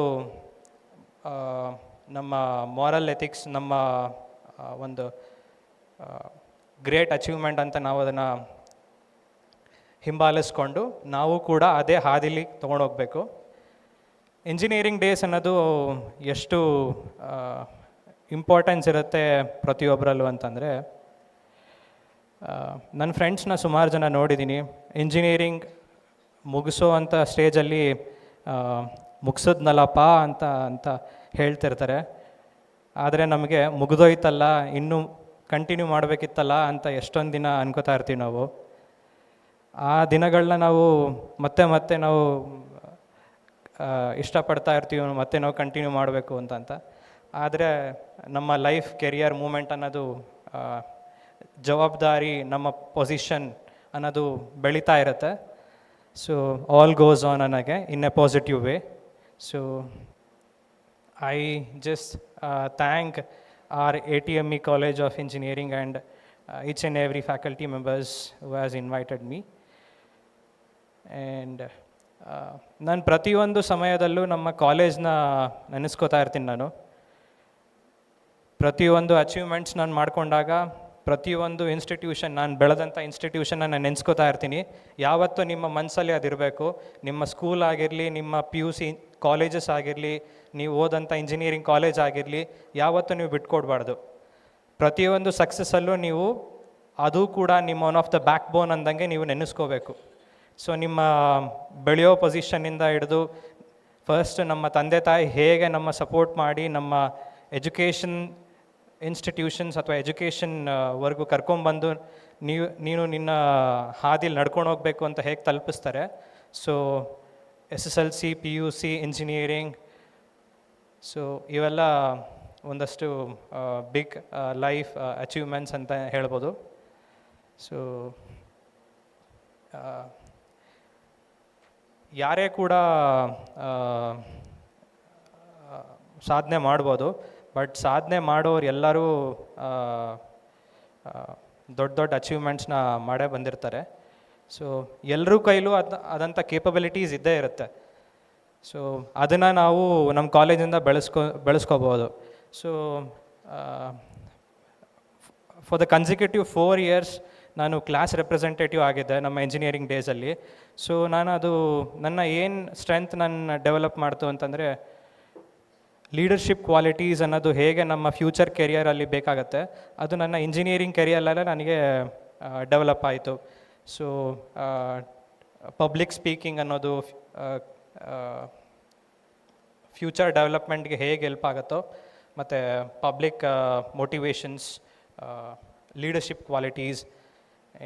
ನಮ್ಮ ಮಾರಲ್ ಎಥಿಕ್ಸ್, ನಮ್ಮ ಒಂದು ಗ್ರೇಟ್ ಅಚೀವ್ಮೆಂಟ್ ಅಂತ ನಾವು ಅದನ್ನು ಹಿಂಬಾಲಿಸ್ಕೊಂಡು ನಾವು ಕೂಡ ಅದೇ ಹಾದಿಲಿ ತೊಗೊಂಡೋಗ್ಬೇಕು. ಇಂಜಿನಿಯರಿಂಗ್ ಡೇಸ್ ಅನ್ನೋದು ಎಷ್ಟು ಇಂಪಾರ್ಟೆನ್ಸ್ ಇರುತ್ತೆ ಪ್ರತಿಯೊಬ್ಬರಲ್ಲೂ ಅಂತಂದರೆ, ನನ್ನ ಫ್ರೆಂಡ್ಸ್ನ ಸುಮಾರು ಜನ ನೋಡಿದ್ದೀನಿ. ಇಂಜಿನಿಯರಿಂಗ್ ಮುಗಿಸೋ ಅಂಥ ಸ್ಟೇಜಲ್ಲಿ ಮುಗಿಸಿದ್ನಲ್ಲಪ್ಪ ಅಂತ ಹೇಳ್ತಿರ್ತಾರೆ. ಆದರೆ ನಮಗೆ ಮುಗಿದೋಯ್ತಲ್ಲ, ಇನ್ನೂ ಕಂಟಿನ್ಯೂ ಮಾಡಬೇಕಿತ್ತಲ್ಲ ಅಂತ ಎಷ್ಟೊಂದು ದಿನ ಅನ್ಕೋತಾ ಇರ್ತೀವಿ ನಾವು. ಆ ದಿನಗಳನ್ನ ನಾವು ಮತ್ತೆ ನಾವು ಇಷ್ಟಪಡ್ತಾ ಇರ್ತೀವಿ, ಮತ್ತೆ ನಾವು ಕಂಟಿನ್ಯೂ ಮಾಡಬೇಕು ಅಂತ. ಆದರೆ ನಮ್ಮ ಲೈಫ್ ಕೆರಿಯರ್ ಮೂಮೆಂಟ್ ಅನ್ನೋದು, ಜವಾಬ್ದಾರಿ, ನಮ್ಮ ಪೊಸಿಷನ್ ಅನ್ನೋದು ಬೆಳೀತಾ ಇರುತ್ತೆ. ಸೊ ಆಲ್ ಗೋಸ್ ಆನ್ ನನಗೆ in a positive way. So I just thank our ATME College of Engineering and each and every faculty members who has invited me. And ನಾನು ಪ್ರತಿಯೊಂದು ಸಮಯದಲ್ಲೂ ನಮ್ಮ ಕಾಲೇಜ್ನ ನೆನೆಸ್ಕೋತಾ ಇರ್ತೀನಿ. ನಾನು ಪ್ರತಿಯೊಂದು ಅಚೀವ್ಮೆಂಟ್ಸ್ ನಾನು ಮಾಡಿಕೊಂಡಾಗ, ಪ್ರತಿಯೊಂದು ಇನ್ಸ್ಟಿಟ್ಯೂಷನ್, ನಾನು ಬೆಳೆದಂಥ ಇನ್ಸ್ಟಿಟ್ಯೂಷನ್ನ ನಾನು ನೆನೆಸ್ಕೋತಾ ಇರ್ತೀನಿ. ಯಾವತ್ತೂ ನಿಮ್ಮ ಮನಸ್ಸಲ್ಲಿ ಅದಿರಬೇಕು. ನಿಮ್ಮ ಸ್ಕೂಲ್ ಆಗಿರಲಿ, ನಿಮ್ಮ PUC ಕಾಲೇಜಸ್ ಆಗಿರಲಿ, ನೀವು ಓದಂಥ ಇಂಜಿನಿಯರಿಂಗ್ ಕಾಲೇಜ್ ಆಗಿರಲಿ, ಯಾವತ್ತೂ ನೀವು ಬಿಟ್ಕೊಡ್ಬಾರ್ದು. ಪ್ರತಿಯೊಂದು ಸಕ್ಸಸ್ಸಲ್ಲೂ ನೀವು ಅದು ಕೂಡ ನಿಮ್ಮ ಒನ್ ಆಫ್ ದ ಬ್ಯಾಕ್ ಬೋನ್ ಅಂದಂಗೆ ನೀವು ನೆನೆಸ್ಕೋಬೇಕು. ಸೊ ನಿಮ್ಮ ಬೆಳೆಯೋ ಪೊಸಿಷನ್ನಿಂದ ಹಿಡಿದು ಫಸ್ಟ್ ನಮ್ಮ ತಂದೆ ತಾಯಿ ಹೇಗೆ ನಮ್ಮ ಸಪೋರ್ಟ್ ಮಾಡಿ ನಮ್ಮ ಎಜುಕೇಷನ್ ಇನ್ಸ್ಟಿಟ್ಯೂಷನ್ಸ್ ಅಥವಾ ಎಜುಕೇಷನ್ವರೆಗೂ ಕರ್ಕೊಂಬಂದು ನೀನು ನಿನ್ನ ಹಾದಿಲಿ ನಡ್ಕೊಂಡು ಹೋಗಬೇಕು ಅಂತ ಹೇಗೆ ತಲುಪಿಸ್ತಾರೆ. So SSLC, PUC, engineering, so ಇವೆಲ್ಲ ಒಂದಷ್ಟು ಬಿಗ್ ಲೈಫ್ ಅಚೀವ್ಮೆಂಟ್ಸ್ ಅಂತ ಹೇಳ್ಬೋದು. ಸೊ ಯಾರೇ ಕೂಡ ಸಾಧನೆ ಮಾಡ್ಬೋದು, ಬಟ್ ಸಾಧನೆ ಮಾಡೋರು ಎಲ್ಲರೂ ದೊಡ್ಡ ಅಚೀವ್ಮೆಂಟ್ಸ್ನ ಮಾಡೇ ಬಂದಿರ್ತಾರೆ. ಸೊ ಎಲ್ಲರೂ ಕೈಲೂ ಅದಂಥ ಕೇಪಬಿಲಿಟೀಸ್ ಇದ್ದೇ ಇರುತ್ತೆ. ಸೊ ಅದನ್ನು ನಾವು ನಮ್ಮ ಕಾಲೇಜಿಂದ ಬೆಳೆಸ್ಕೋಬೋದು. So for the consecutive 4 years ನಾನು ಕ್ಲಾಸ್ ರೆಪ್ರೆಸೆಂಟೇಟಿವ್ ಆಗಿದ್ದೆ ನಮ್ಮ ಇಂಜಿನಿಯರಿಂಗ್ ಡೇಸಲ್ಲಿ. ಸೊ ನನ್ನ ಏನು ಸ್ಟ್ರೆಂತ್ ನನ್ನ ಡೆವಲಪ್ ಮಾಡ್ತು ಅಂತಂದರೆ, ಲೀಡರ್ಶಿಪ್ ಕ್ವಾಲಿಟೀಸ್ ಅನ್ನೋದು ಹೇಗೆ ನಮ್ಮ ಫ್ಯೂಚರ್ ಕೆರಿಯರಲ್ಲಿ ಬೇಕಾಗತ್ತೆ, ಅದು ನನ್ನ ಇಂಜಿನಿಯರಿಂಗ್ ಕೆರಿಯರಲ್ಲೇ ನನಗೆ ಡೆವಲಪ್ ಆಯಿತು. ಸೊ ಪಬ್ಲಿಕ್ ಸ್ಪೀಕಿಂಗ್ ಅನ್ನೋದು ಫ್ಯೂಚರ್ ಡೆವಲಪ್ಮೆಂಟ್ಗೆ ಹೇಗೆ ಹೆಲ್ಪ್ ಆಗುತ್ತೋ, ಮತ್ತು public motivations, leadership qualities,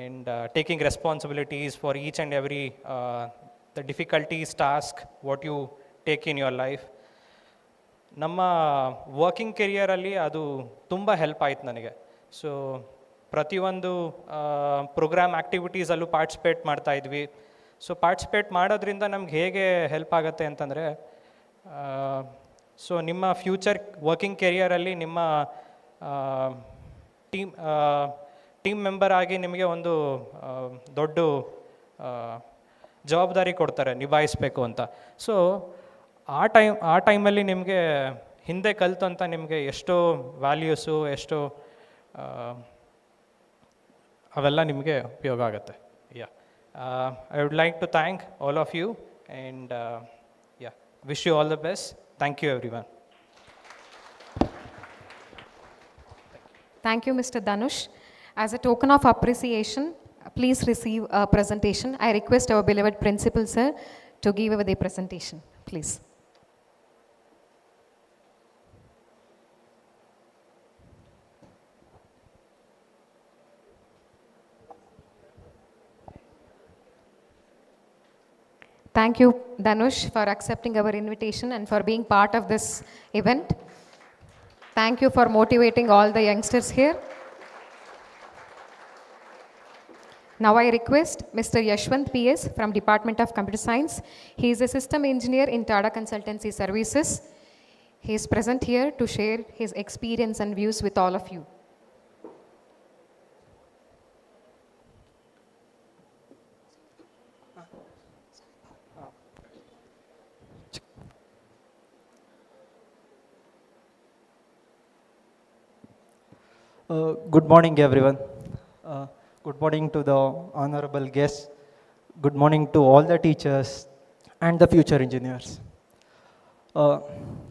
and taking responsibilities for each and every the difficulties, task what you take in your life. ನಮ್ಮ ವರ್ಕಿಂಗ್ ಕೆರಿಯರಲ್ಲಿ ಅದು ತುಂಬ ಹೆಲ್ಪ್ ಆಯ್ತು ನನಗೆ. ಸೊ ಪ್ರತಿಯೊಂದು ಪ್ರೋಗ್ರಾಮ್ ಆ್ಯಕ್ಟಿವಿಟೀಸಲ್ಲೂ ಪಾರ್ಟಿಸಿಪೇಟ್ ಮಾಡ್ತಾಯಿದ್ವಿ. ಸೊ ಪಾರ್ಟಿಸಿಪೇಟ್ ಮಾಡೋದ್ರಿಂದ ನಮ್ಗೆ ಹೇಗೆ ಹೆಲ್ಪ್ ಆಗುತ್ತೆ ಅಂತಂದರೆ, ಸೊ ನಿಮ್ಮ ಫ್ಯೂಚರ್ ವರ್ಕಿಂಗ್ ಕೆರಿಯರಲ್ಲಿ ನಿಮ್ಮ ಟೀಮ್ ಮೆಂಬರ್ ಆಗಿ ನಿಮಗೆ ಒಂದು ದೊಡ್ಡ ಜವಾಬ್ದಾರಿ ಕೊಡ್ತಾರೆ ನಿಭಾಯಿಸಬೇಕು ಅಂತ. ಸೊ ಆ ಟೈಮಲ್ಲಿ ನಿಮಗೆ ಹಿಂದೆ ಕಲಿತಂತ ನಿಮಗೆ ಎಷ್ಟೋ ವ್ಯಾಲ್ಯೂಸು ಎಷ್ಟೋ ಅವೆಲ್ಲ ನಿಮಗೆ ಉಪಯೋಗ ಆಗುತ್ತೆ. I would like to thank all of you and wish you all the best. Thank you, everyone. Thank you, Mr. Dhanush. As a token of appreciation, please receive a presentation. I request our beloved principal, sir, to give over the presentation, please. Thank you, Dhanush, for accepting our invitation and for being part of this event. Thank you for motivating all the youngsters here. Now I request Mr. Yashwant PS from Department of Computer Science. He is a system engineer in Tata Consultancy Services. He is present here to share his experience and views with all of you. Good morning, everyone. Good morning to the honorable guests. Good morning to all the teachers and the future engineers.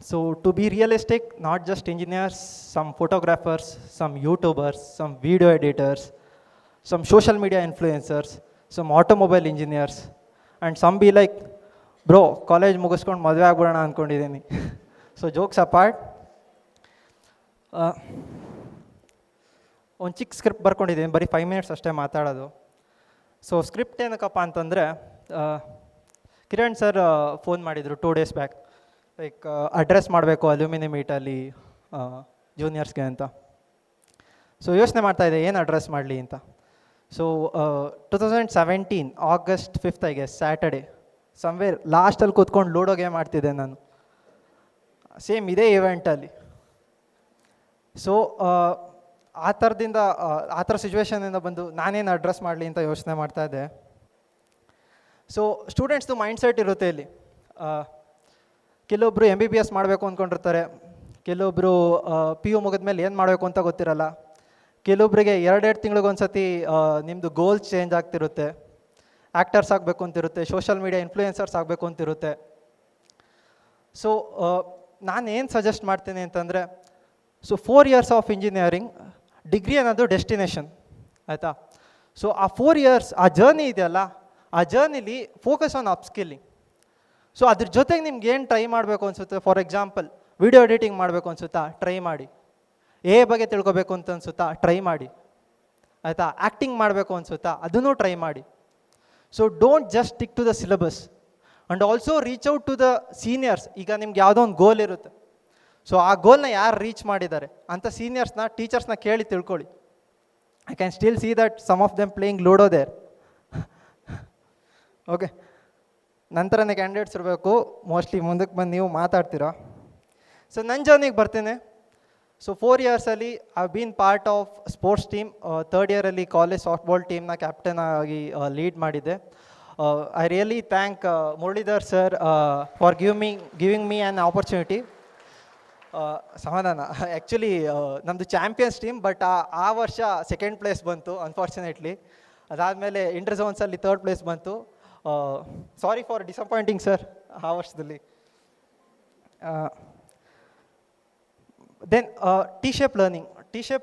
So to be realistic, not just engineers, some photographers, some YouTubers, some video editors, some social media influencers, some automobile engineers, and some be like, bro, college ಮುಗಿಸ್ಕೊಂಡು ಮದುವೆ ಆಗ್ಬಿಡೋಣ ಅಂದ್ಕೊಂಡಿದ್ದೀನಿ. So jokes apart, ಒಂದು ಚಿಕ್ಕ script ಬರ್ಕೊಂಡಿದ್ದೀನಿ, ಬರೀ 5 minutes ಅಷ್ಟೇ ಮಾತಾಡೋದು. So script ಏನಕ್ಕಪ್ಪ ಅಂತಂದರೆ, ಕಿರಣ್ ಸರ್ ಫೋನ್ ಮಾಡಿದರು 2 days ಬ್ಯಾಕ್, ಲೈಕ್ ಅಡ್ರೆಸ್ ಮಾಡಬೇಕು ಅಲ್ಯೂಮಿನಿ ಮೀಟಲ್ಲಿ ಜೂನಿಯರ್ಸ್ಗೆ ಅಂತ. ಸೊ ಯೋಚನೆ ಮಾಡ್ತಾಯಿದ್ದೆ ಏನು ಅಡ್ರೆಸ್ ಮಾಡಲಿ ಅಂತ. So 2017 August 5th I guess, Saturday, somewhere ಲಾಸ್ಟಲ್ಲಿ ಕೂತ್ಕೊಂಡು ಲೂಡೋ ಗೇಮ್ ಆಡ್ತಿದ್ದೆ ನಾನು, ಸೇಮ್ ಇದೇ ಇವೆಂಟಲ್ಲಿ. ಸೊ ಆ ಥರ ಸಿಚುವೇಶನಿಂದ ಬಂದು ನಾನೇನು ಅಡ್ರೆಸ್ ಮಾಡಲಿ ಅಂತ ಯೋಚನೆ ಮಾಡ್ತಾಯಿದ್ದೆ. ಸೊ ಸ್ಟೂಡೆಂಟ್ಸ್ದು ಮೈಂಡ್ಸೆಟ್ ಇರುತ್ತೆ ಇಲ್ಲಿ. ಕೆಲವೊಬ್ಬರು MBBS ಮಾಡಬೇಕು ಅಂದ್ಕೊಂಡಿರ್ತಾರೆ, ಕೆಲವೊಬ್ಬರು PU ಮುಗಿದ್ಮೇಲೆ ಏನು ಮಾಡಬೇಕು ಅಂತ ಗೊತ್ತಿರಲ್ಲ, ಕೆಲವೊಬ್ಬರಿಗೆ 2 ತಿಂಗಳಿಗೊಂದು ಸತಿ ನಿಮ್ಮದು ಗೋಲ್ಸ್ ಚೇಂಜ್ ಆಗ್ತಿರುತ್ತೆ, ಆ್ಯಕ್ಟರ್ಸ್ ಆಗಬೇಕು ಅಂತಿರುತ್ತೆ, ಸೋಷಲ್ ಮೀಡಿಯಾ ಇನ್ಫ್ಲೂಯೆನ್ಸರ್ಸ್ ಆಗಬೇಕು ಅಂತಿರುತ್ತೆ. ಸೊ ನಾನೇನು ಸಜೆಸ್ಟ್ ಮಾಡ್ತೀನಿ ಅಂತಂದರೆ, so 4 years of engineering, degree ಅನ್ನೋದು ಡೆಸ್ಟಿನೇಷನ್, ಆಯಿತಾ. ಸೊ ಆ 4 years ಆ ಜರ್ನಿ ಇದೆಯಲ್ಲ, ಆ ಜರ್ನಿಲಿ ಫೋಕಸ್ ಆನ್ ಅಪ್ಸ್ಕಿಲ್ಲಿಂಗ್. ಸೊ ಅದ್ರ ಜೊತೆಗೆ ನಿಮ್ಗೆ ಏನು ಟ್ರೈ ಮಾಡಬೇಕು ಅನಿಸುತ್ತೆ, ಫಾರ್ ಎಕ್ಸಾಂಪಲ್ ವಿಡಿಯೋ ಎಡಿಟಿಂಗ್ ಮಾಡಬೇಕು ಅನಿಸುತ್ತಾ, ಟ್ರೈ ಮಾಡಿ. ಬಗ್ಗೆ ತಿಳ್ಕೊಬೇಕು ಅಂತ ಅನಿಸುತ್ತಾ, ಟ್ರೈ ಮಾಡಿ, ಆಯಿತಾ. ಆ್ಯಕ್ಟಿಂಗ್ ಮಾಡಬೇಕು ಅನಿಸುತ್ತಾ, ಅದನ್ನು ಟ್ರೈ ಮಾಡಿ. So don't just stick to the syllabus and also reach out to the seniors. ಈಗ ನಿಮ್ಗೆ ಯಾವುದೋ ಒಂದು ಗೋಲ್ ಇರುತ್ತೆ, ಸೊ ಆ ಗೋಲ್ನ ಯಾರು ರೀಚ್ ಮಾಡಿದ್ದಾರೆ ಅಂತ ಸೀನಿಯರ್ಸ್ನ, ಟೀಚರ್ಸ್ನ ಕೇಳಿ ತಿಳ್ಕೊಳ್ಳಿ. I can still see that some of them playing ludo there. Okay, ನಂತರನೇ ಕ್ಯಾಂಡಿಡೇಟ್ಸ್ ಇರಬೇಕು, ಮೋಸ್ಟ್ಲಿ ಮುಂದಕ್ಕೆ ಬಂದು ನೀವು ಮಾತಾಡ್ತೀರಾ. ಸೊ ನನ್ನ ಜರ್ನಿಗೆ ಬರ್ತೀನಿ. ಸೊ 4 yearsಲ್ಲಿ I been part of sports team. 3rd yearಲ್ಲಿ ಕಾಲೇಜ್ ಸಾಫ್ಟ್ಬಾಲ್ ಟೀಮ್ನ ಕ್ಯಾಪ್ಟನ್ ಆಗಿ ಲೀಡ್ ಮಾಡಿದ್ದೆ. I really thank Muralidhar sir for giving me an opportunity. ಸಮಾಧಾನ, ಆ್ಯಕ್ಚುಲಿ ನಮ್ಮದು ಚಾಂಪಿಯನ್ಸ್ ಟೀಮ್, ಬಟ್ ಆ ವರ್ಷ 2nd place ಬಂತು ಅನ್ಫಾರ್ಚುನೇಟ್ಲಿ. ಅದಾದಮೇಲೆ ಇಂಟರ್ ಝೋನ್ಸಲ್ಲಿ 3rd place ಬಂತು. ಸಾರಿ ಫಾರ್ ಡಿಸಪಾಯಿಂಟಿಂಗ್ ಸರ್ ಆ ವರ್ಷದಲ್ಲಿ. ದೆನ್ ಟಿ-ಶೇಪ್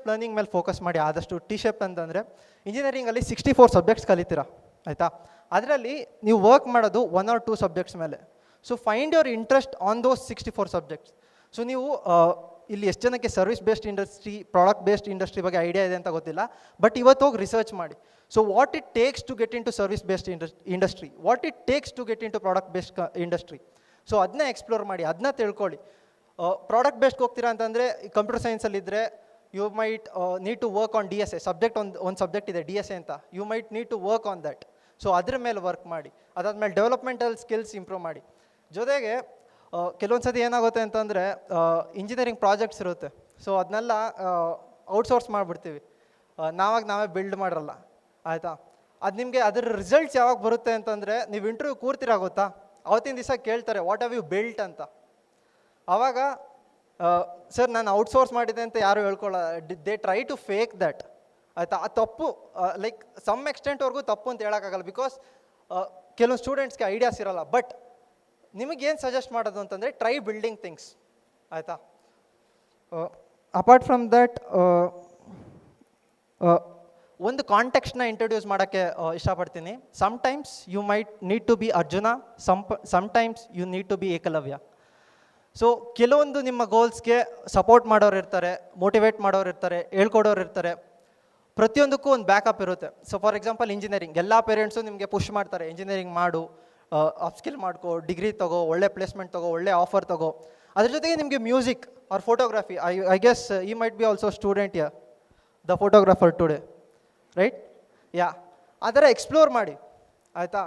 ಲರ್ನಿಂಗ್ ಮೇಲೆ ಫೋಕಸ್ ಮಾಡಿ ಆದಷ್ಟು. ಟಿ-ಶೇಪ್ ಅಂತಂದರೆ ಇಂಜಿನಿಯರಿಂಗಲ್ಲಿ 64 ಸಬ್ಜೆಕ್ಟ್ಸ್ ಕಲಿತೀರಾ, ಆಯಿತಾ. ಅದರಲ್ಲಿ ನೀವು ವರ್ಕ್ ಮಾಡೋದು 1 or 2 ಸಬ್ಜೆಕ್ಟ್ಸ್ ಮೇಲೆ. So find your interest on those 64 subjects. So ನೀವು ಇಲ್ಲಿ ಎಷ್ಟು ಜನಕ್ಕೆ service based industry, product based industry ಬಗ್ಗೆ ಐಡಿಯಾ ಇದೆ ಅಂತ ಗೊತ್ತಿಲ್ಲ, ಬಟ್ ಇವತ್ತು ಹೋಗಿ ರಿಸರ್ಚ್ ಮಾಡಿ. So what it takes to get into service based industry, what it takes to get into product based industry. So ಅದನ್ನ explore ಮಾಡಿ, ಅದನ್ನ ತಿಳ್ಕೊಳ್ಳಿ. ಪ್ರಾಡಕ್ಟ್ ಬೇಸ್ಡ್ಗೆ ಹೋಗ್ತೀರಾ ಅಂತಂದರೆ ಕಂಪ್ಯೂಟರ್ ಸೈನ್ಸಲ್ಲಿದ್ದರೆ you might need to work on DSA subject. ಒಂದು subject ಇದೆ DSA ಅಂತ, you might need to work on that. So ಅದ್ರ ಮೇಲೆ ವರ್ಕ್ ಮಾಡಿ. ಅದಾದಮೇಲೆ ಡೆವಲಪ್ಮೆಂಟಲ್ ಸ್ಕಿಲ್ಸ್ ಇಂಪ್ರೂವ್ ಮಾಡಿ. ಜೊತೆಗೆ ಕೆಲವೊಂದು ಸತಿ ಏನಾಗುತ್ತೆ ಅಂತಂದರೆ ಇಂಜಿನಿಯರಿಂಗ್ ಪ್ರಾಜೆಕ್ಟ್ಸ್ ಇರುತ್ತೆ, ಸೊ ಅದನ್ನೆಲ್ಲ ಔಟ್ಸೋರ್ಸ್ ಮಾಡಿಬಿಡ್ತೀವಿ, ನಾವೇ ಬಿಲ್ಡ್ ಮಾಡಿರಲ್ಲ, ಆಯಿತಾ. ಅದು ನಿಮಗೆ ಅದರ ರಿಸಲ್ಟ್ಸ್ ಯಾವಾಗ ಬರುತ್ತೆ ಅಂತಂದರೆ ನೀವು ಇಂಟರ್ವ್ಯೂ ಕೂರ್ತೀರಾ ಗೊತ್ತಾ, ಅವತ್ತಿನ ದಿವಸ ಕೇಳ್ತಾರೆ ವಾಟ್ ಹ್ಯಾವ್ ಯು ಬಿಲ್ಟ್ ಅಂತ. ಆವಾಗ ಸರ್ ನಾನು ಔಟ್ಸೋರ್ಸ್ ಮಾಡಿದೆ ಅಂತ ಯಾರು ಹೇಳ್ಕೊಳ್ಳೋ, they try to fake that, ಆಯಿತಾ. ಆ ತಪ್ಪು ಲೈಕ್ ಸಮ್ ಎಕ್ಸ್ಟೆಂಟ್ವರೆಗೂ ತಪ್ಪು ಅಂತ ಹೇಳೋಕ್ಕಾಗಲ್ಲ, ಬಿಕಾಸ್ ಕೆಲವೊಂದು ಸ್ಟೂಡೆಂಟ್ಸ್ಗೆ ಐಡಿಯಾಸ್ ಇರೋಲ್ಲ. ಬಟ್ ನಿಮಗೇನು ಸಜೆಸ್ಟ್ ಮಾಡೋದು ಅಂತಂದರೆ ಟ್ರೈ ಬಿಲ್ಡಿಂಗ್ ಥಿಂಗ್ಸ್, ಆಯಿತಾ. ಅಪಾರ್ಟ್ ಫ್ರಮ್ ದ್ಯಾಟ್ ಒಂದು ಕಾಂಟೆಕ್ಸ್ಟ್ನ ಇಂಟ್ರೊಡ್ಯೂಸ್ ಮಾಡೋಕ್ಕೆ ಇಷ್ಟಪಡ್ತೀನಿ. Sometimes you might need to be Arjuna, sometimes you need to be Ekalavya. So ಕೆಲವೊಂದು ನಿಮ್ಮ ಗೋಲ್ಸ್ಗೆ ಸಪೋರ್ಟ್ ಮಾಡೋರು ಇರ್ತಾರೆ, ಮೋಟಿವೇಟ್ ಮಾಡೋರು ಇರ್ತಾರೆ, ಹೇಳ್ಕೊಡೋರು ಇರ್ತಾರೆ, ಪ್ರತಿಯೊಂದಕ್ಕೂ ಒಂದು ಬ್ಯಾಕಪ್ ಇರುತ್ತೆ. ಸೊ ಫಾರ್ ಎಕ್ಸಾಂಪಲ್ ಇಂಜಿನಿಯರಿಂಗ್, ಎಲ್ಲ ಪೇರೆಂಟ್ಸು ನಿಮಗೆ ಪುಷ್ ಮಾಡ್ತಾರೆ, ಇಂಜಿನಿಯರಿಂಗ್ ಮಾಡು, ಅಪ್ಸ್ಕಿಲ್ ಮಾಡ್ಕೋ, ಡಿಗ್ರಿ ತಗೋ, ಒಳ್ಳೆ ಪ್ಲೇಸ್ಮೆಂಟ್ ತಗೋ, ಒಳ್ಳೆ ಆಫರ್ ತಗೋ. ಅದ್ರ ಜೊತೆಗೆ ನಿಮಗೆ music or photography, I guess you might be also student yeah the photographer today, right? Yeah, ಆ ಥರ ಎಕ್ಸ್ಪ್ಲೋರ್ ಮಾಡಿ, ಆಯಿತಾ.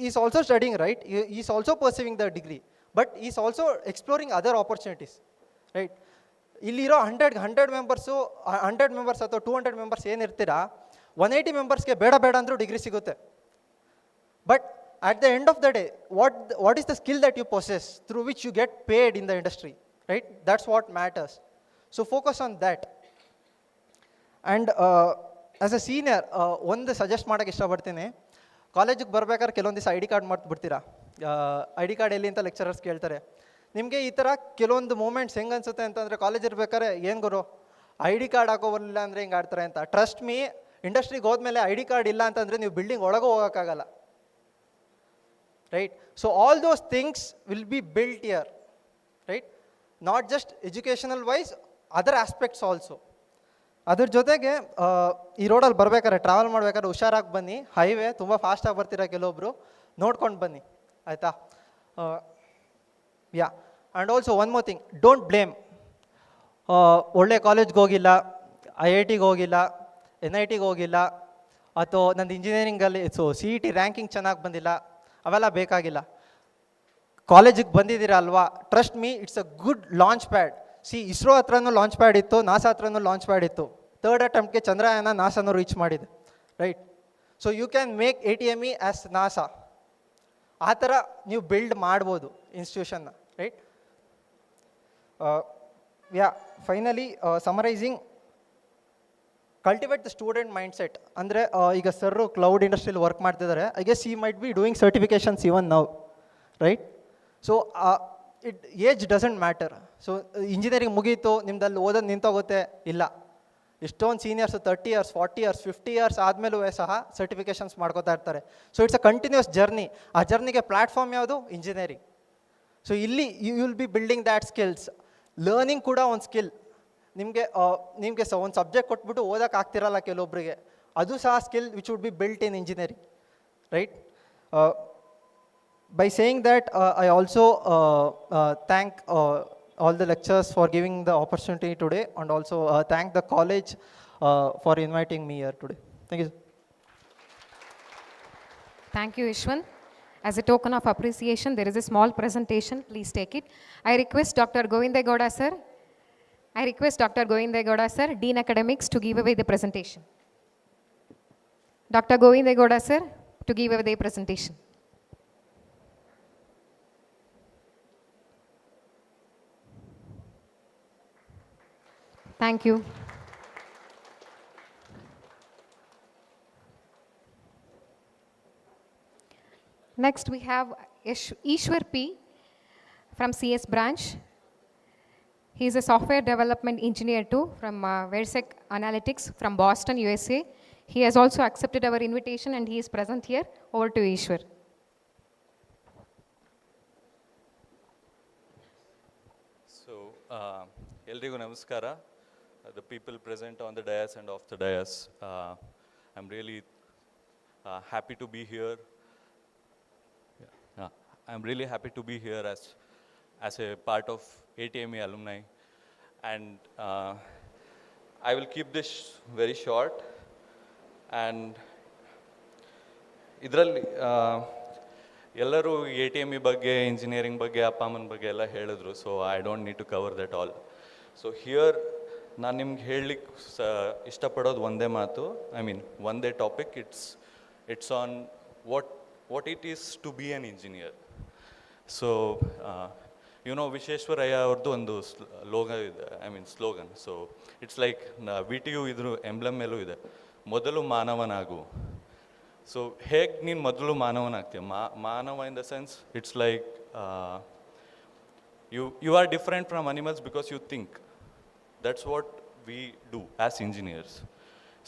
Is also studying, right? Is also pursuing the degree, but is also exploring other opportunities, right? ಇಲ್ಲಿರೋ 100 members 100 members ಅಥವಾ 200 members ಏನಿರ್ತೀರಾ, 180 ಮೆಂಬರ್ಸ್ಗೆ ಬೇಡ ಅಂದರೂ degree ಸಿಗುತ್ತೆ. But at the end of the day, what is the skill that you possess through which you get paid in the industry, right? That's what matters. So focus on that. And as a senior, ಒಂದು suggest ಮಾಡೋಕ್ಕೆ ಇಷ್ಟಪಡ್ತೀನಿ. ಕಾಲೇಜಿಗೆ ಬರ್ಬೇಕಾದ್ರೆ ಕೆಲವೊಂದು ದಿವಸ I D card ಮರ್ತು ಬಿಡ್ತೀರಾ. I D card ಎಲ್ಲಿ ಅಂತ ಲೆಕ್ಚರರ್ಸ್ ಕೇಳ್ತಾರೆ. ನಿಮಗೆ ಈ ಥರ ಕೆಲವೊಂದು ಮೂಮೆಂಟ್ಸ್ ಹೆಂಗೆ ಅನಿಸುತ್ತೆ ಅಂತಂದರೆ, ಕಾಲೇಜ್ ಇರ್ಬೇಕಾದ್ರೆ ಏನು ಗುರು ಐ ಡಿ ಕಾರ್ಡ್ ಹಾಕೋ ಬರಲಿಲ್ಲ ಅಂದರೆ ಹಿಂಗೆ ಆಡ್ತಾರೆ ಅಂತ. ಟ್ರಸ್ಟ್ ಮೀ, ಇಂಡಸ್ಟ್ರಿಗೆ ಹೋದ್ಮೇಲೆ ಐ ಡಿ ಕಾರ್ಡ್ ಇಲ್ಲ ಅಂತಂದರೆ ನೀವು ಬಿಲ್ಡಿಂಗ್ ಒಳಗೂ ಹೋಗೋಕ್ಕಾಗಲ್ಲ, right? So all those things will be built here, right? Not just educational wise, other aspects also. ಅದ್ರ ಜೊತೆಗೆ ಈ ರೋಡಲ್ಲಿ ಬರ್ಬೇಕಾದ್ರೆ, ಟ್ರಾವೆಲ್ ಮಾಡ್ಬೇಕಾದ್ರೆ ಹುಷಾರಾಗಿ ಬನ್ನಿ. ಹೈವೇ ತುಂಬ ಫಾಸ್ಟಾಗಿ ಬರ್ತೀರಾ ಕೆಲವೊಬ್ರು, ನೋಡ್ಕೊಂಡು ಬನ್ನಿ, ಆಯಿತಾ. Yeah, and also one more thing, don't blame. ಒಳ್ಳೆ ಕಾಲೇಜ್ಗೆ ಹೋಗಿಲ್ಲ, IITಗೆ ಹೋಗಿಲ್ಲ, NITಗೆ ಹೋಗಿಲ್ಲ, ಅಥವಾ ನಂದು ಇಂಜಿನಿಯರಿಂಗಲ್ಲಿ CET ರ್ಯಾಂಕಿಂಗ್ ಚೆನ್ನಾಗಿ ಬಂದಿಲ್ಲ, ಅವೆಲ್ಲ ಬೇಕಾಗಿಲ್ಲ. ಕಾಲೇಜಿಗೆ ಬಂದಿದ್ದೀರಾ ಅಲ್ವಾ, trust me, it's a good launch pad. ISRO ಹತ್ರನೂ ಲಾಂಚ್ ಪ್ಯಾಡ್ ಇತ್ತು, ನಾಸಾ ಹತ್ರನೂ ಲಾಂಚ್ ಪ್ಯಾಡ್ ಇತ್ತು. 3rd ಅಟೆಂಪ್ಟ್ಗೆ ಚಂದ್ರಯಾನ ನಾಸಾನೂ ರೀಚ್ ಮಾಡಿದೆ, right? So you can make ATME as NASA. ಆ ಥರ ನೀವು ಬಿಲ್ಡ್ ಮಾಡ್ಬೋದು ಇನ್ಸ್ಟಿಟ್ಯೂಷನ್ನ, right? Yeah, finally summarising, cultivate the student mind set. ಅಂದರೆ ಈಗ ಸರ್ರು ಕ್ಲೌಡ್ ಇಂಡಸ್ಟ್ರಿಯಲ್ಲಿ ವರ್ಕ್ ಮಾಡ್ತಿದ್ದಾರೆ. I guess he might be doing certifications even now, right? So age doesn't matter. So engineering ಮುಗೀತು, ನಿಮ್ದಲ್ಲಿ ಓದೋದು ನಿಂತೋಗುತ್ತೆ, ಇಲ್ಲ. ಎಷ್ಟೊಂದು ಸೀನಿಯರ್ಸ್ 30 years, 40 years, 50 years ಆದಮೇಲೂ ಸಹ ಸರ್ಟಿಫಿಕೇಷನ್ಸ್ ಮಾಡ್ಕೋತಾ ಇರ್ತಾರೆ. So it's a continuous journey. ಆ ಜರ್ನಿಗೆ ಪ್ಲ್ಯಾಟ್ಫಾರ್ಮ್ ಯಾವುದು? ಇಂಜಿನಿಯರಿಂಗ್. ಸೊ ಇಲ್ಲಿ you will be building that skills. Learning ಕೂಡ ಒಂದು ಸ್ಕಿಲ್. ನಿಮಗೆ ಒಂದು ಸಬ್ಜೆಕ್ಟ್ ಕೊಟ್ಬಿಟ್ಟು ಓದೋಕೆ ಆಗ್ತಿರಲ್ಲ ಕೆಲವೊಬ್ಬರಿಗೆ, ಅದು ಸಹ skill which would be built in engineering, right? By saying that, I also thank all the lecturers for giving the opportunity today, and also thank the college for inviting me here today. Thank you. Thank you, Ishwan. As a token of appreciation, there is a small presentation. Please take it. I request Dr. Govindegowda sir, Dean Academics, to give away the presentation. Dr. Govindegowda sir, to give away the presentation. Thank you. Next we have Ishwar P from CS branch. He is a software development engineer too from Versec Analytics from Boston, USA. He has also accepted our invitation and he is present here. Over to Ishwar. So, ಎಲ್ರಿಗೂ ನಮಸ್ಕಾರ. The people present on the dais and off the dais. I'm really happy to be here. I'm really happy to be here as a part of ATME alumni, and I will keep this very short. And ಇದರಲ್ಲಿ ಎಲ್ಲರೂ ATME ಬಗ್ಗೆ, engineering ಬಗ್ಗೆ, ಅಪ್ಪ ಅಮ್ಮನ ಬಗ್ಗೆ ಎಲ್ಲ ಹೇಳಿದ್ರು. So I don't need to cover that all. So here ನಾನು ನಿಮ್ಗೆ ಹೇಳಲಿಕ್ಕೆ ಇಷ್ಟಪಡೋದು ಒಂದೇ ಮಾತು, ಐ ಮೀನ್ ಒಂದೇ topic. It's on what it is to be an engineer. So Visvesvaraya ಅವ್ರದ್ದು ಒಂದು ಲೋಗ ಇದೆ, I mean slogan. So it's like VTU ಇದ್ರ ಎಂಬ್ಲಮ್ ಮೇಲೂ ಇದೆ, ಮೊದಲು ಮಾನವನಾಗು. ಸೊ ಹೇಗೆ ನೀನು ಮೊದಲು ಮಾನವನಾಗ್ತೀಯ? ಮಾನವ in the sense it's like you are different from animals because you think. That's what we do as engineers.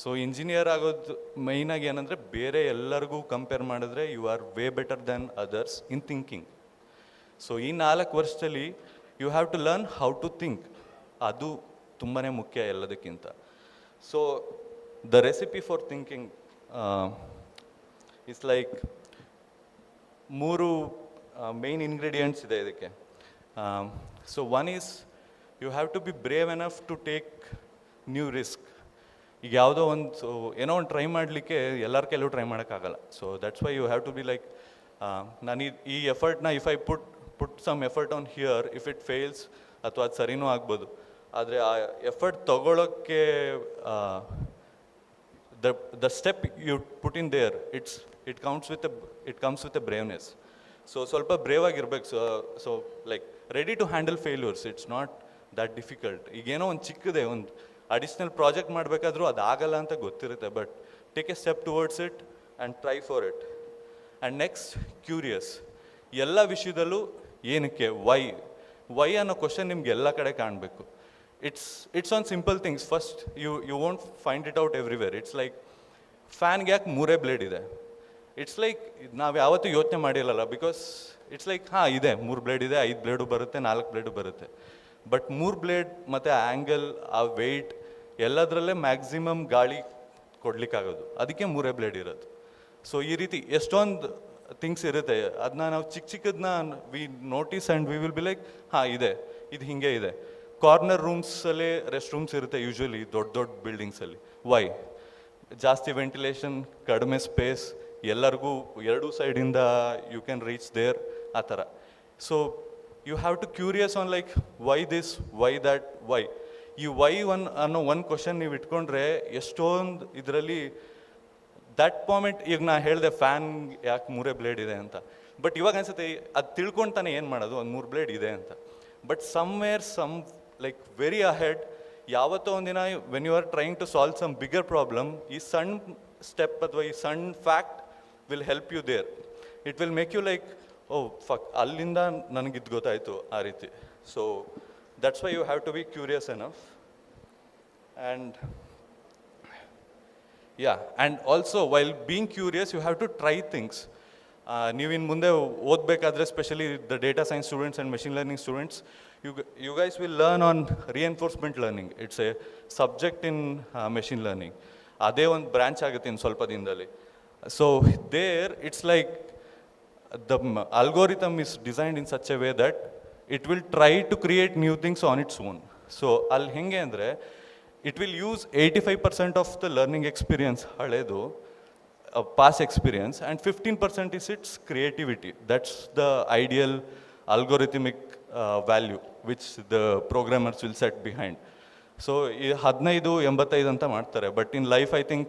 So engineer ಆಗೋದು ಮೈನಾಗಿ ಏನಂದರೆ ಬೇರೆ ಎಲ್ಲರಿಗೂ ಕಂಪೇರ್ ಮಾಡಿದ್ರೆ you are way better than others in thinking. So ಈ 4 ವರ್ಷದಲ್ಲಿ you have to learn how to think. ಅದು ತುಂಬಾ ಮುಖ್ಯ ಎಲ್ಲದಕ್ಕಿಂತ. So the recipe for thinking it's like 3 main ingredients ಇದೆ ಇದಕ್ಕೆ. So one is you have to be brave enough to take new risk. ಈಗ ಯಾವುದೋ ಏನೋ ಒಂದು ಟ್ರೈ ಮಾಡಲಿಕ್ಕೆ ಎಲ್ಲರ ಕೆಲವು ಟ್ರೈ ಮಾಡೋಕ್ಕಾಗಲ್ಲ. So that's why you have to be like, ನಾನು ಈ ಎಫರ್ಟ್ನ if I put some effort on here, if it fails ಅಥವಾ ಅದು ಸರಿನೂ ಆಗ್ಬೋದು, ಆದರೆ ಆ ಎಫರ್ಟ್ ತಗೊಳ್ಳೋಕ್ಕೆ the step you put in there, it comes with a braveness. So ಸ್ವಲ್ಪ ಬ್ರೇವ್ ಆಗಿರ್ಬೇಕು. So like ready to handle failures. It's not that difficult. ಈಗೇನೋ ಒಂದು ಚಿಕ್ಕದೇ ಒಂದು ಅಡಿಷ್ನಲ್ ಪ್ರಾಜೆಕ್ಟ್ ಮಾಡಬೇಕಾದ್ರೂ ಅದಾಗಲ್ಲ ಅಂತ ಗೊತ್ತಿರುತ್ತೆ, but take A step towards it and try for it. And next curious. ಎಲ್ಲ ವಿಷಯದಲ್ಲೂ ಏನಕ್ಕೆ, ವೈ ಅನ್ನೋ ಕ್ವಶನ್ ನಿಮ್ಗೆ ಎಲ್ಲ ಕಡೆ ಕಾಣಬೇಕು. It's on simple things. First, you won't find it out everywhere. It's like ಫ್ಯಾನ್ಗೆ ಯಾಕೆ 3 ಬ್ಲೇಡ್ ಇದೆ? ಇಟ್ಸ್ ಲೈಕ್ ನಾವು ಯಾವತ್ತೂ ಯೋಚನೆ ಮಾಡಿರಲ್ಲ, ಬಿಕಾಸ್ ಇಟ್ಸ್ ಲೈಕ್ ಇದೆ 3 ಬ್ಲೇಡ್ ಇದೆ, 5 ಬ್ಲೇಡು ಬರುತ್ತೆ, 4 ಬ್ಲೇಡು ಬರುತ್ತೆ. ಬಟ್ 3 ಬ್ಲೇಡ್ ಮತ್ತು ಆ್ಯಂಗಲ್, ಆ ವೆಯ್ಟ್ ಎಲ್ಲದರಲ್ಲೇ ಮ್ಯಾಕ್ಸಿಮಮ್ ಗಾಳಿ ಕೊಡ್ಲಿಕ್ಕಾಗೋದು. ಅದಕ್ಕೆ 3 ಬ್ಲೇಡ್ ಇರೋದು. ಸೊ ಈ ರೀತಿ ಎಷ್ಟೊಂದು ಥಿಂಗ್ಸ್ ಇರುತ್ತೆ. ಅದನ್ನ ನಾವು ಚಿಕ್ಕದನ್ನ we notice and we will be like ಇದೆ, ಇದು ಹಿಂಗೆ ಇದೆ. ಕಾರ್ನರ್ ರೂಮ್ಸಲ್ಲಿ ರೆಸ್ಟ್ ರೂಮ್ಸ್ ಇರುತ್ತೆ ಯೂಶ್ವಲಿ ದೊಡ್ಡ ಬಿಲ್ಡಿಂಗ್ಸಲ್ಲಿ. ವೈ? ಜಾಸ್ತಿ ವೆಂಟಿಲೇಷನ್, ಕಡಿಮೆ ಸ್ಪೇಸ್, ಎಲ್ಲರಿಗೂ 2 ಸೈಡಿಂದ ಯು ಕ್ಯಾನ್ ರೀಚ್ ದೇರ್, ಆ ಥರ. So you have to curious on like why this, why that, why. ಈ ವೈ ಅನ್ನೋ ಒಂದು ಕ್ವಶನ್ ನೀವು ಇಟ್ಕೊಂಡ್ರೆ ಎಷ್ಟೊಂದು ಇದರಲ್ಲಿ ದಟ್ ಪಾಮೆಂಟ್. ಈಗ ನಾ ಹೇಳಿದೆ ಫ್ಯಾನ್ ಯಾಕೆ 3 ಬ್ಲೇಡ್ ಇದೆ ಅಂತ, ಬಟ್ ಇವಾಗ ಅನ್ಸುತ್ತೆ ಅದು ತಿಳ್ಕೊಂತಾನೆ ಏನು ಮಾಡೋದು, ಒಂದು 3 ಬ್ಲೇಡ್ ಇದೆ ಅಂತ. But somewhere like very ahead, ಯಾವತ್ತೋ ಒಂದಿನ when you are trying to solve some bigger problem, ಈ ಸಣ್ಣ ಸ್ಟೆಪ್ ಅಥವಾ ಈ ಸಣ್ಣ fact will help you there. It will make you like, oh fuck, ಅಲ್ಲಿಂದ ನನಗಿದು ಗೊತ್ತಾಯಿತು, ಆ ರೀತಿ. So that's why you have to be curious enough. And and also while being curious you have to try things. ನೀವಿನ್ನು ಮುಂದೆ ಓದಬೇಕಾದ್ರೆ, specially the data science students and machine learning students, you guys will learn on reinforcement learning. It's a subject in machine learning. ಅದೇ ಒಂದು branch ಆಗುತ್ತೆ ಇನ್ನು ಸ್ವಲ್ಪ ದಿನದಲ್ಲಿ. So there it's like the algorithm is designed in such a way that it will try to create new things on its own. So ಅಲ್ಲಿ ಹೆಂಗೆ ಅಂದರೆ, it will use 85% of the learning experience, ಹಳೇದು past experience, and 15% is its creativity. That's the ideal algorithmic value which the programmers will set behind. So 15-85 ಅಂತ ಮಾಡ್ತಾರೆ. But in life I think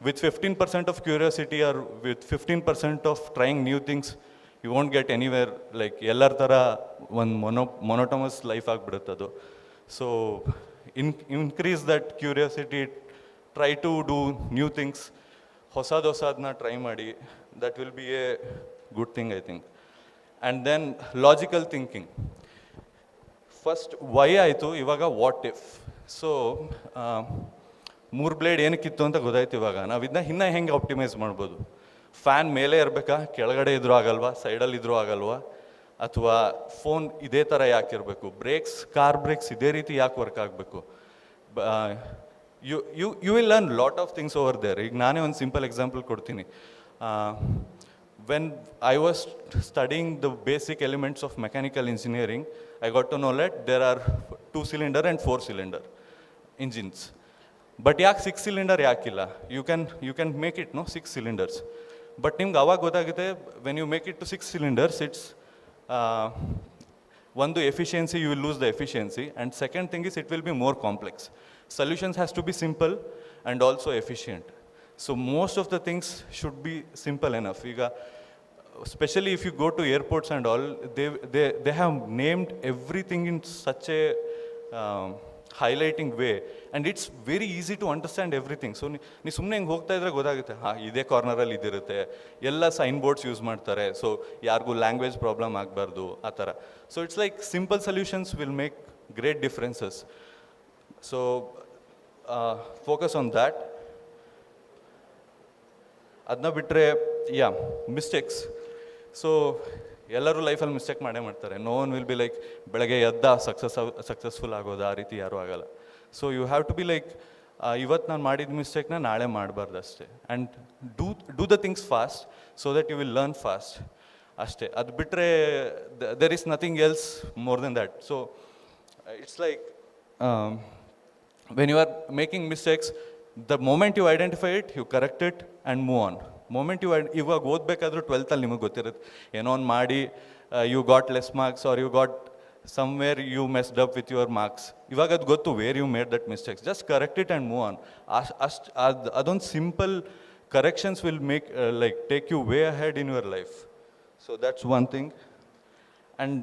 with 15% of curiosity or with 15% of trying new things, you won't get anywhere. Like ಎಲ್ಲರ ಥರ ಒಂದು monotonous life ಆಗಿಬಿಡುತ್ತೆ ಅದು. So increase that curiosity, try to do new things, ಹೊಸದನ್ನ try ಮಾಡಿ. That will be a good thing, I think. And then logical thinking. First why ಆಯಿತು, ಇವಾಗ what if. So 3 blade ಏನಕ್ಕಿತ್ತು ಅಂತ ಗೊತ್ತಾಯ್ತು. ಇವಾಗ ನಾವು ಇದನ್ನ ಇನ್ನೂ ಹೆಂಗೆ ಆಪ್ಟಿಮೈಸ್ ಮಾಡ್ಬೋದು? ಫ್ಯಾನ್ ಮೇಲೆ ಇರಬೇಕಾ, ಕೆಳಗಡೆ ಇದ್ರೂ ಆಗಲ್ವಾ, ಸೈಡಲ್ಲಿ ಇದ್ರೂ ಆಗಲ್ವಾ, ಅಥವಾ ಫೋನ್ ಇದೇ ಥರ ಯಾಕೆ ಇರಬೇಕು, ಬ್ರೇಕ್ಸ್, ಕಾರ್ ಬ್ರೇಕ್ಸ್ ಇದೇ ರೀತಿ ಯಾಕೆ ವರ್ಕ್ ಆಗಬೇಕು? You will learn lot of things over there. ಈಗ ನಾನೇ ಒಂದು ಸಿಂಪಲ್ ಎಕ್ಸಾಂಪಲ್ ಕೊಡ್ತೀನಿ. When I was studying the basic elements of mechanical engineering, I got to know that there are 2-cylinder and 4-cylinder engines. But yak 6-cylinder yakilla. You can make it 6 cylinders. But ನಿಮ್ಗೆ ಅವಾಗ ಗೊತ್ತಾಗುತ್ತೆ when you make it to 6 cylinders, it's one, the efficiency, you will lose the efficiency, and second thing is it will be more complex. Solutions has to be simple and also efficient. So most of the things should be simple enough. Especially if you go to airports and all, they have named everything in such a highlighting way, and it's very easy to understand everything. So ನೀವು ಸುಮ್ಮನೆ ಹಿಂಗೆ ಹೋಗ್ತಾ ಇದ್ರೆ ಗೊತ್ತಾಗುತ್ತೆ, ಇದೇ ಕಾರ್ನರಲ್ಲಿ ಇದಿರುತ್ತೆ, ಎಲ್ಲ ಸೈನ್ ಬೋರ್ಡ್ಸ್ ಯೂಸ್ ಮಾಡ್ತಾರೆ, ಸೊ ಯಾರಿಗೂ ಲ್ಯಾಂಗ್ವೇಜ್ ಪ್ರಾಬ್ಲಮ್ ಆಗಬಾರ್ದು ಆ ಥರ. So it's like simple solutions will make great differences. So focus on that. ಅದನ್ನ ಬಿಟ್ಟರೆ ಮಿಸ್ಟೇಕ್ಸ್. ಸೊ ಎಲ್ಲರೂ ಲೈಫಲ್ಲಿ ಮಿಸ್ಟೇಕ್ ಮಾಡೇ ಮಾಡ್ತಾರೆ. No one will be like ಬೆಳಗ್ಗೆ ಎದ್ದ ಸಕ್ಸಸ್ಫುಲ್ ಆಗೋದು, ಆ ರೀತಿ ಯಾರೂ ಆಗಲ್ಲ. So you have to be like ಇವತ್ತು ನಾನು ಮಾಡಿದ ಮಿಸ್ಟೇಕ್ನ ನಾಳೆ ಮಾಡಬಾರ್ದು ಅಷ್ಟೇ. And do the things fast so that you will learn fast ಅಷ್ಟೇ. ಅದು ಬಿಟ್ಟರೆ there is nothing else more than that. So it's like when you are making mistakes, the moment you identify it, you correct it and move on. Moment ಇವಾಗ ಓದಬೇಕಾದ್ರೂ 12th ನಿಮಗೆ ಗೊತ್ತಿರುತ್ತೆ, ಏನೋ ಒಂದು ಮಾಡಿ you got less marks or you got somewhere you messed up with your marks. ಇವಾಗ ಅದು ಗೊತ್ತು where you made that mistakes, just correct it and move on. ಅದೊಂದು simple corrections will make like take you way ahead in your life. So that's one thing. And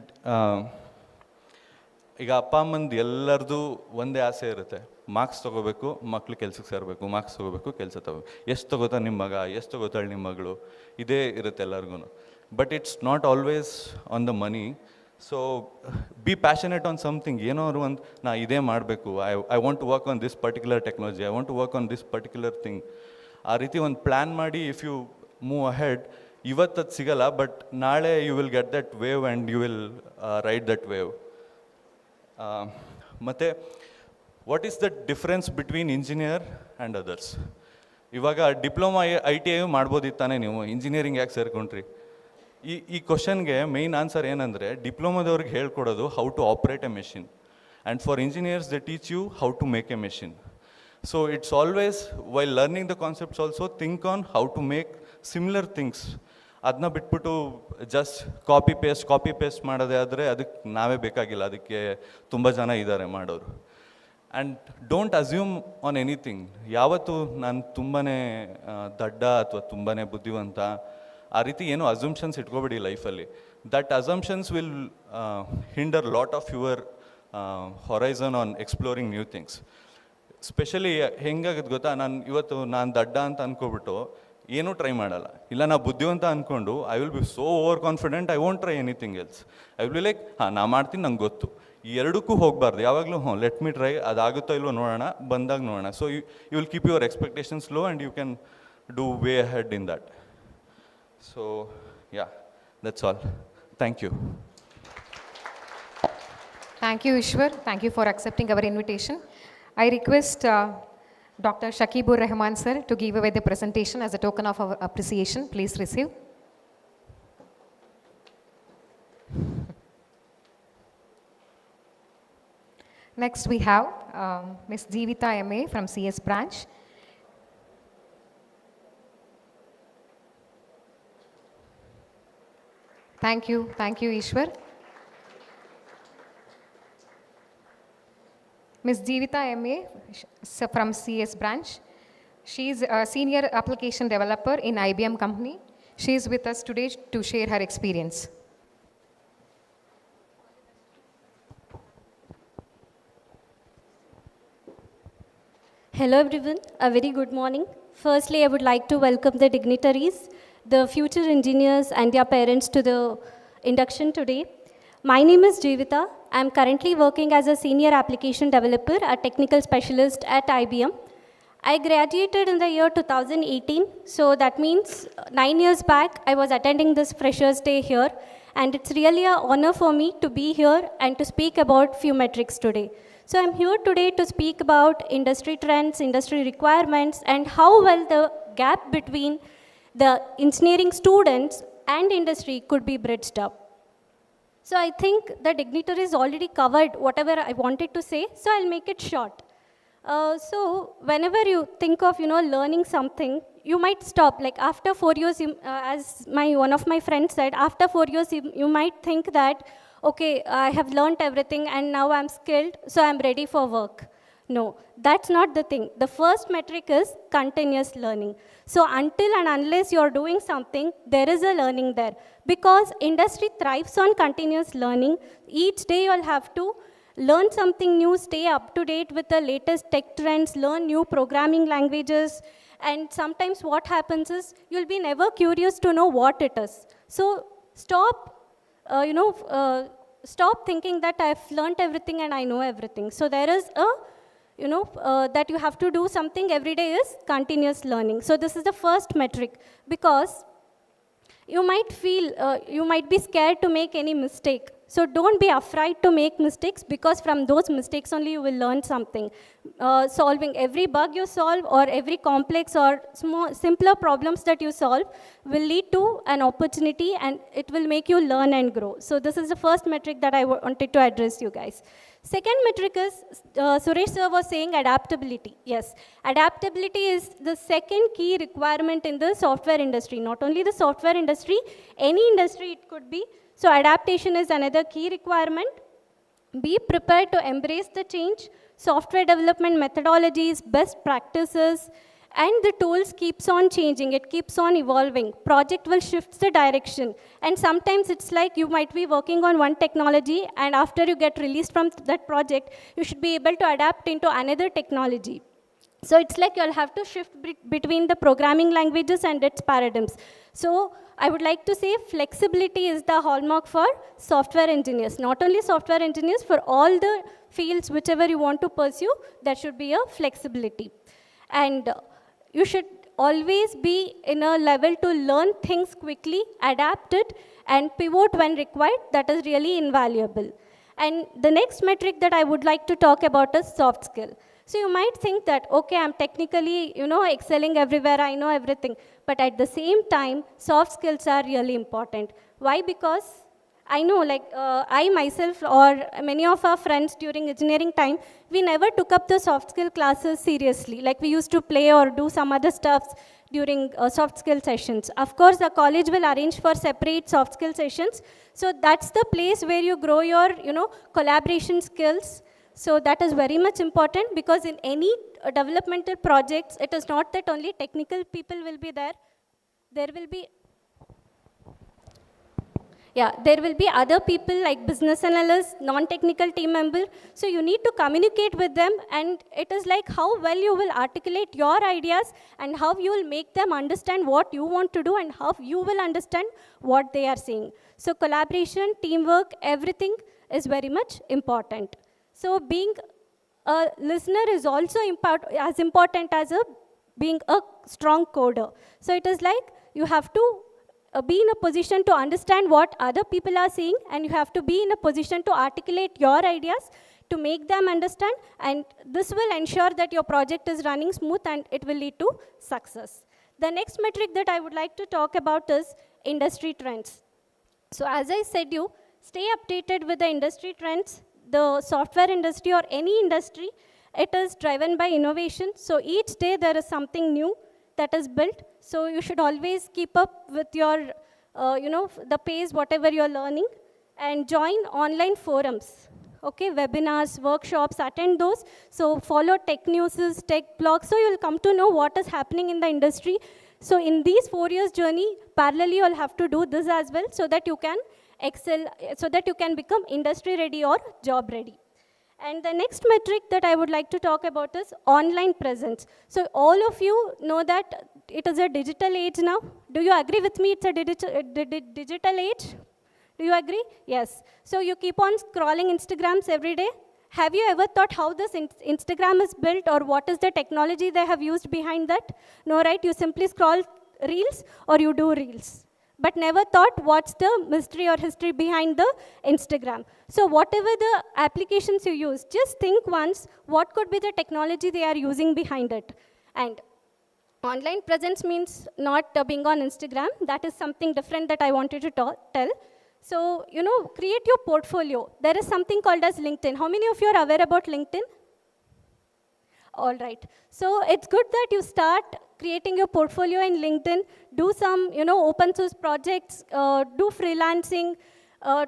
ಈಗ ಅಪ್ಪ ಅಮ್ಮಂದು ಎಲ್ಲರದು ಒಂದೇ ಆಸೆ ಇರುತ್ತೆ, ಮಾರ್ಕ್ಸ್ ತೊಗೋಬೇಕು, ಮಕ್ಳು ಕೆಲ್ಸಕ್ಕೆ ಸೇರಬೇಕು, ಮಾರ್ಕ್ಸ್ ತೊಗೋಬೇಕು, ಕೆಲಸ ತೊಗೋಬೇಕು. ಎಷ್ಟು ತೊಗೋತಾ ನಿಮ್ಮ ಮಗ, ಎಷ್ಟು ತೊಗೋತಾಳೆ ನಿಮ್ಮ ಮಗಳು, ಇದೇ ಇರುತ್ತೆ ಎಲ್ಲರಿಗೂ. But it's not always on the money. So be passionate on something. ಏನೋ ಅವರು ಒಂದು ನಾ ಇದೇ ಮಾಡಬೇಕು, I want to work on this particular technology, I want to work on this particular thing. ಆ ರೀತಿ ಒಂದು ಪ್ಲ್ಯಾನ್ ಮಾಡಿ ಇಫ್ ಯು ಮೂವ್ ಅಹೆಡ್, ಇವತ್ತು ಅದು ಸಿಗಲ್ಲ, ಬಟ್ ನಾಳೆ you will get that wave and you will ride that wave. ಮತ್ತು what is the difference between engineer and others? ಇವಾಗ ಡಿಪ್ಲೊಮಾ ITI ಮಾಡ್ಬೋದಿತ್ತಾನೆ ನೀವು, ಇಂಜಿನಿಯರಿಂಗ್ ಯಾಕೆ ಸೇರ್ಕೊಂಡ್ರಿ? ಈ ಕ್ವಶನ್ಗೆ ಮೇಯ್ನ್ ಆನ್ಸರ್ ಏನಂದರೆ, ಡಿಪ್ಲೊಮಾದವ್ರಿಗೆ ಹೇಳ್ಕೊಡೋದು how to operate a machine, and for engineers they teach you how to make a machine. So it's always while learning the concepts also think on how to make similar things. ಅದನ್ನ ಬಿಟ್ಬಿಟ್ಟು just copy paste ಮಾಡೋದೇ ಆದರೆ ಅದಕ್ಕೆ ನಾವೇ ಬೇಕಾಗಿಲ್ಲ, ಅದಕ್ಕೆ ತುಂಬ ಜನ ಇದ್ದಾರೆ ಮಾಡೋರು. And don't assume on anything. ಯಾವತ್ತು ನಾನು ತುಂಬಾ ದಡ್ಡ ಅಥವಾ ತುಂಬಾ ಬುದ್ಧಿವಂತ, ಆ ರೀತಿ ಏನೋ ಅಸಂಪ್ಷನ್ಸ್ ಇಟ್ಕೋಬೇಡಿ ಲೈಫಲ್ಲಿ. That assumptions will hinder lot of your horizon on exploring new things. Specially ಹೆಂಗಾಗುತ್ತೆ ಗೊತ್ತಾ, ನಾನು ದಡ್ಡ ಅಂತ ಅಂದ್ಕೊಬಿಟ್ಟು ಏನೂ ಟ್ರೈ ಮಾಡಲ್ಲ. ಇಲ್ಲ ನಾ ಬುದ್ಧಿವಂತ ಅಂದ್ಕೊಂಡು I will be so over confident, I won't try anything else. I will be like ನಾ ಮಾಡ್ತೀನಿ, ನಂಗೆ ಗೊತ್ತು. ಈ ಎರಡಕ್ಕೂ ಹೋಗಬಾರ್ದು. ಯಾವಾಗಲೂ ಲೆಟ್ ಮಿ ಟ್ರೈ, ಅದಾಗುತ್ತೋ ಇಲ್ವೋ ನೋಡೋಣ, ಬಂದಾಗ ನೋಡೋಣ. So you will keep your expectations low and you can do way ahead in that. So that's all. Thank you. Thank you, Ishwar. Thank you for accepting our invitation. I request Dr. Shakibur Rahman sir to give away the presentation as a token of our appreciation. Please receive. Next we have Ms. Jeevita MA from CS branch. Thank you Ishwar. Ms. Jeevita MA from CS branch. She is a senior application developer in IBM company. She is with us today to share her experience. Hello everyone, a very good morning. Firstly, I would like to welcome the dignitaries, the future engineers and their parents to the induction today. My name is Jeevita. I am currently working as a senior application developer, a technical specialist at IBM. I graduated in the year 2018, so that means 9 years back I was attending this Freshers Day here, and it's really an honor for me to be here and to speak about few metrics today. So I'm here today to speak about industry trends, industry requirements, and how well the gap between the engineering students and industry could be bridged up. So I think the dignitaries already covered whatever I wanted to say, so I'll make it short. So whenever you think of, learning something, you might stop. Like after 4 years, as one of my friends said, after 4 years, you might think that, okay, I have learned everything and now I'm skilled, so I'm ready for work. No, that's not the thing. The first metric is continuous learning. So until and unless you're doing something, there is a learning there. Because industry thrives on continuous learning. Each day you'll have to learn something new, stay up to date with the latest tech trends, learn new programming languages, and sometimes what happens is you'll be never curious to know what it is. So stop, stop thinking that I've learned everything and I know everything. So there is a, that you have to do something every day is continuous learning. So this is the first metric, because you might feel, you might be scared to make any mistake. So don't be afraid to make mistakes, because from those mistakes only you will learn something. Solving every bug you solve or every complex or simpler problems that you solve will lead to an opportunity, and it will make you learn and grow. So this is the first metric that I wanted to address you guys. Second metric is, Suresh sir was saying adaptability. Yes, adaptability is the second key requirement in the software industry. Not only the software industry, any industry it could be. So adaptation is another key requirement. Be prepared to embrace the change. Software development methodologies, best practices, and the tools keeps on changing. It keeps on evolving. Project will shift the direction. And sometimes it's like you might be working on one technology, and after you get released from that project, you should be able to adapt into another technology. So it's like you'll have to shift between the programming languages and its paradigms. So I would like to say flexibility is the hallmark for software engineers. Not only software engineers, for all the fields, whichever you want to pursue, there should be a flexibility. And you should always be in a level to learn things quickly, adapt it, and pivot when required. That is really invaluable. And the next metric that I would like to talk about is soft skill. So you might think that, okay, I'm technically, excelling everywhere, I know everything. But at the same time, soft skills are really important. Why? Because I know, I myself or many of our friends during engineering time, we never took up the soft skill classes seriously. Like we used to play or do some other stuff during soft skill sessions. Of course, the college will arrange for separate soft skill sessions. So that's the place where you grow your, collaboration skills. So that is very much important, because in any developmental projects, it is not that only technical people will be there. There will be other people like business analysts, non-technical team members. So you need to communicate with them, and it is like how well you will articulate your ideas and how you will make them understand what you want to do and how you will understand what they are saying. So collaboration, teamwork, everything is very much important. So being a listener is also as important as being a strong coder. So it is like you have to be in a position to understand what other people are saying, and you have to be in a position to articulate your ideas to make them understand, and this will ensure that your project is running smooth and it will lead to success. The next metric that I would like to talk about is industry trends. So as I said, you stay updated with the industry trends. The software industry or any industry, it is driven by innovation. So each day there is something new that is built. So you should always keep up with your, the pace, whatever you're learning, and join online forums. Okay, webinars, workshops, attend those. So follow tech news, tech blogs, so you'll come to know what is happening in the industry. So in these 4 years journey, parallelly you'll have to do this as well, so that you can excel, so that you can become industry ready or job ready. And the next metric that I would like to talk about is online presence. So all of you know that it is a digital age now. Do you agree with me? It's a digital age. Do you agree? Yes. So you keep on scrolling Instagrams every day. Have you ever thought how this Instagram is built, or what is the technology they have used behind that? No, right? You simply scroll reels or you do reels, but never thought what's the mystery or history behind the Instagram. So whatever the applications you use, just think once, what could be the technology they are using behind it? And online presence means not being on Instagram. That is something different that I wanted to tell. So, create your portfolio. There is something called as LinkedIn. How many of you are aware about LinkedIn? All right. So it's good that you start creating your portfolio in LinkedIn, do some, open source projects, do freelancing,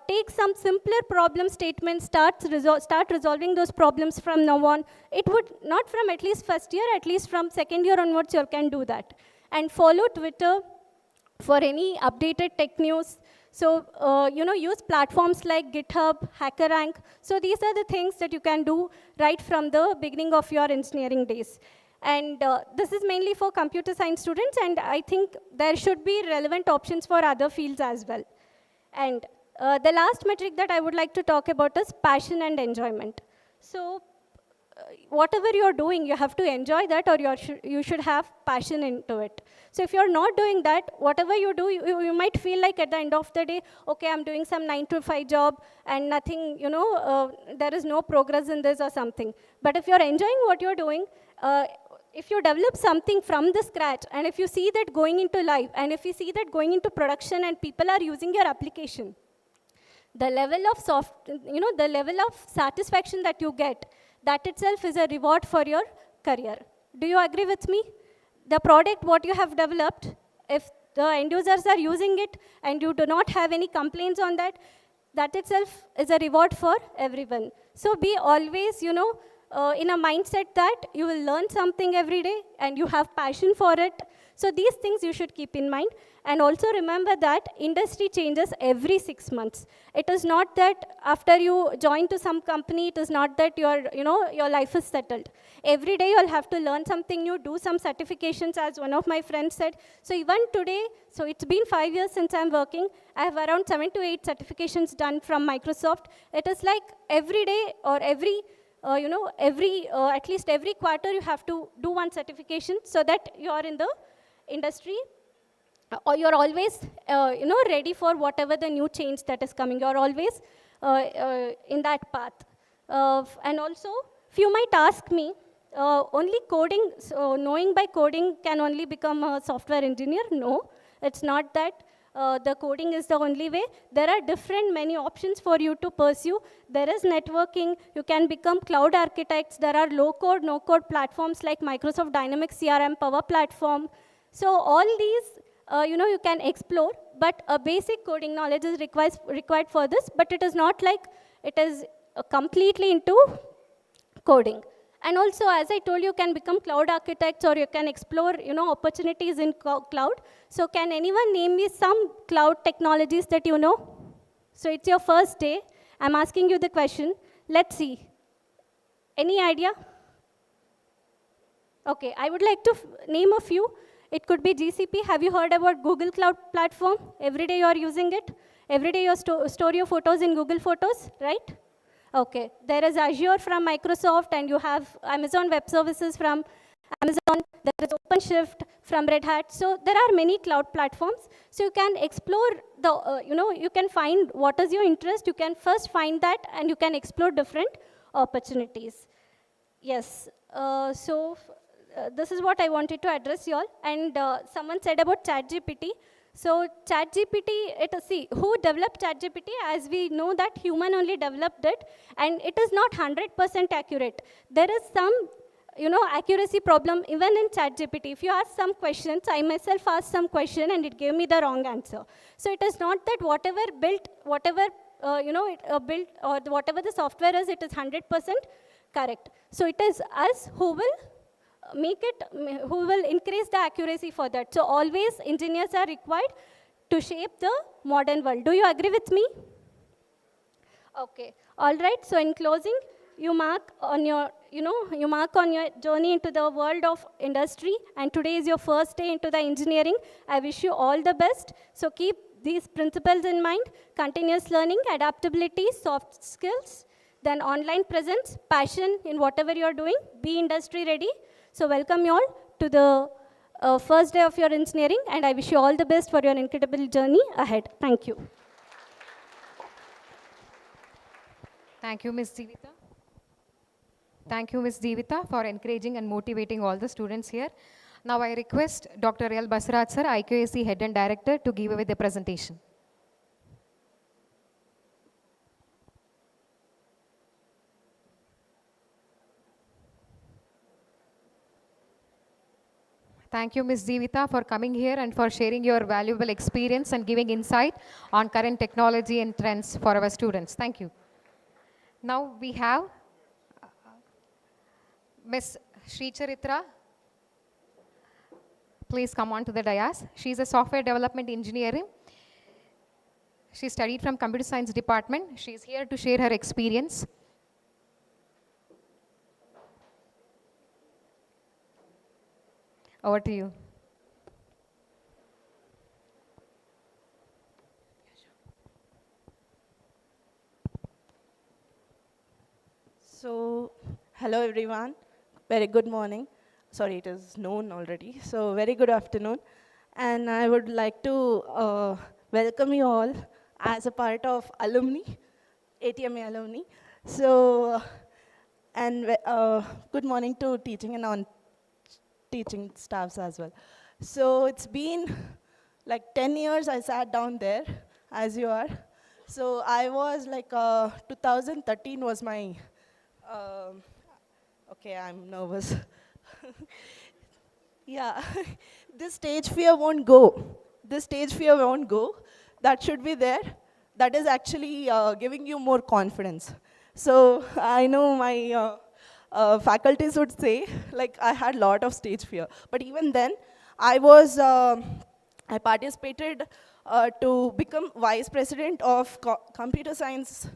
take some simpler problem statements, start resolving those problems from now on. It would, not from at least first year, at least from second year onwards, you can do that. And follow Twitter for any updated tech news. So, use platforms like GitHub, HackerRank. So these are the things that you can do right from the beginning of your engineering days. And this is mainly for computer science students, and I think there should be relevant options for other fields as well. And the last metric that I would like to talk about is passion and enjoyment. So whatever you're doing, you have to enjoy that, or you should have passion into it. So if you're not doing that, whatever you do, you might feel like at the end of the day, okay, I'm doing some 9-to-5 job and nothing, there is no progress in this or something. But if you're enjoying what you're doing, if you develop something from the scratch, and if you see that going into live, and if you see that going into production and people are using your application, the level of satisfaction that you get, that itself is a reward for your career. Do you agree with me? The product what you have developed, if the end users are using it and you do not have any complaints on that, that itself is a reward for everyone. So be always, in a mindset that you will learn something every day and you have passion for it. So these things you should keep in mind. And also remember that industry changes every 6 months. It is not that after you join to some company, it is not that your life is settled. Every day you'll have to learn something new, do some certifications, as one of my friends said. So even today, so it's been 5 years since I'm working. I have around 7 to 8 certifications done from Microsoft. It is like every day or at least every quarter you have to do one certification so that you are in the industry, or you're always, ready for whatever the new change that is coming. You're always in that path. And also, few might ask me, only coding, so knowing by coding can only become a software engineer? No, it's not that. The coding is the only way. There are many options for you to pursue. There is networking. You can become cloud architects. There are low-code, no-code platforms like Microsoft Dynamics CRM, Power Platform. So all these, you can explore, but a basic coding knowledge is required for this, but it is not like it is completely into coding. And also, as I told you, can become cloud architects, or you can explore, opportunities in cloud. So can anyone name me some cloud technologies that you know? So it's your first day. I'm asking you the question. Let's see. Any idea? Okay, I would like to name a few. It could be GCP. Have you heard about Google Cloud Platform? Every day you are using it. Every day you store your photos in Google Photos, right? Okay, there is Azure from Microsoft, and you have Amazon Web Services from Amazon. There is OpenShift from Red Hat. So there are many cloud platforms. So you can explore you can find what is your interest. You can first find that, and you can explore different opportunities. Yes, this is what I wanted to address you all. And someone said about ChatGPT. So ChatGPT, who developed ChatGPT? As we know that human only developed it, and it is not 100% accurate. There is some, accuracy problem even in ChatGPT. If you ask some questions, I myself asked some question and it gave me the wrong answer. So it is not that whatever built, or whatever the software is, it is 100% correct. So it is us who will who will increase the accuracy for that. So always engineers are required to shape the modern world. Do you agree with me? Okay, all right. So in closing, you mark on your journey into the world of industry, and today is your first day into the engineering. I wish you all the best. So keep these principles in mind: continuous learning, adaptability, soft skills, then online presence, passion in whatever you're doing, be industry ready. So welcome you all to the first day of your engineering, and I wish you all the best for your incredible journey ahead. Thank you. Thank you, Ms. Jeevita. Thank you, Ms. Jeevita, for encouraging and motivating all the students here. Now I request Dr. L. Basaraj sir, IQAC Head and Director, to give away the presentation. Thank you, Ms. Jeevita, for coming here and for sharing your valuable experience and giving insight on current technology and trends for our students. Thank you. Now we have Ms. Sri Charitra. Please come on to the dais. She is a software development engineer. She studied from computer science department. She is here to share her experience. Over to you. So, hello everyone. Very good morning. Sorry, it is noon already. So, very good afternoon. And I would like to welcome you all as a part of Alumni, ATMA Alumni. So, and good morning to teaching and non-teaching staffs as well. So, it's been like 10 years I sat down there, as you are. So, I was like, 2013 was my, okay, I'm nervous. Yeah, this stage fear won't go. This stage fear won't go. That should be there. That is actually giving you more confidence. So I know my faculties would say, like, I had a lot of stage fear. But even then, I participated to become vice president of computer science,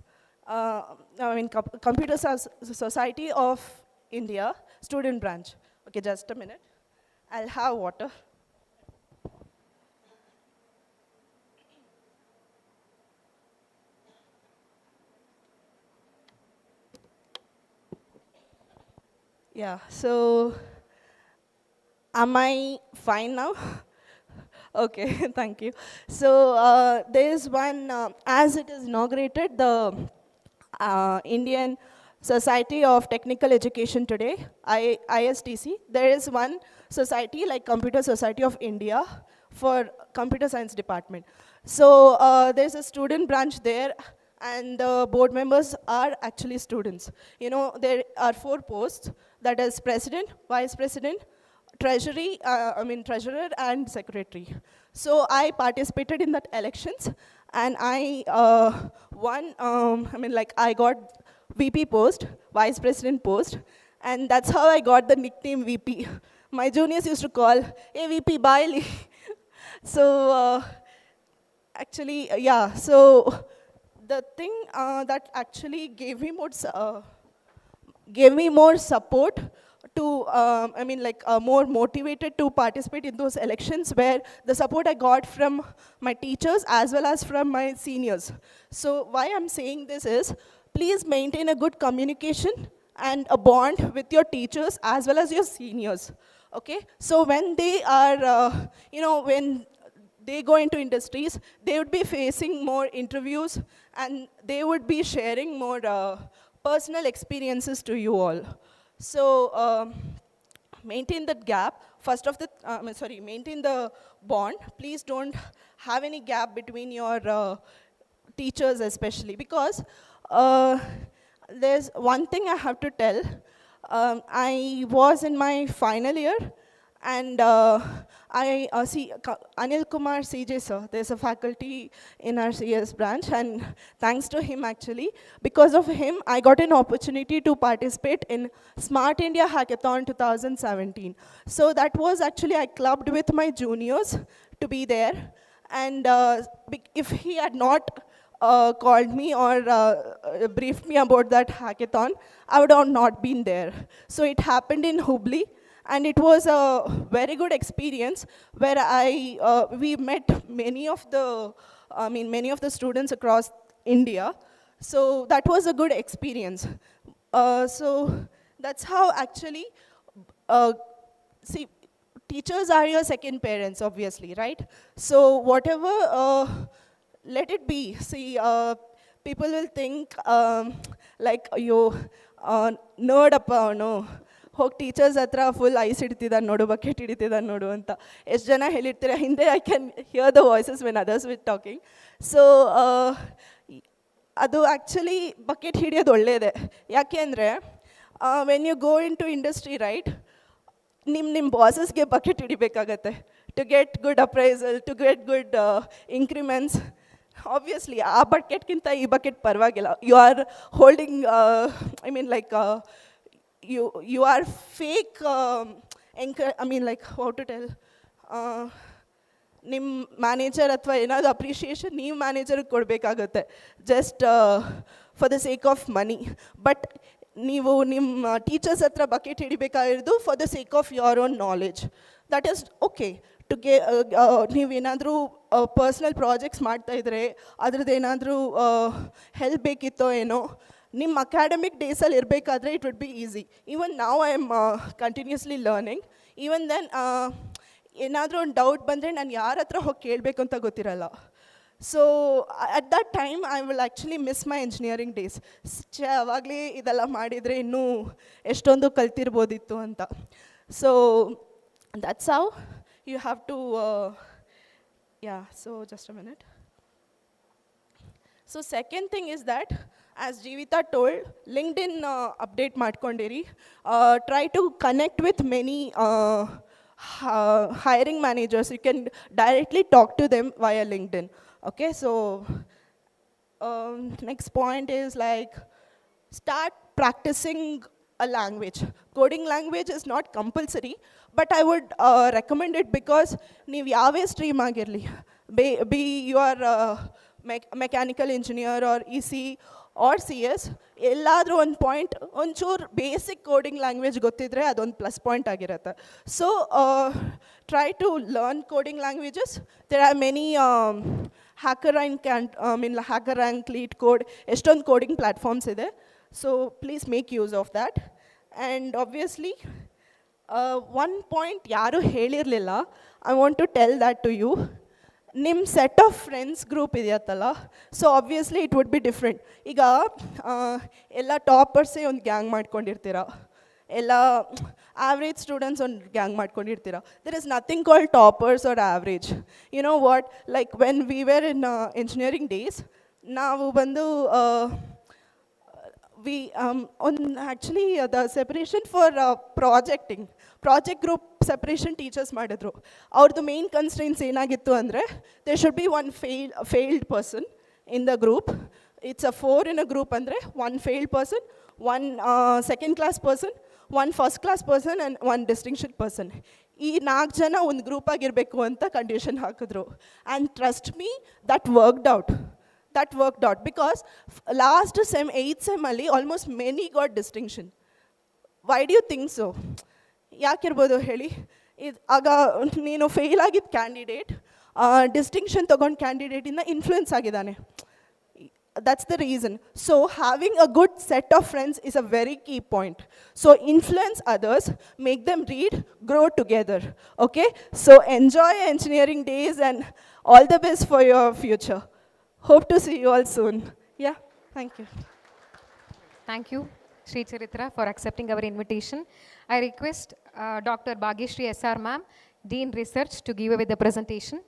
Computer Society of India, student branch. Okay, just a minute. I'll have water. Yeah, so am I fine now? Okay, thank you. So there is one, as it is inaugurated, the Indian Society of Technical Education today, ISTC, there is one society like Computer Society of India for Computer Science Department. So there's a student branch there, and the board members are actually students. You know, there are 4 posts, that is president, vice president, treasurer and secretary. So I participated in that elections, and I won, I got VP post, vice president post, and that's how I got the nickname VP. My juniors used to call, hey VP, bye. So actually, yeah, so the thing that actually gave me more support to, more motivated to participate in those elections, where the support I got from my teachers as well as from my seniors. So why I'm saying this is, please maintain a good communication and a bond with your teachers as well as your seniors, okay? So when they are, when they go into industries, they would be facing more interviews, and they would be sharing more personal experiences to you all. So maintain that gap. Maintain the bond. Please don't have any gap between your teachers especially, because there's one thing I have to tell. I was in my final year, and I see Anil Kumar CJ sir, there's a faculty in our CS branch, and thanks to him actually, because of him, I got an opportunity to participate in Smart India Hackathon 2017. So that was actually, I clubbed with my juniors to be there, and if he had not called me or briefed me about that hackathon, I would have not been there. So it happened in Hubli, and it was a very good experience, where we met many of the students across India. So that was a good experience. So that's how actually, see, teachers are your second parents, obviously, right? So whatever, let it be. See, people will think like you nerd appa, no. ಹೋಗಿ teachers ಹತ್ರ full ice ಹಿಡಿತಿದ್ದಾನೆ ನೋಡು, bucket ಹಿಡಿತಿದ್ದಾನೆ ನೋಡು ಅಂತ ಎಷ್ಟು ಜನ ಹೇಳಿರ್ತೀರ. ಹಿಂದೆ I can hear the voices when others with talking. ಸೊ ಅದು ಆ್ಯಕ್ಚುಲಿ ಬಕೆಟ್ ಹಿಡಿಯೋದು ಒಳ್ಳೆಯದೇ. ಯಾಕೆ ಅಂದರೆ when you go into industry, right, ನಿಮ್ಮ ಬಾಸಸ್ಗೆ ಬಕೆಟ್ ಹಿಡಿಬೇಕಾಗತ್ತೆ to get good appraisal, to get good increments. Obviously ಆ ಬಕೆಟ್ಗಿಂತ ಈ ಬಕೆಟ್ ಪರವಾಗಿಲ್ಲ. You are holding, I mean like you are fake I mean like how to tell, ನಿಮ್ಮ manager ಅಥವಾ ಏನಾದರೂ ಅಪ್ರಿಷಿಯೇಷನ್ ನೀವು ಮ್ಯಾನೇಜರ್ಗೆ ಕೊಡಬೇಕಾಗತ್ತೆ just for the sake of money. But ನೀವು ನಿಮ್ಮ ಟೀಚರ್ಸ್ ಹತ್ರ ಬಕೆಟ್ ಹಿಡಿಬೇಕಾಗಿರೋದು for the sake of your own knowledge. That is okay to ನೀವೇನಾದರೂ ಪರ್ಸ್ನಲ್ ಪ್ರಾಜೆಕ್ಟ್ಸ್ ಮಾಡ್ತಾಯಿದ್ರೆ ಅದ್ರದ್ದು ಏನಾದರೂ ಹೆಲ್ಪ್ ಬೇಕಿತ್ತೋ ಏನೋ, ನಿಮ್ಮ ಅಕಾಡೆಮಿಕ್ ಡೇಸಲ್ಲಿ ಇರಬೇಕಾದ್ರೆ it would be easy. Even ನಾವು I am continuously learning. Even then ಏನಾದರೂ ಒಂದು ಡೌಟ್ ಬಂದರೆ ನಾನು ಯಾರ ಹತ್ರ ಹೋಗಿ ಕೇಳಬೇಕು ಅಂತ ಗೊತ್ತಿರಲ್ಲ. So at that time I will actually miss my engineering days. ಅವಾಗಲೇ ಇದೆಲ್ಲ ಮಾಡಿದರೆ ಇನ್ನೂ ಎಷ್ಟೊಂದು ಕಲ್ತಿರ್ಬೋದಿತ್ತು ಅಂತ. So that's how you have to so just a minute. So second thing is that, as Jeevitha told, LinkedIn update ಮಾಡ್ಕೊಂಡಿರಿ. Try to connect with many hiring managers. You can directly talk to them via LinkedIn. Okay, so next point is like start practicing a language. Coding language is not compulsory, but I would recommend it because ನೀವು ಯಾವೇ stream ಆಗಿರಲಿ, be you are mechanical engineer or E C or C S, ಎಲ್ಲಾದರೂ ಒಂದು point ಒಂಚೂರು basic coding language ಗೊತ್ತಿದ್ರೆ ಅದೊಂದು plus point ಆಗಿರುತ್ತೆ. So try to learn coding languages. There are many HackerRank, LeetCode, ಎಷ್ಟೊಂದು coding platforms ಇದೆ. So please make use of that. And obviously one point ಯಾರೂ ಹೇಳಿರಲಿಲ್ಲ, I want to tell that to you. ನಿಮ್ಮ set of friends group ಇದೆಯತ್ತಲ್ಲ, so obviously it would be different. ಈಗ ಎಲ್ಲ ಟಾಪರ್ಸೇ ಒಂದು ಗ್ಯಾಂಗ್ ಮಾಡ್ಕೊಂಡಿರ್ತೀರ, ಎಲ್ಲ ಆವ್ರೇಜ್ ಸ್ಟೂಡೆಂಟ್ಸ್ ಒಂದು ಗ್ಯಾಂಗ್ ಮಾಡ್ಕೊಂಡಿರ್ತೀರ. There is nothing called toppers or average. You know what, like when we were in engineering days, ನಾವು ಬಂದು actually the separation for project group separation teachers ಮಾಡಿದ್ರು. ಅವ್ರದ್ದು ಮೇನ್ ಕನ್ಸ್ಟ್ರೆಂಟ್ಸ್ ಏನಾಗಿತ್ತು ಅಂದರೆ, they should be one failed person in the group. It's a 4 in a group ಅಂದರೆ 1 failed person, 1 second class person, 1 first class person and 1 distinction person. ಈ 4 ಜನ ಒಂದು group ಆಗಿರಬೇಕು ಅಂತ ಕಂಡೀಷನ್ ಹಾಕಿದ್ರು. And trust me, that worked out because last sem 8th sem ಅಲ್ಲಿ almost many got distinction. Why do you think so? ಯಾಕಿರ್ಬೋದು ಹೇಳಿ? ಆಗ ನೀನು ಫೇಲ್ ಆಗಿದ್ದ ಕ್ಯಾಂಡಿಡೇಟ್ ಡಿಸ್ಟಿಂಕ್ಷನ್ ತೊಗೊಂಡು ಕ್ಯಾಂಡಿಡೇಟಿಂದ ಇನ್ಫ್ಲುಯೆನ್ಸ್ ಆಗಿದ್ದಾನೆ. That's the reason. So having a good set of friends is a very key point. So influence others, make them read, grow together. Okay? So enjoy engineering days and all the best for your future. Hope to see you all soon. Yeah, thank you. Thank you, Sri Charitra, for accepting our invitation. I request Dr. Bhagyashree SR Ma'am, Dean Research, to give away the presentation.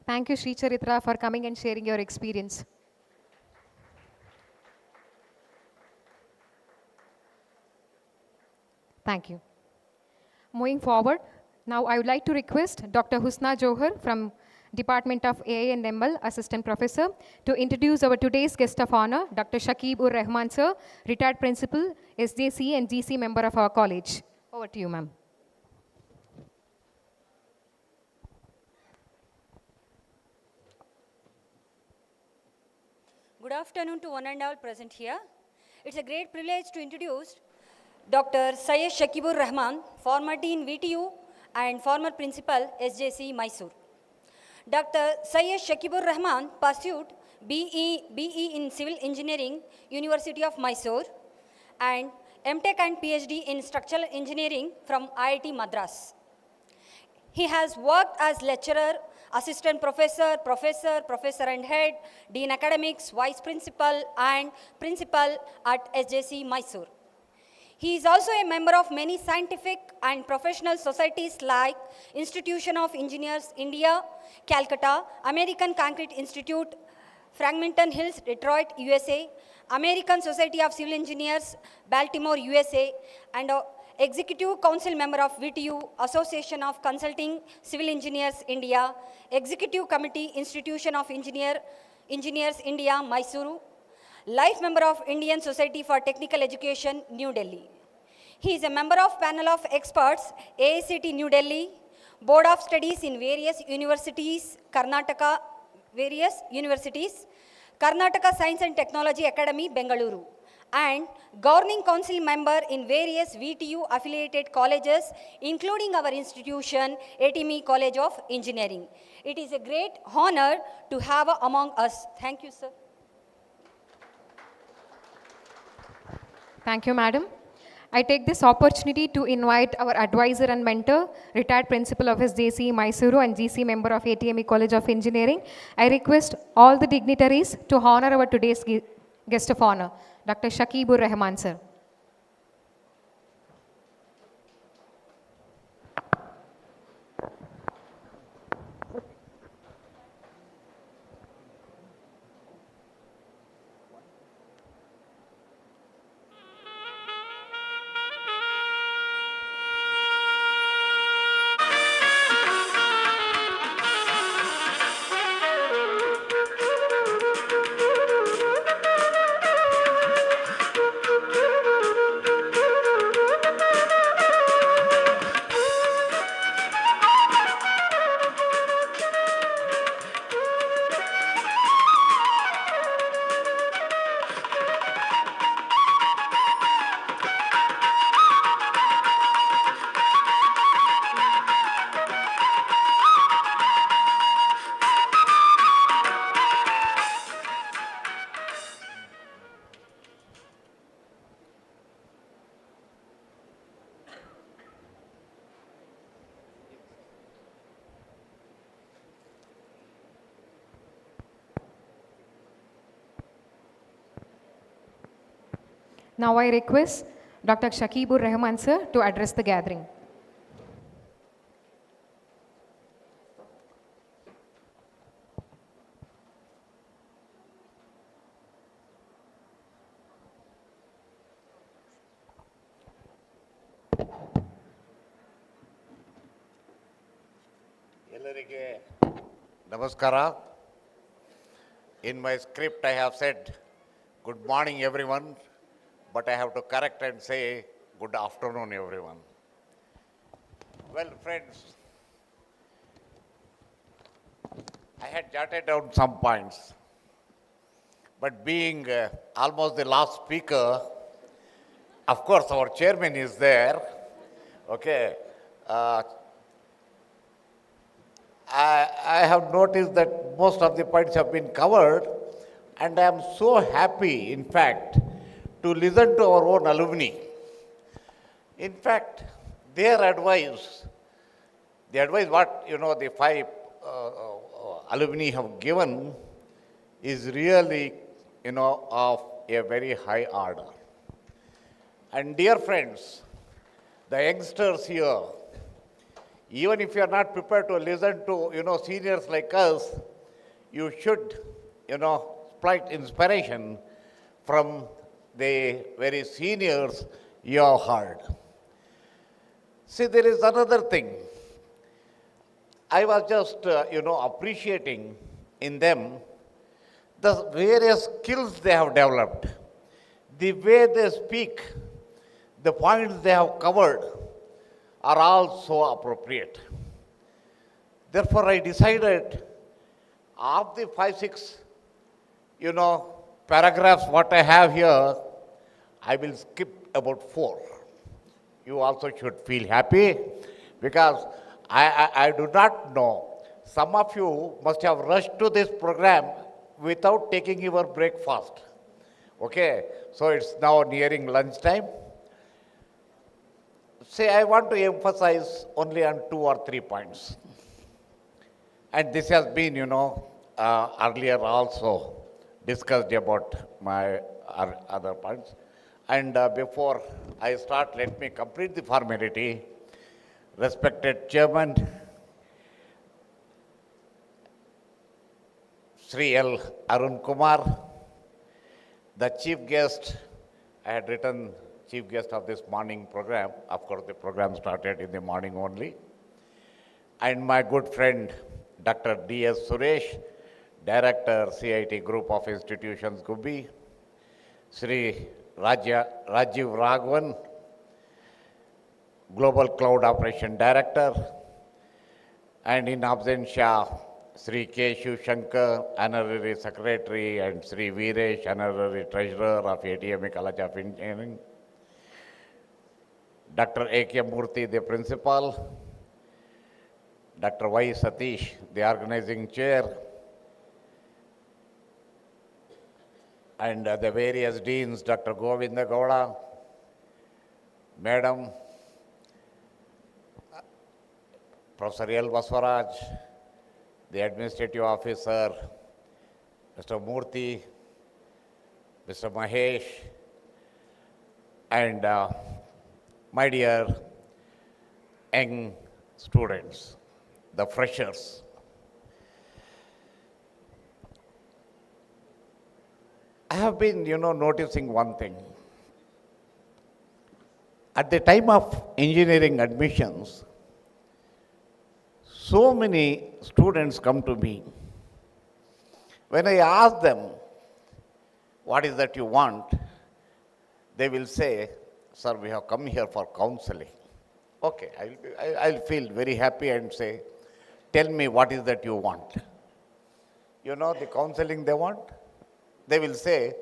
Thank you, Sri Charitra, for coming and sharing your experience. Thank you. Moving forward, now I would like to request Dr. Husna Johar from Department of AI and ML, Assistant Professor, to introduce our today's guest of honor, Dr. Shakib Ur Rahman Sir, retired Principal, SJC and GC member of our college. Over to you, ma'am. Good afternoon to one and all present here. It's a great privilege to introduce Dr. Syed Shakib Ur Rahman, former Dean VTU and former Principal SJC Mysuru. Dr. Syed Shakib Ur Rahman pursued BE in Civil Engineering, University of Mysuru, and MTech and PhD in Structural Engineering from IIT Madras. He has worked as lecturer, assistant professor, professor and head, dean academics, vice principal and principal at SJC Mysuru. He is also a member of many scientific and professional societies like Institution of Engineers India, Calcutta, American Concrete Institute, Fragmenton Hills, Detroit, USA, American Society of Civil Engineers, Baltimore, USA, and Executive Council member of VTU, Association of Consulting Civil Engineers India, Executive Committee, Institution of Engineers India, Mysuru, Life member of Indian Society for Technical Education, New Delhi. He is a member of panel of experts, AICT New Delhi, Board of Studies in various universities, Karnataka Science and Technology Academy, Bengaluru, and governing council member in various VTU affiliated colleges, including our institution, Atme College of Engineering. It is a great honor to have among us. Thank you, sir. Thank you, madam. I take this opportunity to invite our advisor and mentor, retired principal of SJC Mysuru and GC member of ATME College of Engineering. I request all the dignitaries to honor our today's guest of honor, Dr. Shakibur Rahman, sir. Now I request Dr. Shakibur Rahman, sir, to address the gathering. ಎಲ್ಲರಿಗೆ ನಮಸ್ಕಾರ. In my script I have said good morning everyone, but I have to correct and say good afternoon everyone. Well friends, I had jotted down some points, but being almost the last speaker, of course our chairman is there, okay. I have noticed that most of the points have been covered, and I am so happy, in fact, to listen to our own alumni. In fact, their advice, the advice what the five alumni have given is really of a very high order. And dear friends, the youngsters here, even if you are not prepared to listen to seniors like us, you should splice inspiration from the very seniors you have heard. See, there is another thing. I was just appreciating in them the various skills they have developed, the way they speak, the points they have covered are all so appropriate. Therefore, I decided of the 5-6, paragraphs what I have here, I will skip about 4. You also should feel happy because I do not know. Some of you must have rushed to this program without taking your breakfast. Okay, so it's now nearing lunchtime. Say, I want to emphasize only on 2 or 3 points. And this has been, earlier also discussed about my other points. And before I start, let me complete the formality. Respected Chairman, Sri L. Arun Kumar, the chief guest, I had written chief guest of this morning program. Of course, the program started in the morning only. And my good friend, Dr. D.S. Suresh, Director, CIT Group of Institutions, Gubi, Sri Rajiv Raghavan, Global Cloud Operation Director, and in absentia, Sri K. Shiv Shankar, Honorary Secretary, and Sri Veeresh, Honorary Treasurer of ATME College of Engineering, Dr. A.K. Murthy, the Principal, Dr. Y. Satish, the Organizing Chair, and the various deans, Dr. Govinda Gowda, Madam, Professor L. Baswaraj, the Administrative Officer, Mr. Murthy, Mr. Mahesh, and my dear young students, the freshers. I have been, noticing one thing. At the time of engineering admissions, so many students come to me. When I ask them, what is that you want? They will say, sir, we have come here for counseling. Okay, I'll feel very happy and say, tell me what is that you want. You know the counseling they want? They will say,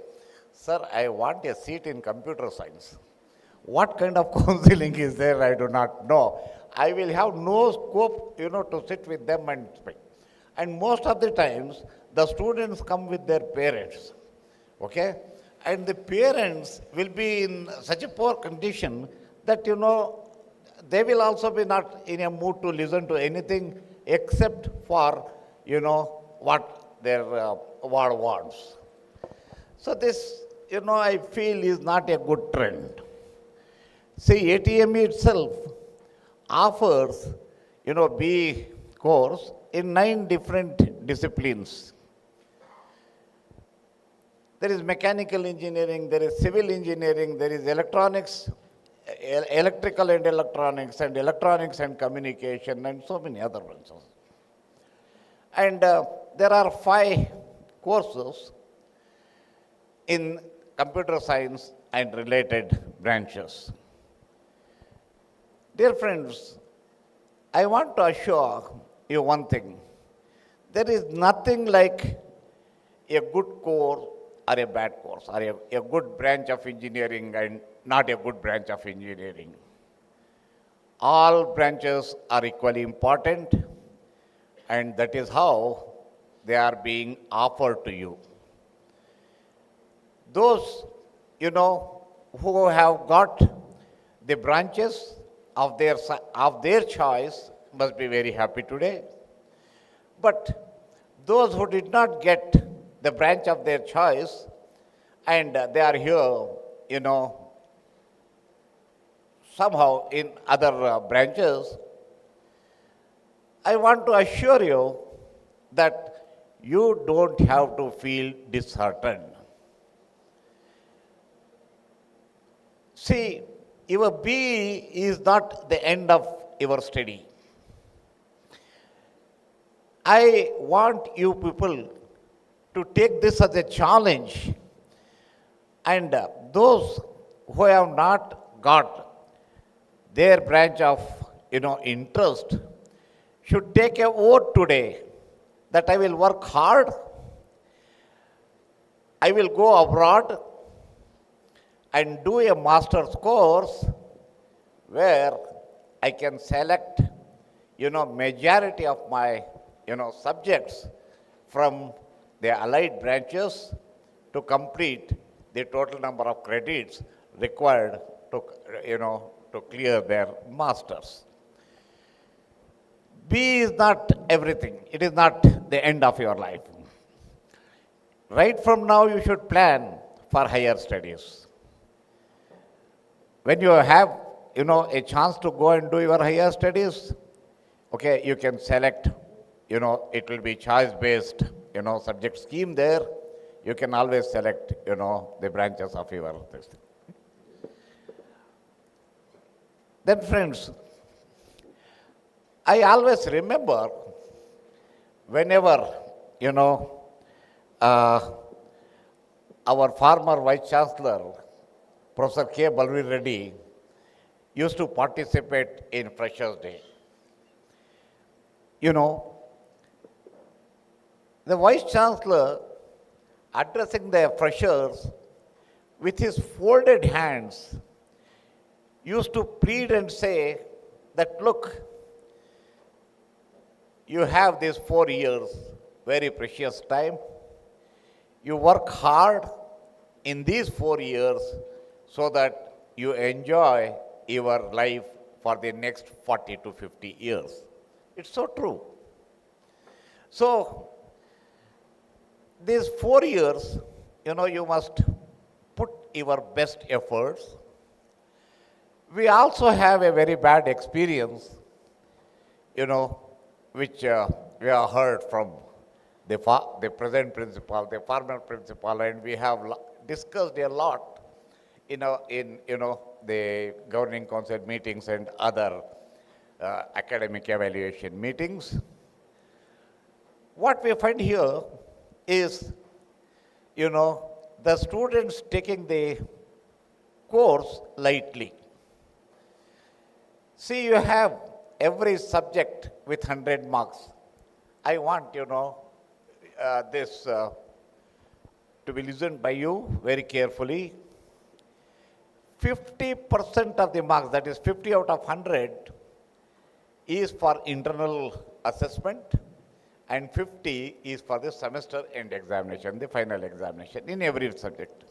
sir, I want a seat in computer science. What kind of counseling is there? I do not know. I will have no scope, to sit with them and speak. And most of the times, the students come with their parents, okay? And the parents will be in such a poor condition that, they will also be not in a mood to listen to anything except for, what their ward wants. So this, I feel is not a good trend. See, ATME itself offers, B course in 9 different disciplines. There is mechanical engineering, there is civil engineering, there is electronics, electrical and electronics and communication, and so many other ones. And there are 5 courses in computer science and related branches. Dear friends, I want to assure you one thing. There is nothing like a good course or a bad course, or a good branch of engineering and not a good branch of engineering. All branches are equally important, and that is how they are being offered to you. Those, who have got the branches of their choice must be very happy today. But those who did not get the branch of their choice and they are here, somehow in other branches, I want to assure you that you don't have to feel disheartened. See, your BE is not the end of your study. I want you people to take this as a challenge, and those who have not got their branch of interest should take a vote today that I will work hard, I will go abroad and do a master's course where I can select, majority of my, subjects from the allied branches to complete the total number of credits required to, to clear their masters. B is not everything. It is not the end of your life. Right from now, you should plan for higher studies. when you have, a chance to go and do your higher studies, okay, you can select, it will be choice-based, subject scheme there. You can always select, the branches of your this thing. Then friends, I always remember whenever, our former Vice Chancellor, Professor K. Balvi Reddy, used to participate in Freshers' Day. The Vice Chancellor addressing the freshers with his folded hands used to plead and say that, look, you have these 4 years, very precious time. You work hard in these 4 years so that you enjoy your life for the next 40 to 50 years. It's so true. So, these 4 years, you must put your best efforts. We also have a very bad experience, which we have heard from the present principal, the former principal, and we have discussed a lot, in the governing council meetings and other academic evaluation meetings. What we find here is, the students taking the course lightly. See, you have every subject with 100 marks. I want, this to be listened by you very carefully. 50% of the marks, that is 50 out of 100, is for internal assessment, and 50 is for the semester end examination, the final examination in every subject.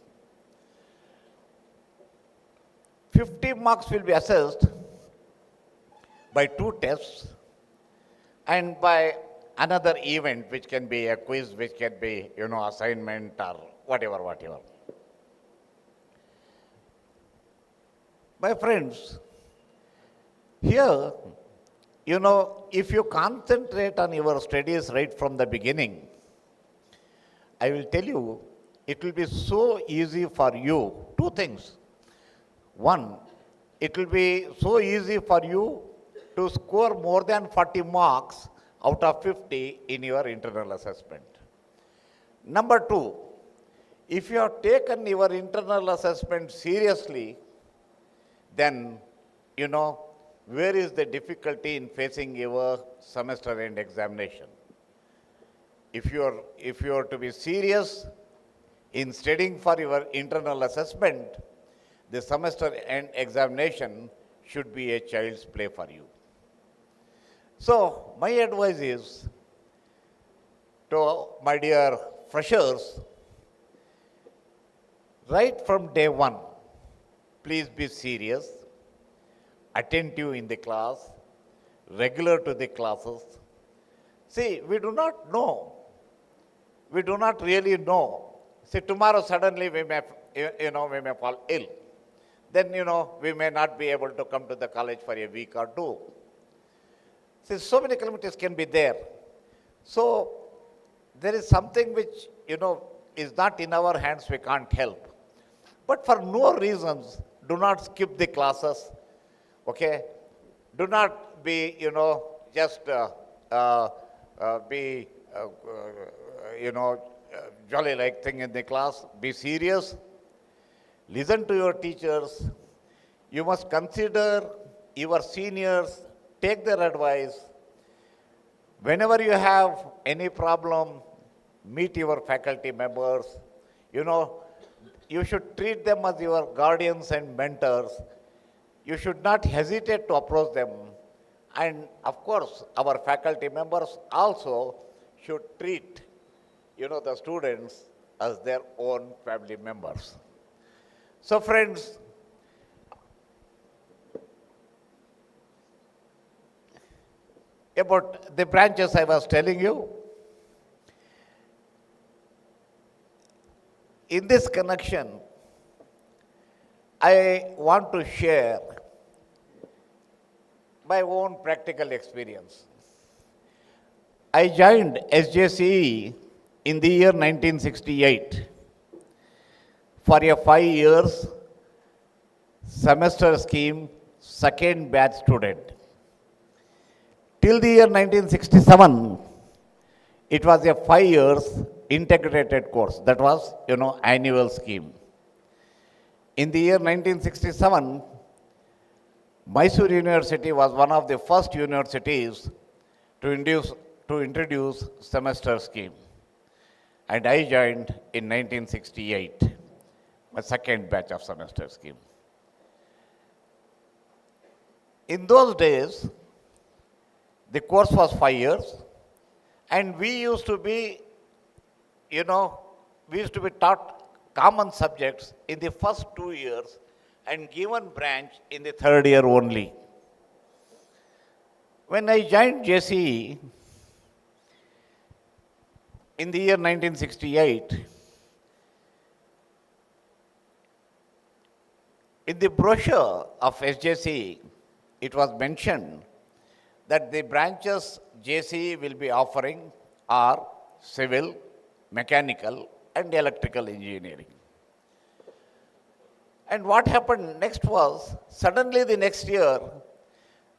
50 marks will be assessed by 2 tests and by another event, which can be a quiz, which can be, assignment or whatever. My friends, here, if you concentrate on your studies right from the beginning, I will tell you, it will be so easy for you. 2 things. One, it will be so easy for you to score more than 40 marks out of 50 in your internal assessment. Number 2, if you have taken your internal assessment seriously, then, where is the difficulty in facing your semester end examination? If you are to be serious in studying for your internal assessment, the semester end examination should be a child's play for you. So, my advice is to my dear freshers, right from day one, please be serious, attentive in the class, regular to the classes. See, we do not know. We do not really know. See, tomorrow suddenly we may fall ill. Then, we may not be able to come to the college for a week or 2. See, so many calamities can be there. So, there is something which, is not in our hands, we can't help. But for no reasons, do not skip the classes, okay? Do not be, just be, jolly-like thing in the class. Be serious. Listen to your teachers. You must consider your seniors. Take their advice. Whenever you have any problem, meet your faculty members. You should treat them as your guardians and mentors. You should not hesitate to approach them. And of course, our faculty members also should treat, the students as their own family members. So friends, about the branches I was telling you, in this connection, I want to share my own practical experience. I joined SJCE in the year 1968 for a 5 years semester scheme, second batch student. Till the year 1967, it was a 5 years integrated course. That was, annual scheme. In the year 1967, Mysuru University was one of the first universities to introduce semester scheme. And I joined in 1968, my second batch of semester scheme. In those days, the course was 5 years, and we used to be taught common subjects in the first 2 years and given branch in the third year only. When I joined JCE in the year 1968, in the brochure of SJCE, it was mentioned that the branches JCE will be offering are civil, mechanical, and electrical engineering. And what happened next was, suddenly the next year,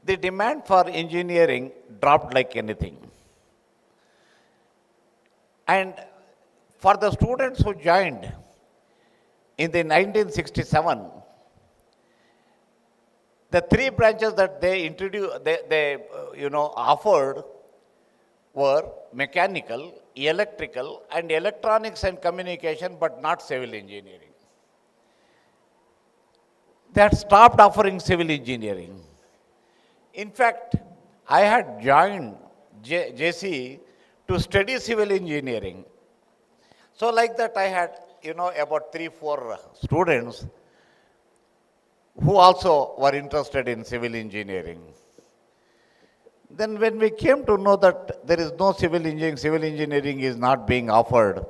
the demand for engineering dropped like anything. And for the students who joined in the 1967, the 3 branches that they introduced, offered were mechanical, electrical, and electronics and communication, but not civil engineering. They had stopped offering civil engineering. In fact, I had joined JC to study civil engineering. So like that, I had, about 3-4 students who also were interested in civil engineering. Then when we came to know that there is no civil engineering is not being offered,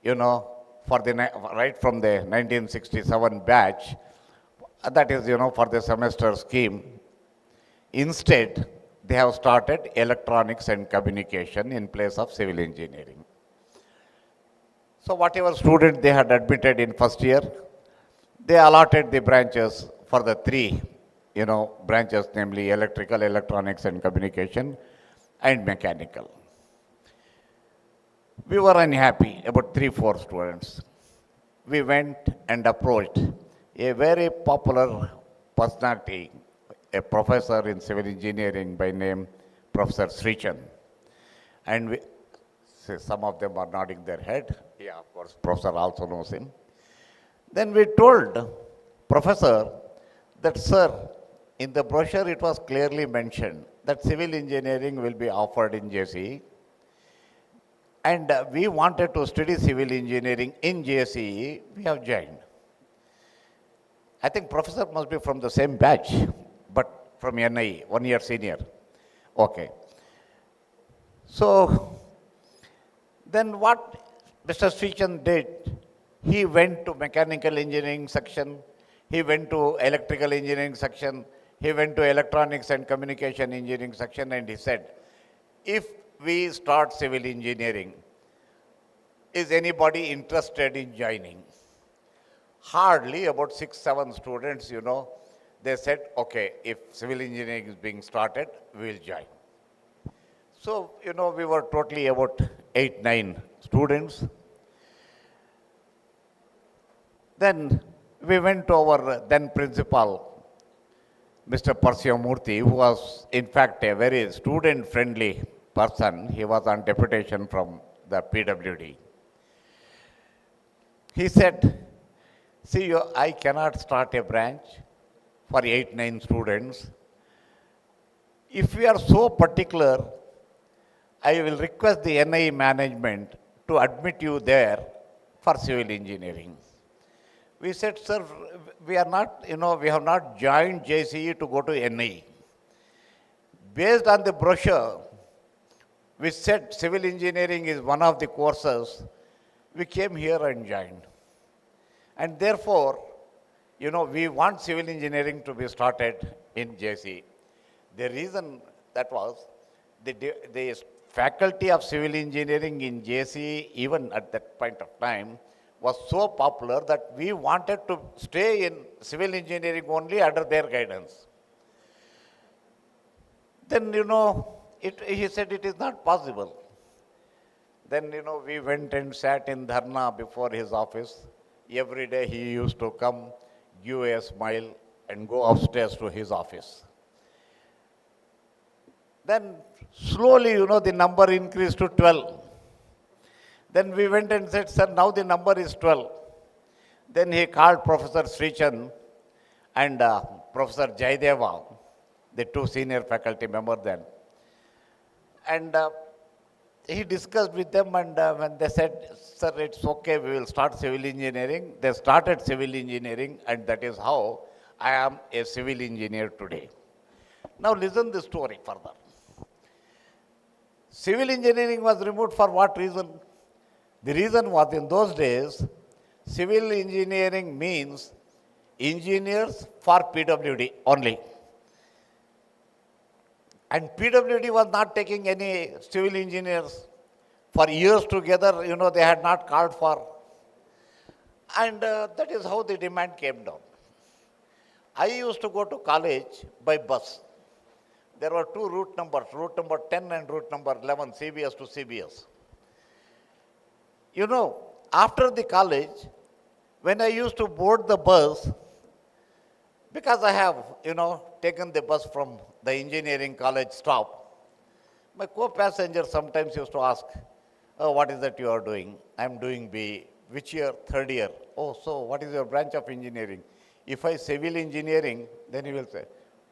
right from the 1967 batch, that is, for the semester scheme. Instead, they have started electronics and communication in place of civil engineering. So whatever students they had admitted in first year, they allotted the branches for the 3, branches, namely electrical, electronics and communication, and mechanical. We were unhappy, about 3-4 students. We went and approached a very popular personality, a professor in civil engineering by name Professor Srichan. And some of them are nodding their head. Yeah, of course, Professor also knows him. Then we told Professor that, sir, in the brochure it was clearly mentioned that civil engineering will be offered in JCE. And we wanted to study civil engineering in JCE, we have joined. I think Professor must be from the same batch, but from NIE, 1 year senior. Okay. So, then what Mr. Srichan did, he went to mechanical engineering section, he went to electrical engineering section, he went to electronics and communication engineering section, and he said, if we start civil engineering, is anybody interested in joining? Hardly about 6-7 students, they said, okay, if civil engineering is being started, we will join. So, we were totally about 8-9 students. Then we went to our then principal, Mr. Parsyamurthy, who was in fact a very student-friendly person. He was on deputation from the PWD. He said, see, I cannot start a branch for 8-9 students. If we are so particular, I will request the NIE management to admit you there for civil engineering. We said, sir, we are not, we have not joined JCE to go to NIE. Based on the brochure, which said civil engineering is one of the courses, we came here and joined. And therefore, you know, we want civil engineering to be started in JC. The reason that was the faculty of civil engineering in JC, even at that point of time, was so popular that we wanted to stay in civil engineering only under their guidance. Then, you know, he said it is not possible. Then, you know, we went and sat in dharna before his office. Every day he used to come, give a smile, and go upstairs to his office. Then slowly, you know, the number increased to 12. Then we went and said, sir, now the number is 12. Then he called Professor Srichand and Professor Jaideva, the two senior faculty members then. And he discussed with them, and when they said, sir, it's okay, we will start civil engineering, they started civil engineering, and that is how I am a civil engineer today. Now listen the story further. Civil engineering was removed for what reason? The reason was, in those days, civil engineering means engineers for PWD only. And PWD was not taking any civil engineers. For years together, you know, they had not called for. And that is how the demand came down. I used to go to college by bus. There were two route numbers, route number 10 and route number 11, CBS to CBS. You know, after the college, when I used to board the bus, because I have, you know, taken the bus from the engineering college stop, my co-passenger sometimes used to ask, oh, what is that you are doing? I'm doing B. Which year? Third year. Oh, so what is your branch of engineering? If I civil engineering, then he will say,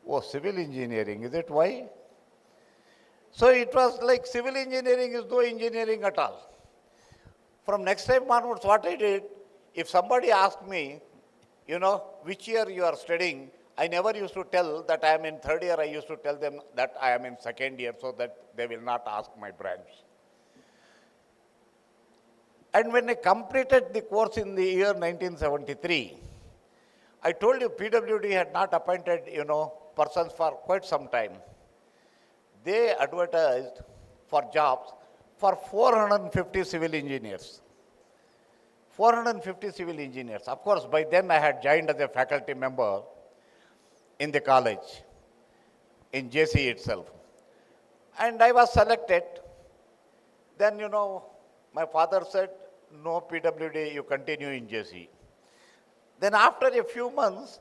oh, civil engineering, is it why? So it was like civil engineering is no engineering at all. From next time onwards, what I did, if somebody asked me, you know, which year you are studying, I never used to tell that I am in third year. I used to tell them that I am in second year so that they will not ask my branch. And when I completed the course in the year 1973, I told you PWD had not appointed, you know, persons for quite some time. They advertised for jobs for 450 civil engineers. 450 civil engineers. Of course, by then I had joined as a faculty member in the college, in JC itself. And I was selected. Then, you know, my father said, no PWD, you continue in JC. Then after a few months,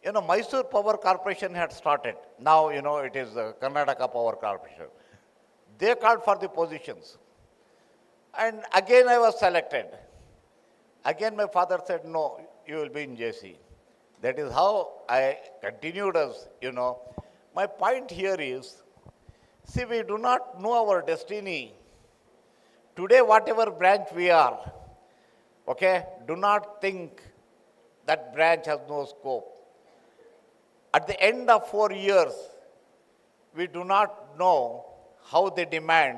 you know, Mysuru Power Corporation had started. Now, you know, it is Karnataka Power Corporation. They called for the positions. And again I was selected. Again my father said, no, you will be in JC. That is how I continued as, you know. My point here is, see, we do not know our destiny. Today, whatever branch we are, okay, do not think that branch has no scope. At the end of 4 years, we do not know how they demand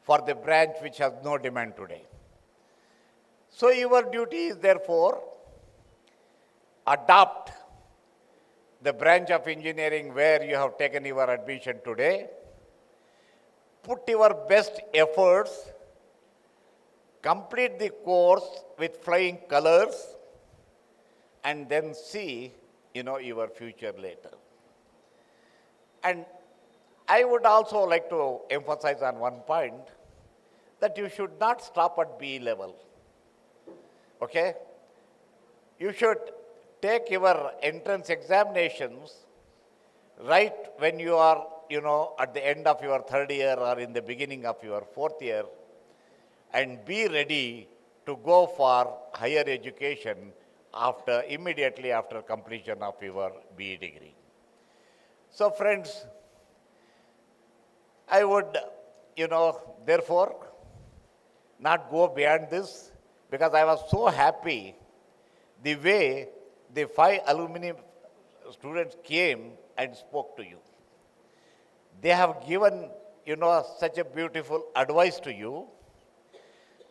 for the branch which has no demand today. So your duty is therefore adopt the branch of engineering where you have taken your admission today, put your best efforts, complete the course with flying colors, and then see, you know, your future later. And I would also like to emphasize on one point that you should not stop at B level. Okay? You should take your entrance examinations right when you are, you know, at the end of your third year or in the beginning of your fourth year, and be ready to go for higher education immediately after completion of your BE degree. So friends, I would, you know, therefore not go beyond this, because I was so happy the way the 5 alumni students came and spoke to you. They have given, you know, such a beautiful advice to you.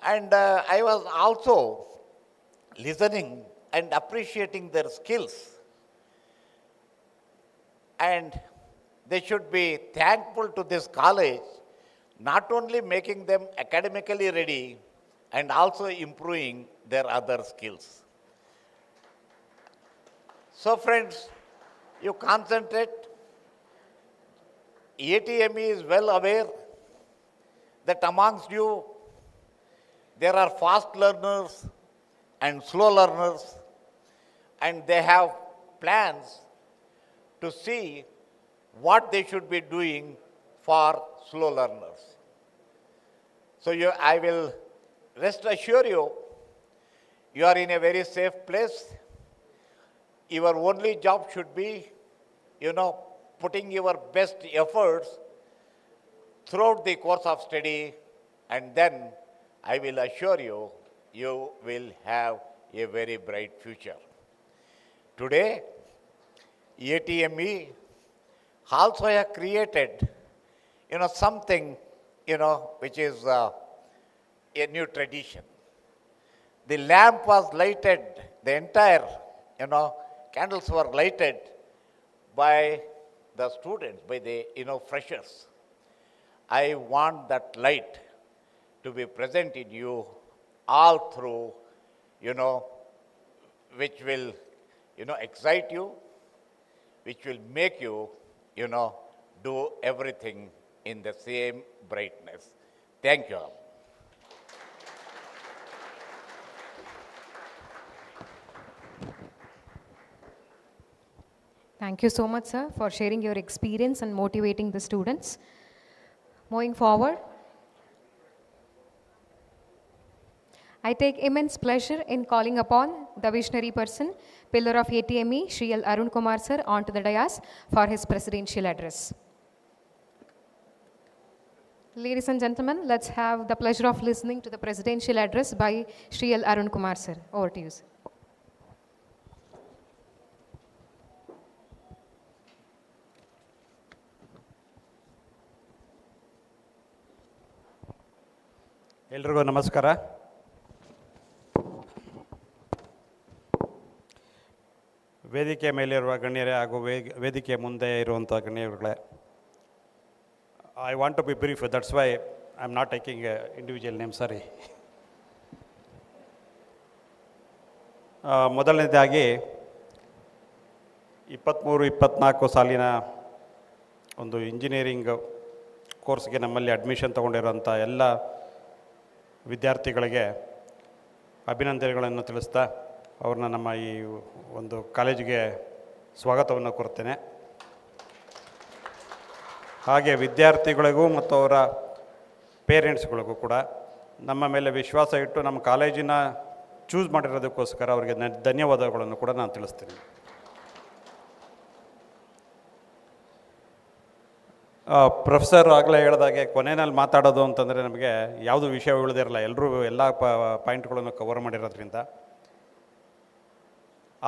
And I was also listening and appreciating their skills. And they should be thankful to this college, not only making them academically ready and also improving their other skills. So friends, you concentrate. ATME is well aware that amongst you, there are fast learners and slow learners, and they have plans to see what they should be doing for slow learners. So I will rest assure you, you are in a very safe place. Your only job should be, putting your best efforts throughout the course of study, and then I will assure you, you will have a very bright future. Today, ATME also have created, something, which is a new tradition. The lamp was lighted, the entire, candles were lighted by the students, by the, freshers. I want that light to be present in you all through, which will, excite you, which will make you, do everything in the same brightness. Thank you all. Thank you so much, sir, for sharing your experience and motivating the students. Moving forward, I take immense pleasure in calling upon the visionary person, pillar of ATME, Shri L. Arun Kumar sir, onto the dais for his presidential address. Ladies and gentlemen, let's have the pleasure of listening to the presidential address by Shri L. Arun Kumar sir. Over to you, sir. ಎಲ್ರಿಗೂ ನಮಸ್ಕಾರ. ವೇದಿಕೆ ಮೇಲಿರುವ ಗಣ್ಯರೇ ಹಾಗೂ ವೇದಿಕೆ ಮುಂದೆ ಇರುವಂಥ ಗಣ್ಯರುಗಳೇ, I want to be brief, that's why I am not taking individual name, sorry. ಮೊದಲನೇದಾಗಿ 23-24 ಸಾಲಿನ ಒಂದು ಇಂಜಿನಿಯರಿಂಗ್ ಕೋರ್ಸ್ಗೆ ನಮ್ಮಲ್ಲಿ ಅಡ್ಮಿಷನ್ ತೊಗೊಂಡಿರೋಂಥ ಎಲ್ಲ ವಿದ್ಯಾರ್ಥಿಗಳಿಗೆ ಅಭಿನಂದನೆಗಳನ್ನು ತಿಳಿಸ್ತಾ ಅವ್ರನ್ನ ನಮ್ಮ ಈ ಒಂದು ಕಾಲೇಜಿಗೆ ಸ್ವಾಗತವನ್ನು ಕೋರ್ತೇನೆ. ಹಾಗೆ ವಿದ್ಯಾರ್ಥಿಗಳಿಗೂ ಮತ್ತು ಅವರ ಪೇರೆಂಟ್ಸ್ಗಳಿಗೂ ಕೂಡ ನಮ್ಮ ಮೇಲೆ ವಿಶ್ವಾಸ ಇಟ್ಟು ನಮ್ಮ ಕಾಲೇಜಿನ ಚೂಸ್ ಮಾಡಿರೋದಕ್ಕೋಸ್ಕರ ಅವರಿಗೆ ಧನ್ಯವಾದಗಳನ್ನು ಕೂಡ ನಾನು ತಿಳಿಸ್ತೀನಿ. ಪ್ರೊಫೆಸರ್ ಆಗಲೇ ಹೇಳಿದಾಗೆ ಕೊನೆಯಲ್ಲಿ ಮಾತಾಡೋದು ಅಂತಂದರೆ ನಮಗೆ ಯಾವುದು ವಿಷಯ ಉಳಿದಿರಲ್ಲ, ಎಲ್ಲರೂ ಎಲ್ಲ ಪಾಯಿಂಟ್ಗಳನ್ನು ಕವರ್ ಮಾಡಿರೋದ್ರಿಂದ.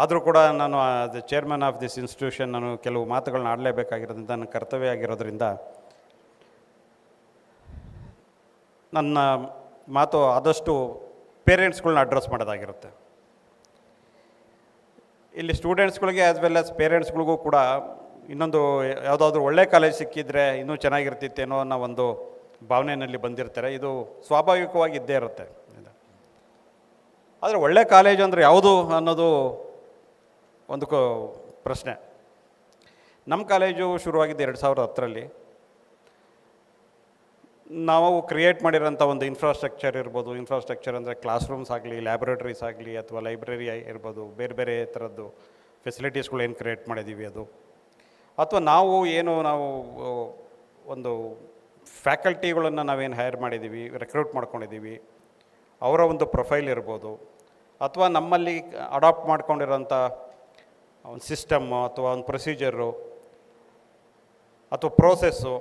ಆದರೂ ಕೂಡ ನಾನು the chairman of this institution ನಾನು ಕೆಲವು ಮಾತುಗಳನ್ನ ಆಡಲೇಬೇಕಾಗಿರೋದ್ರಿಂದ ನನ್ನ ಕರ್ತವ್ಯ ಆಗಿರೋದ್ರಿಂದ ನನ್ನ ಮಾತು ಆದಷ್ಟು ಪೇರೆಂಟ್ಸ್ಗಳ್ನ ಅಡ್ರೆಸ್ ಮಾಡೋದಾಗಿರುತ್ತೆ. ಇಲ್ಲಿ ಸ್ಟೂಡೆಂಟ್ಸ್ಗಳಿಗೆ ಆ್ಯಸ್ ವೆಲ್ ಆಸ್ ಪೇರೆಂಟ್ಸ್ಗಳಿಗೂ ಕೂಡ ಇನ್ನೊಂದು ಯಾವುದಾದ್ರೂ ಒಳ್ಳೆ ಕಾಲೇಜ್ ಸಿಕ್ಕಿದ್ರೆ ಇನ್ನೂ ಚೆನ್ನಾಗಿರ್ತಿತ್ತೇನೋ ಅನ್ನೋ ಒಂದು ಭಾವನೆಯಲ್ಲಿ ಬಂದಿರ್ತಾರೆ. ಇದು ಸ್ವಾಭಾವಿಕವಾಗಿ ಇದ್ದೇ ಇರುತ್ತೆ. ಆದರೆ ಒಳ್ಳೆ ಕಾಲೇಜ್ ಅಂದರೆ ಯಾವುದು ಅನ್ನೋದು ಒಂದು ಪ್ರಶ್ನೆ. ನಮ್ಮ ಕಾಲೇಜು ಶುರುವಾಗಿದ್ದು 2010ರಲ್ಲಿ. ನಾವು ಕ್ರಿಯೇಟ್ ಮಾಡಿರೋಂಥ ಒಂದು ಇನ್ಫ್ರಾಸ್ಟ್ರಕ್ಚರ್ ಇರ್ಬೋದು, ಇನ್ಫ್ರಾಸ್ಟ್ರಕ್ಚರ್ ಅಂದರೆ ಕ್ಲಾಸ್ ರೂಮ್ಸ್ ಆಗಲಿ, ಲ್ಯಾಬೊರೇಟರೀಸ್ ಆಗಲಿ, ಅಥವಾ ಲೈಬ್ರರಿ ಇರ್ಬೋದು, ಬೇರೆ ಬೇರೆ ಥರದ್ದು ಫೆಸಿಲಿಟೀಸ್ಗಳು ಏನು ಕ್ರಿಯೇಟ್ ಮಾಡಿದ್ದೀವಿ ಅದು, ಅಥವಾ ನಾವು ಒಂದು ಫ್ಯಾಕಲ್ಟಿಗಳನ್ನು ನಾವೇನು ಹೈರ್ ಮಾಡಿದ್ದೀವಿ, ರೆಕ್ರೂಟ್ ಮಾಡ್ಕೊಂಡಿದ್ದೀವಿ, ಅವರ ಒಂದು ಪ್ರೊಫೈಲ್ ಇರ್ಬೋದು, ಅಥವಾ ನಮ್ಮಲ್ಲಿ ಅಡಾಪ್ಟ್ ಮಾಡ್ಕೊಂಡಿರೋಂಥ ಒಂದು ಸಿಸ್ಟಮ್ಮು ಅಥವಾ ಒಂದು ಪ್ರೊಸೀಜರು ಅಥವಾ ಪ್ರೋಸೆಸ್ಸು,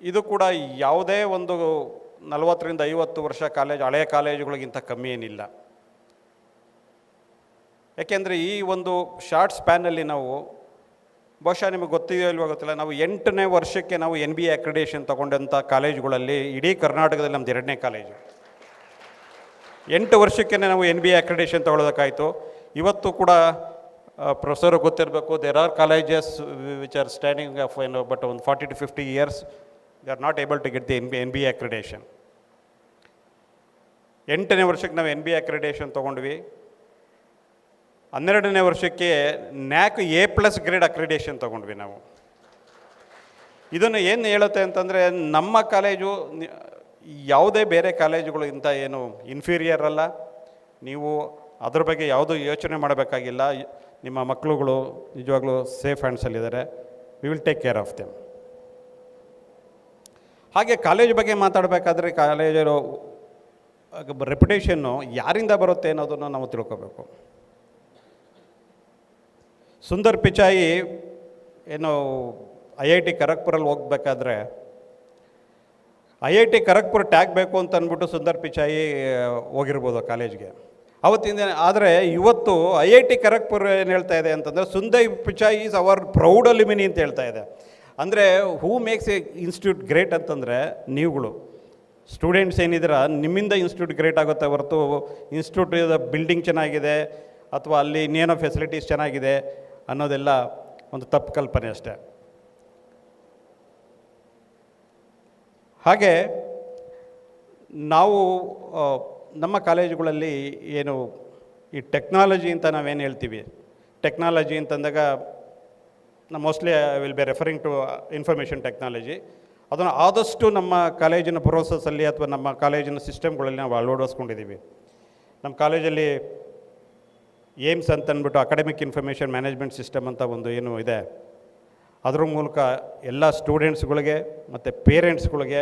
ಇದು ಕೂಡ ಯಾವುದೇ ಒಂದು 40-50 ವರ್ಷ ಹಳೆಯ ಕಾಲೇಜುಗಳಿಗಿಂತ ಕಮ್ಮಿ ಏನಿಲ್ಲ. ಯಾಕೆಂದರೆ ಈ ಒಂದು ಶಾರ್ಟ್ ಸ್ಪ್ಯಾನಲ್ಲಿ ನಾವು ಬಹುಶಃ ನಿಮಗೆ ಗೊತ್ತಿದೆಯೋ ಇಲ್ವೋ ಗೊತ್ತಿಲ್ಲ, ನಾವು 8ನೇ ವರ್ಷಕ್ಕೆ ನಾವು NBA ಅಕ್ರಿಡೇಷನ್ ತೊಗೊಂಡಂಥ ಕಾಲೇಜುಗಳಲ್ಲಿ ಇಡೀ ಕರ್ನಾಟಕದಲ್ಲಿ ನಮ್ಮದು 2ನೇ ಕಾಲೇಜು. 8 ವರ್ಷಕ್ಕೆ ನಾವು NBA ಅಕ್ರೆಡಿಟೇಷನ್ ತೊಗೊಳೋದಕ್ಕಾಯಿತು. ಇವತ್ತು ಕೂಡ ಪ್ರೊಫೆಸರ್ ಗೊತ್ತಿರಬೇಕು, there are colleges which are standing of but ಒಂದು 40 to 50 years they are not able to get the NBA accreditation. 8ನೇ ವರ್ಷಕ್ಕೆ ನಾವು NBA ಅಕ್ರೆಡಿಟೇಷನ್ ತೊಗೊಂಡ್ವಿ. 12ನೇ ವರ್ಷಕ್ಕೆ NAC A+ ಗ್ರೇಡ್ ಅಕ್ರೆಡಿಟೇಷನ್ ತೊಗೊಂಡ್ವಿ ನಾವು. ಇದನ್ನು ಏನು ಹೇಳುತ್ತೆ ಅಂತಂದರೆ, ನಮ್ಮ ಕಾಲೇಜು ಯಾವುದೇ ಬೇರೆ ಕಾಲೇಜುಗಳು ಇಂಥ ಏನು ಇನ್ಫೀರಿಯರ್ ಅಲ್ಲ. ನೀವು ಅದ್ರ ಬಗ್ಗೆ ಯಾವುದೂ ಯೋಚನೆ ಮಾಡಬೇಕಾಗಿಲ್ಲ. ನಿಮ್ಮ ಮಕ್ಕಳುಗಳು ನಿಜವಾಗ್ಲೂ ಸೇಫ್ ಹ್ಯಾಂಡ್ಸಲ್ಲಿದ್ದಾರೆ. We will take care of them. ಹಾಗೆ ಕಾಲೇಜ್ ಬಗ್ಗೆ ಮಾತಾಡಬೇಕಾದ್ರೆ ಕಾಲೇಜರು ರೆಪ್ಯುಟೇಷನ್ನು ಯಾರಿಂದ ಬರುತ್ತೆ ಅನ್ನೋದನ್ನು ನಾವು ತಿಳ್ಕೋಬೇಕು. ಸುಂದರ್ ಪಿಚಾಯಿ ಏನು IIT ಖರಗ್ಪುರಲ್ಲಿ ಹೋಗ್ಬೇಕಾದ್ರೆ IIT ಖರಗ್ಪುರ ಟ್ಯಾಗ್ ಬೇಕು ಅಂತ ಅಂದ್ಬಿಟ್ಟು ಸುಂದರ್ ಪಿಚಾಯಿ ಹೋಗಿರ್ಬೋದು ಕಾಲೇಜ್ಗೆ ಅವತ್ತಿಂದ. ಆದರೆ ಇವತ್ತು IIT ಖರಗ್ಪುರ ಏನು ಹೇಳ್ತಾ ಇದೆ ಅಂತಂದರೆ, Sundar ಪಿಚಾಯಿ is our proud alumni ಅಂತ ಹೇಳ್ತಾ ಇದೆ. ಅಂದರೆ ಹೂ ಮೇಕ್ಸ್ ಎ ಇನ್ಸ್ಟಿಟ್ಯೂಟ್ ಗ್ರೇಟ್ ಅಂತಂದರೆ ನೀವುಗಳು ಸ್ಟೂಡೆಂಟ್ಸ್ ಏನಿದ್ದೀರ, ನಿಮ್ಮಿಂದ ಇನ್ಸ್ಟಿಟ್ಯೂಟ್ ಗ್ರೇಟ್ ಆಗುತ್ತೆ ಹೊರತು ಇನ್ಸ್ಟಿಟ್ಯೂಟ್ ಬಿಲ್ಡಿಂಗ್ ಚೆನ್ನಾಗಿದೆ ಅಥವಾ ಅಲ್ಲಿ ಇನ್ನೇನೋ ಫೆಸಿಲಿಟೀಸ್ ಚೆನ್ನಾಗಿದೆ ಅನ್ನೋದೆಲ್ಲ ಒಂದು ತಪ್ಪು ಕಲ್ಪನೆ ಅಷ್ಟೇ. ಹಾಗೆ ನಾವು ನಮ್ಮ ಕಾಲೇಜುಗಳಲ್ಲಿ ಏನು ಈ ಟೆಕ್ನಾಲಜಿ ಅಂತ ನಾವೇನು ಹೇಳ್ತೀವಿ, ಟೆಕ್ನಾಲಜಿ ಅಂತಂದಾಗ mostly I will be referring to information technology. ಅದನ್ನು ಆದಷ್ಟು ನಮ್ಮ ಕಾಲೇಜಿನ ಪ್ರೋಸೆಸ್ಸಲ್ಲಿ ಅಥವಾ ನಮ್ಮ ಕಾಲೇಜಿನ ಸಿಸ್ಟಮ್ಗಳಲ್ಲಿ ನಾವು ಅಳವಡಿಸ್ಕೊಂಡಿದ್ದೀವಿ. ನಮ್ಮ ಕಾಲೇಜಲ್ಲಿ ಏಮ್ಸ್ ಅಂತ ಅಂದ್ಬಿಟ್ಟು ಅಕಾಡೆಮಿಕ್ ಇನ್ಫಾರ್ಮೇಷನ್ ಮ್ಯಾನೇಜ್ಮೆಂಟ್ ಸಿಸ್ಟಮ್ ಅಂತ ಒಂದು ಏನು ಇದೆ, ಅದ್ರ ಮೂಲಕ ಎಲ್ಲ ಸ್ಟೂಡೆಂಟ್ಸ್ಗಳಿಗೆ ಮತ್ತು ಪೇರೆಂಟ್ಸ್ಗಳಿಗೆ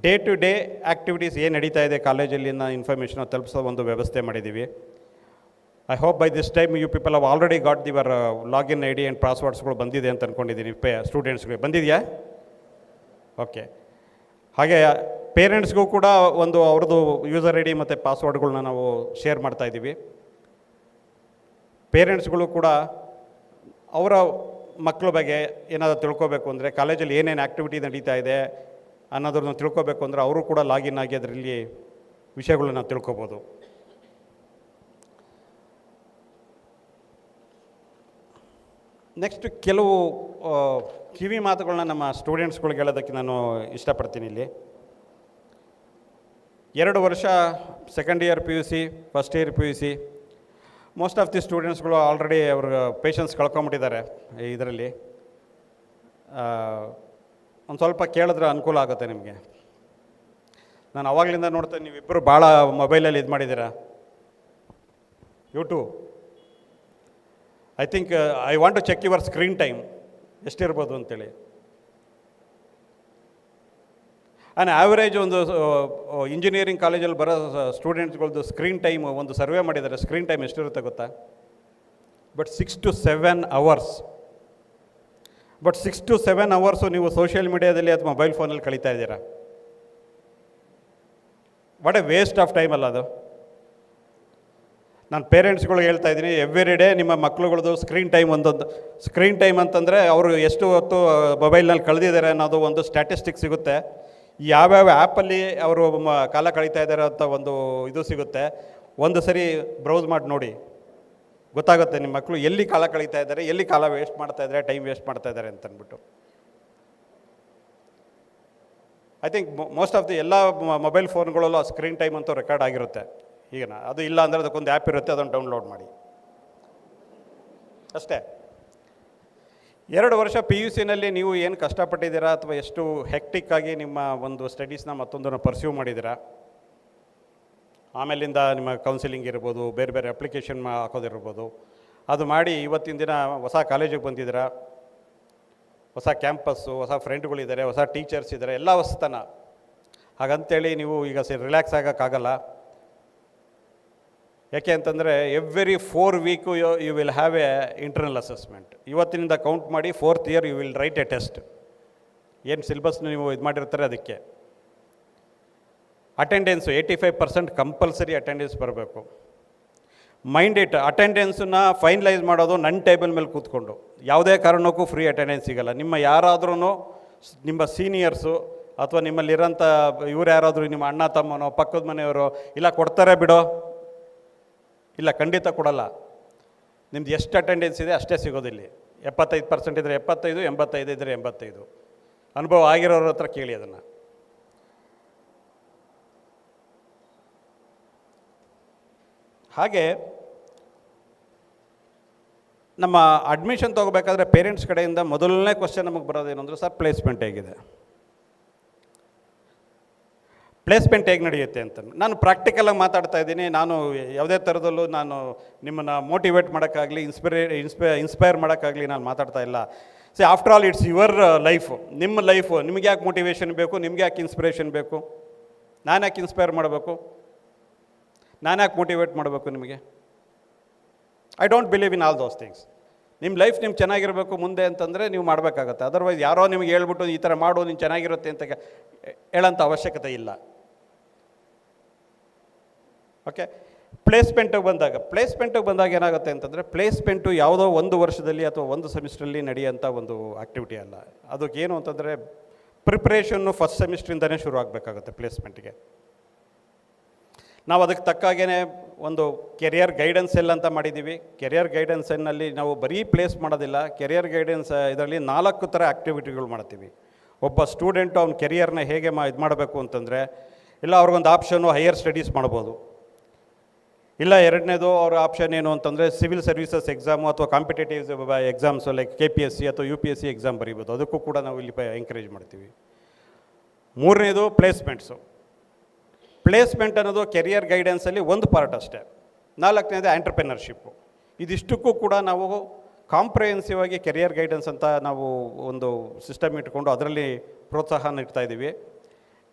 ಡೇ ಟು ಡೇ ಆ್ಯಕ್ಟಿವಿಟೀಸ್ ಏನು ನಡೀತಾ ಇದೆ ಕಾಲೇಜಲ್ಲಿ ಇನ್ಫಾರ್ಮೇಷನ್ ತಲುಪಿಸೋ ಒಂದು ವ್ಯವಸ್ಥೆ ಮಾಡಿದ್ದೀವಿ. I hope by this time you people have already got your login ID and ಪಾಸ್ವರ್ಡ್ಸ್ಗಳು ಬಂದಿದೆ ಅಂತ ಅಂದ್ಕೊಂಡಿದ್ದೀನಿ. ಸ್ಟೂಡೆಂಟ್ಸ್ಗೆ ಬಂದಿದೆಯಾ? ಓಕೆ. ಹಾಗೆ ಪೇರೆಂಟ್ಸ್ಗೂ ಕೂಡ ಒಂದು ಅವ್ರದ್ದು ಯೂಸರ್ ID ಮತ್ತು ಪಾಸ್ವರ್ಡ್ಗಳನ್ನ ನಾವು ಶೇರ್ ಮಾಡ್ತಾಯಿದ್ದೀವಿ. ಪೇರೆಂಟ್ಸ್ಗಳು ಕೂಡ ಅವರ ಮಕ್ಕಳ ಬಗ್ಗೆ ಏನಾದರೂ ತಿಳ್ಕೊಬೇಕು ಅಂದರೆ, ಕಾಲೇಜಲ್ಲಿ ಏನೇನು ಆ್ಯಕ್ಟಿವಿಟಿ ನಡೀತಾ ಇದೆ ಅನ್ನೋದನ್ನು ತಿಳ್ಕೊಬೇಕು ಅಂದರೆ ಅವರು ಕೂಡ ಲಾಗಿನ್ ಆಗಿ ಅದರಲ್ಲಿ ವಿಷಯಗಳನ್ನ ತಿಳ್ಕೊಬೋದು. ನೆಕ್ಸ್ಟ್ ಕೆಲವು ಕಿವಿ ಮಾತುಗಳನ್ನ ನಮ್ಮ ಸ್ಟೂಡೆಂಟ್ಸ್ಗಳಿಗೆ ಹೇಳೋದಕ್ಕೆ ನಾನು ಇಷ್ಟಪಡ್ತೀನಿ. ಇಲ್ಲಿ 2 ವರ್ಷ second year PUC, first year PUC, most of the ಸ್ಟೂಡೆಂಟ್ಸ್ಗಳು ಆಲ್ರೆಡಿ ಅವ್ರ ಪೇಷನ್ಸ್ ಕಳ್ಕೊಂಬಿಟ್ಟಿದ್ದಾರೆ. ಇದರಲ್ಲಿ ಒಂದು ಸ್ವಲ್ಪ ಕೇಳಿದ್ರೆ ಅನುಕೂಲ ಆಗುತ್ತೆ ನಿಮಗೆ. ನಾನು ಆವಾಗಲಿಂದ ನೋಡ್ತೇನೆ, ನೀವಿಬ್ಬರು ಭಾಳ ಮೊಬೈಲಲ್ಲಿ ಇದು ಮಾಡಿದ್ದೀರಾ. YouTube I think I want to check your screen time ಎಷ್ಟಿರ್ಬೋದು ಅಂತೇಳಿ. ಆ್ಯಂಡ್ ಆ್ಯಾವ್ರೇಜ್ ಒಂದು ಇಂಜಿನಿಯರಿಂಗ್ ಕಾಲೇಜಲ್ಲಿ ಬರೋ ಸ್ಟೂಡೆಂಟ್ಸ್ಗಳದ್ದು ಸ್ಕ್ರೀನ್ ಟೈಮ್ ಒಂದು ಸರ್ವೆ ಮಾಡಿದ್ದಾರೆ. ಸ್ಕ್ರೀನ್ ಟೈಮ್ ಎಷ್ಟಿರುತ್ತೆ ಗೊತ್ತಾ? But 6 to 7 hours. But 6 to 7 hours ನೀವು ಸೋಷಿಯಲ್ ಮೀಡಿಯಾದಲ್ಲಿ ಅಥವಾ ಮೊಬೈಲ್ ಫೋನಲ್ಲಿ ಕಳೀತಾ ಇದ್ದೀರಾ. What a waste of time ಅಲ್ಲ ಅದು. ನಾನು ಪೇರೆಂಟ್ಸ್ಗಳಿಗೆ ಹೇಳ್ತಾ ಇದ್ದೀನಿ, ಎವ್ರಿ ಡೇ ನಿಮ್ಮ ಮಕ್ಳುಗಳದ್ದು ಸ್ಕ್ರೀನ್ ಟೈಮ್ ಒಂದೊಂದು ಸ್ಕ್ರೀನ್ ಟೈಮ್ ಅಂತಂದರೆ ಅವರು ಎಷ್ಟು ಹೊತ್ತು ಮೊಬೈಲ್ನಲ್ಲಿ ಕಳೆದಿದ್ದಾರೆ ಅನ್ನೋದು ಒಂದು ಸ್ಟ್ಯಾಟಿಸ್ಟಿಕ್ಸ್ ಸಿಗುತ್ತೆ. ಯಾವ್ಯಾವ ಆ್ಯಪಲ್ಲಿ ಅವರು ಕಾಲ ಕಳೀತಾ ಇದ್ದಾರೆ ಅಂತ ಒಂದು ಇದು ಸಿಗುತ್ತೆ. ಒಂದು ಸರಿ ಬ್ರೌಸ್ ಮಾಡಿ ನೋಡಿ, ಗೊತ್ತಾಗುತ್ತೆ ನಿಮ್ಮ ಮಕ್ಕಳು ಎಲ್ಲಿ ಕಾಲ ಕಳೀತಾ ಇದ್ದಾರೆ, ಎಲ್ಲಿ ಕಾಲ ವೇಸ್ಟ್ ಮಾಡ್ತಾ ಇದ್ದಾರೆ, ಟೈಮ್ ವೇಸ್ಟ್ ಮಾಡ್ತಾ ಇದ್ದಾರೆ ಅಂತಂದ್ಬಿಟ್ಟು. I think most of the ಎಲ್ಲ ಮೊಬೈಲ್ ಫೋನ್ಗಳಲ್ಲೂ ಆ ಸ್ಕ್ರೀನ್ ಟೈಮ್ ಅಂತೂ ರೆಕಾರ್ಡ್ ಆಗಿರುತ್ತೆ. ಈಗ ಅದು ಇಲ್ಲ ಅಂದರೆ ಅದಕ್ಕೊಂದು ಆ್ಯಪ್ ಇರುತ್ತೆ, ಅದನ್ನು ಡೌನ್ಲೋಡ್ ಮಾಡಿ ಅಷ್ಟೇ. 2 ವರ್ಷ PUCನಲ್ಲಿ ನೀವು ಏನು ಕಷ್ಟಪಟ್ಟಿದ್ದೀರಾ ಅಥವಾ ಎಷ್ಟು ಹೆಕ್ಟಿಕ್ಕಾಗಿ ನಿಮ್ಮ ಒಂದು ಸ್ಟಡೀಸ್ನ ಮತ್ತೊಂದನ್ನು ಪರ್ಸ್ಯೂ ಮಾಡಿದ್ದೀರಾ, ಆಮೇಲಿಂದ ನಿಮ್ಮ ಕೌನ್ಸಿಲಿಂಗ್ ಇರ್ಬೋದು, ಬೇರೆ ಬೇರೆ ಅಪ್ಲಿಕೇಶನ್ ಹಾಕೋದಿರ್ಬೋದು, ಅದು ಮಾಡಿ ಇವತ್ತಿನ ದಿನ ಹೊಸ ಕಾಲೇಜಿಗೆ ಬಂದಿದ್ದೀರಾ, ಹೊಸ ಕ್ಯಾಂಪಸ್ಸು, ಹೊಸ ಫ್ರೆಂಡ್ಗಳಿದ್ದಾರೆ, ಹೊಸ ಟೀಚರ್ಸ್ ಇದ್ದಾರೆ, ಎಲ್ಲ ಹೊಸತನ. ಹಾಗಂತೇಳಿ ನೀವು ಈಗ ರಿಲ್ಯಾಕ್ಸ್ ಆಗೋಕ್ಕಾಗಲ್ಲ. ಯಾಕೆ ಅಂತಂದರೆ every 4 weeks you will have a internal assessment. ಇವತ್ತಿನಿಂದ ಕೌಂಟ್ ಮಾಡಿ 4th year you will write a test. ಏನು ಸಿಲೆಬಸ್ ನೀವು ಇದು ಮಾಡಿರ್ತಾರೆ ಅದಕ್ಕೆ. ಅಟೆಂಡೆನ್ಸು 85% ಕಂಪಲ್ಸರಿ ಅಟೆಂಡೆನ್ಸ್ ಬರಬೇಕು. ಮೈಂಡ್ ಇಟ್ ಅಟೆಂಡೆನ್ಸನ್ನ ಫೈನಲೈಸ್ ಮಾಡೋದು ನನ್ನ ಟೇಬಲ್ ಮೇಲೆ ಕೂತ್ಕೊಂಡು. ಯಾವುದೇ ಕಾರಣಕ್ಕೂ ಫ್ರೀ ಅಟೆಂಡೆನ್ಸ್ ಸಿಗೋಲ್ಲ. ನಿಮ್ಮ ಯಾರಾದ್ರೂ ನಿಮ್ಮ ಸೀನಿಯರ್ಸು ಅಥವಾ ನಿಮ್ಮಲ್ಲಿರೋಂಥ ಇವ್ರು ಯಾರಾದರೂ ನಿಮ್ಮ ಅಣ್ಣ ತಮ್ಮನೋ ಪಕ್ಕದ ಮನೆಯವರು ಇಲ್ಲ ಕೊಡ್ತಾರೆ ಬಿಡೋ, ಇಲ್ಲ ಖಂಡಿತ ಕೊಡಲ್ಲ. ನಿಮ್ದು ಎಷ್ಟು ಅಟೆಂಡೆನ್ಸ್ ಇದೆ ಅಷ್ಟೇ ಸಿಗೋದಿಲ್ಲ. 75% ಇದ್ದರೆ 75, 85 ಇದ್ದರೆ 85. ಅನುಭವ ಆಗಿರೋರ ಹತ್ರ ಕೇಳಿ ಅದನ್ನು. ಹಾಗೆ ನಮ್ಮ ಅಡ್ಮಿಷನ್ ತೊಗೋಬೇಕಾದ್ರೆ ಪೇರೆಂಟ್ಸ್ ಕಡೆಯಿಂದ ಮೊದಲನೇ ಕ್ವಶನ್ ನಮಗೆ ಬರೋದೇನು ಅಂದರೆ, ಸರ್ ಪ್ಲೇಸ್ಮೆಂಟ್ ಹೇಗಿದೆ, ಪ್ಲೇಸ್ಮೆಂಟ್ ಹೇಗೆ ನಡೆಯುತ್ತೆ ಅಂತ. ನಾನು ಪ್ರಾಕ್ಟಿಕಲಾಗಿ ಮಾತಾಡ್ತಾ ಇದ್ದೀನಿ. ನಾನು ಯಾವುದೇ ಥರದಲ್ಲೂ ನಾನು ನಿಮ್ಮನ್ನು ಮೋಟಿವೇಟ್ ಮಾಡೋಕ್ಕಾಗಲಿ ಇನ್ಸ್ಪೈರ್ ಮಾಡೋಕ್ಕಾಗಲಿ ನಾನು ಮಾತಾಡ್ತಾ ಇಲ್ಲ. C after all it's your life, ನಿಮ್ಮ ಲೈಫು. ನಿಮ್ಗೆ ಯಾಕೆ ಮೋಟಿವೇಶನ್ ಬೇಕು, ನಿಮ್ಗೆ ಯಾಕೆ ಇನ್ಸ್ಪಿರೇಷನ್ ಬೇಕು, ನಾನು ಯಾಕೆ ಇನ್ಸ್ಪೈರ್ ಮಾಡಬೇಕು, ನಾನು ಯಾಕೆ ಮೋಟಿವೇಟ್ ಮಾಡಬೇಕು ನಿಮಗೆ? I don't believe in all those things. ನಿಮ್ಮ ಲೈಫ್ ನಿಮ್ಗೆ ಚೆನ್ನಾಗಿರಬೇಕು ಮುಂದೆ ಅಂತಂದರೆ ನೀವು ಮಾಡಬೇಕಾಗತ್ತೆ. ಅದರ್ವೈಸ್ ಯಾರೋ ನಿಮಗೆ ಹೇಳ್ಬಿಟ್ಟು ಈ ಥರ ಮಾಡು ನೀನು ಚೆನ್ನಾಗಿರುತ್ತೆ ಅಂತ ಹೇಳೋಂಥ ಅವಶ್ಯಕತೆ ಇಲ್ಲ. ಓಕೆ, ಪ್ಲೇಸ್ಮೆಂಟಿಗೆ ಬಂದಾಗ ಏನಾಗುತ್ತೆ ಅಂತಂದರೆ, ಪ್ಲೇಸ್ಮೆಂಟು ಯಾವುದೋ ಒಂದು ವರ್ಷದಲ್ಲಿ ಅಥವಾ ಒಂದು ಸೆಮಿಸ್ಟ್ರಲ್ಲಿ ನಡೆಯೋಂಥ ಒಂದು ಆ್ಯಕ್ಟಿವಿಟಿ ಅಲ್ಲ. ಅದಕ್ಕೇನು ಅಂತಂದರೆ ಪ್ರಿಪ್ರೇಷನ್ನು ಫಸ್ಟ್ ಸೆಮಿಸ್ಟ್ರಿಂದನೇ ಶುರು ಆಗಬೇಕಾಗುತ್ತೆ ಪ್ಲೇಸ್ಮೆಂಟ್ಗೆ. ನಾವು ಅದಕ್ಕೆ ತಕ್ಕಾಗೇ ಒಂದು ಕೆರಿಯರ್ ಗೈಡೆನ್ಸ್ ಎಲ್ಲ ಅಂತ ಮಾಡಿದ್ದೀವಿ. ಕೆರಿಯರ್ ಗೈಡೆನ್ಸಲ್ಲಿ ನಾವು ಬರೀ ಪ್ಲೇಸ್ ಮಾಡೋದಿಲ್ಲ. ಕೆರಿಯರ್ ಗೈಡೆನ್ಸ್ ಇದರಲ್ಲಿ 4 ಥರ ಆ್ಯಕ್ಟಿವಿಟಿಗಳು ಮಾಡ್ತೀವಿ. ಒಬ್ಬ ಸ್ಟೂಡೆಂಟು ಅವ್ನ ಕೆರಿಯರ್ನ ಹೇಗೆ ಇದು ಮಾಡಬೇಕು ಅಂತಂದರೆ, ಇಲ್ಲ ಅವ್ರಿಗೊಂದು ಆಪ್ಷನ್ನು ಹೈಯರ್ ಸ್ಟಡೀಸ್ ಮಾಡ್ಬೋದು, ಇಲ್ಲ ಎರಡನೇದು ಅವ್ರ ಆಪ್ಷನ್ ಏನು ಅಂತಂದರೆ ಸಿವಿಲ್ ಸರ್ವಿಸಸ್ ಎಕ್ಸಾಮು ಅಥವಾ ಕಾಂಪಿಟೇಟಿವ್ ಎಕ್ಸಾಮ್ಸು ಲೈಕ್ KPSC ಅಥವಾ UPSC ಎಕ್ಸಾಮ್ ಬರೀಬೋದು. ಅದಕ್ಕೂ ಕೂಡ ನಾವು ಇಲ್ಲಿ ಎಂಕರೇಜ್ ಮಾಡ್ತೀವಿ. ಮೂರನೇದು ಪ್ಲೇಸ್ಮೆಂಟ್ ಅನ್ನೋದು ಕೆರಿಯರ್ ಗೈಡೆನ್ಸಲ್ಲಿ ಒಂದು ಪಾರ್ಟ್ ಅಷ್ಟೇ. 4ನೇದು ಆಂಟ್ರಪ್ರೆನರ್ಶಿಪ್ಪು. ಇದಿಷ್ಟಕ್ಕೂ ಕೂಡ ನಾವು ಕಾಂಪ್ರಿಹೆನ್ಸಿವ್ ಆಗಿ ಕೆರಿಯರ್ ಗೈಡೆನ್ಸ್ ಅಂತ ನಾವು ಒಂದು ಸಿಸ್ಟಮ್ ಇಟ್ಕೊಂಡು ಅದರಲ್ಲಿ ಪ್ರೋತ್ಸಾಹ ನೀಡ್ತಾ ಇದ್ದೀವಿ.